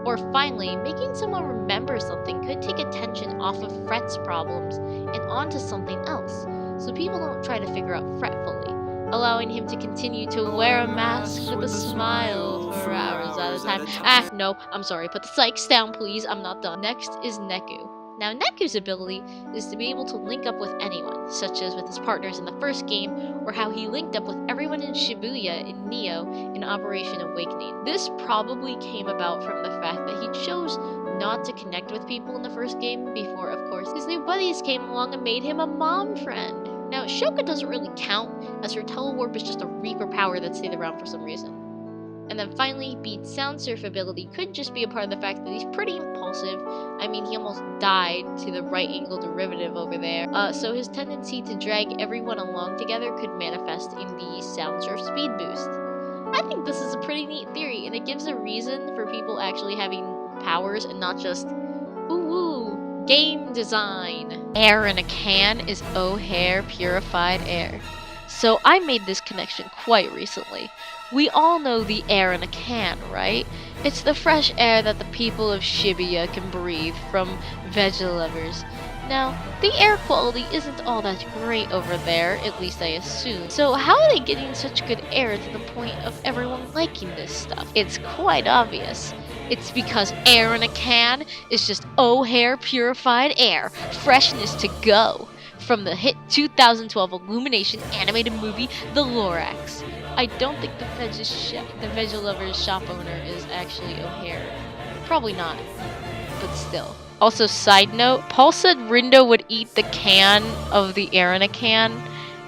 Or finally, making someone remember something could take attention off of Fret's problems and onto something else, so people don't try to figure out Fret fully, allowing him to continue to wear a mask with a smile for hours at a time. No, I'm sorry, put the psychs down please, I'm not done. Next is Neku. Now Neku's ability is to be able to link up with anyone, such as with his partners in the first game, or how he linked up with everyone in Shibuya in Neo in Operation Awakening. This probably came about from the fact that he chose not to connect with people in the first game before, of course, his new buddies came along and made him a mom friend. Now Shoka doesn't really count, as her telewarp is just a Reaper power that stayed around for some reason. And then finally, Beat's sound surf ability could just be a part of the fact that he's pretty impulsive. I mean, he almost died to the right angle derivative over there. So his tendency to drag everyone along together could manifest in the sound surf speed boost. I think this is a pretty neat theory, and it gives a reason for people actually having powers and not just, ooh, game design. Air in a can is O'Hare purified air. So I made this connection quite recently. We all know the air in a can, right? It's the fresh air that the people of Shibuya can breathe from veggie lovers. Now, the air quality isn't all that great over there, at least I assume. So how are they getting such good air to the point of everyone liking this stuff? It's quite obvious. It's because air in a can is just O'Hare purified air, freshness to go. From the hit 2012 Illumination animated movie, The Lorax. I don't think the Veggie Lovers shop owner is actually O'Hare. Probably not, but still. Also, side note, Paul said Rindo would eat the can of the air in a can,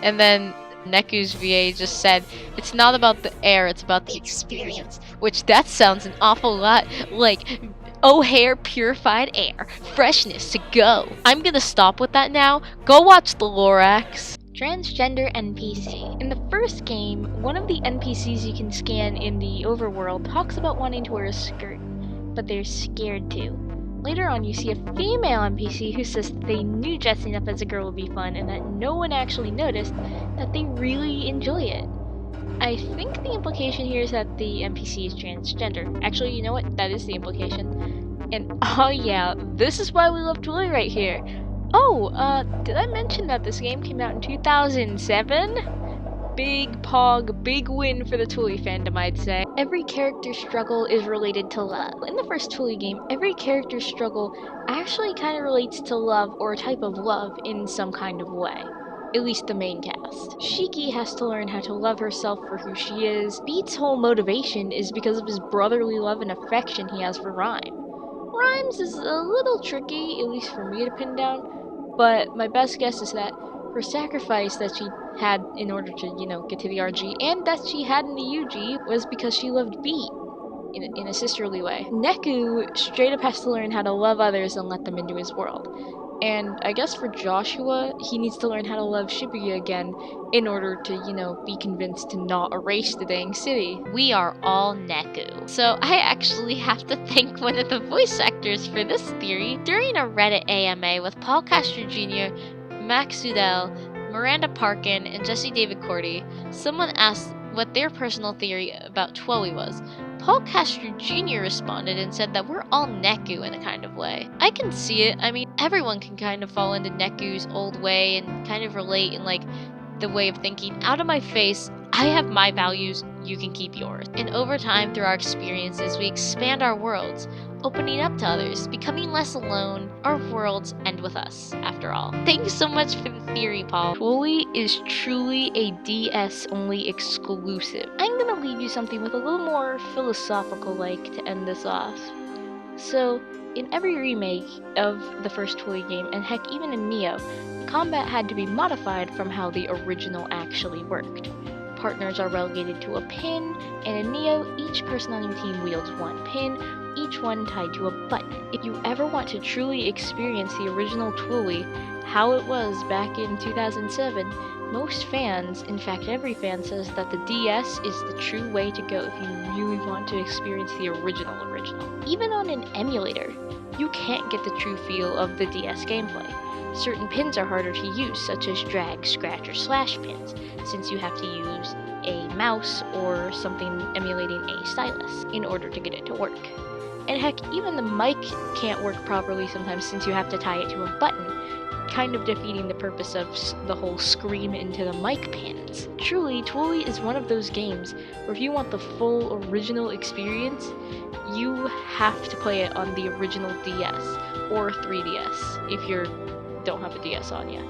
and then Neku's VA just said, it's not about the air, it's about the experience. Which that sounds an awful lot like O'Hare purified air, freshness to go. I'm gonna stop with that now. Go watch The Lorax. Transgender NPC. In the first game, one of the NPCs you can scan in the overworld talks about wanting to wear a skirt, but they're scared to. Later on, you see a female NPC who says that they knew dressing up as a girl would be fun and that no one actually noticed, that they really enjoy it. I think the implication here is that the NPC is transgender. Actually, you know what? That is the implication. And oh yeah, this is why we love Twilight right here. Oh, did I mention that this game came out in 2007? Big pog, big win for the Twilight fandom, I'd say. Every character's struggle is related to love. In the first Twilight game, every character's struggle actually kind of relates to love or a type of love in some kind of way. At least the main cast. Shiki has to learn how to love herself for who she is. Beat's whole motivation is because of his brotherly love and affection he has for Rhyme. Rhymes is a little tricky, at least for me to pin down, but my best guess is that her sacrifice that she had in order to, get to the RG, and that she had in the UG, was because she loved Beat in a sisterly way. Neku straight up has to learn how to love others and let them into his world. And I guess for Joshua, he needs to learn how to love Shibuya again in order to, be convinced to not erase the dang city. We are all Neku. So I actually have to thank one of the voice actors for this theory. During a Reddit AMA with Paul Castro Jr., Max Sudell, Miranda Parkin, and Jesse David Cordy, someone asked what their personal theory about Twilly was. Paul Castro Jr. responded and said that we're all Neku in a kind of way. I can see it. I mean, everyone can kind of fall into Neku's old way and kind of relate in like the way of thinking, out of my face, I have my values, you can keep yours. And over time, through our experiences, we expand our worlds, opening up to others, becoming less alone. Our worlds end with us, after all. Thanks so much for the theory, Paul. Twilly is truly a DS-only exclusive. I'm gonna leave you something with a little more philosophical-like to end this off. So, in every remake of the first Twilly game, and heck, even in Neo, combat had to be modified from how the original actually worked. Partners are relegated to a pin, and in Neo, each person on your team wields one pin, each one tied to a button. If you ever want to truly experience the original Twilly, how it was back in 2007, most fans, in fact every fan, says that the DS is the true way to go if you really want to experience the original. Even on an emulator, you can't get the true feel of the DS gameplay. Certain pins are harder to use, such as drag, scratch, or slash pins, since you have to use a mouse or something emulating a stylus in order to get it to work. And heck, even the mic can't work properly sometimes since you have to tie it to a button, kind of defeating the purpose of the whole scream into the mic pins. Truly, Twilly is one of those games where if you want the full original experience, you have to play it on the original DS or 3DS if you don't have a DS on yet.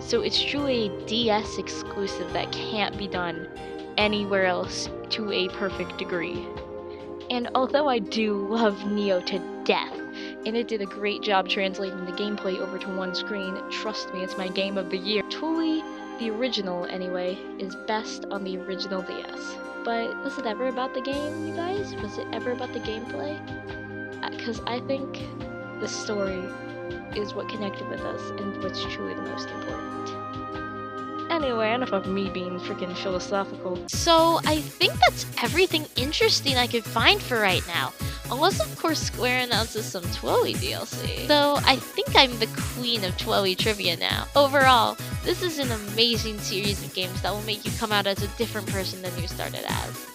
So it's truly a DS exclusive that can't be done anywhere else to a perfect degree. And although I do love Neo to death, and it did a great job translating the gameplay over to one screen, trust me, it's my game of the year. Twilly, the original anyway, is best on the original DS. But was it ever about the game, you guys? Was it ever about the gameplay? Because I think the story is what connected with us and what's truly the most important. Anyway, enough of me being freaking philosophical. So I think that's everything interesting I could find for right now. Unless of course Square announces some Twilly DLC. So I think I'm the queen of Twilly trivia now. Overall, this is an amazing series of games that will make you come out as a different person than you started as.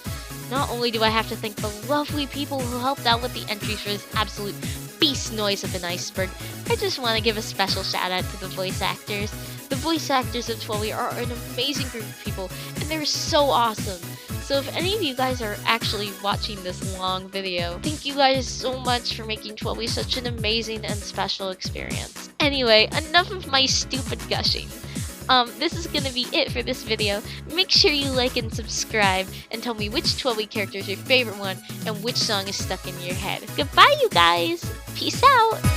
Not only do I have to thank the lovely people who helped out with the entries for this absolute beast noise of an iceberg, I just want to give a special shout out to the voice actors. The voice actors of Twilly are an amazing group of people, and they're so awesome. So if any of you guys are actually watching this long video, thank you guys so much for making Twilly such an amazing and special experience. Anyway, enough of my stupid gushing. This is gonna be it for this video. Make sure you like and subscribe, and tell me which Twilly character is your favorite one, and which song is stuck in your head. Goodbye, you guys! Peace out!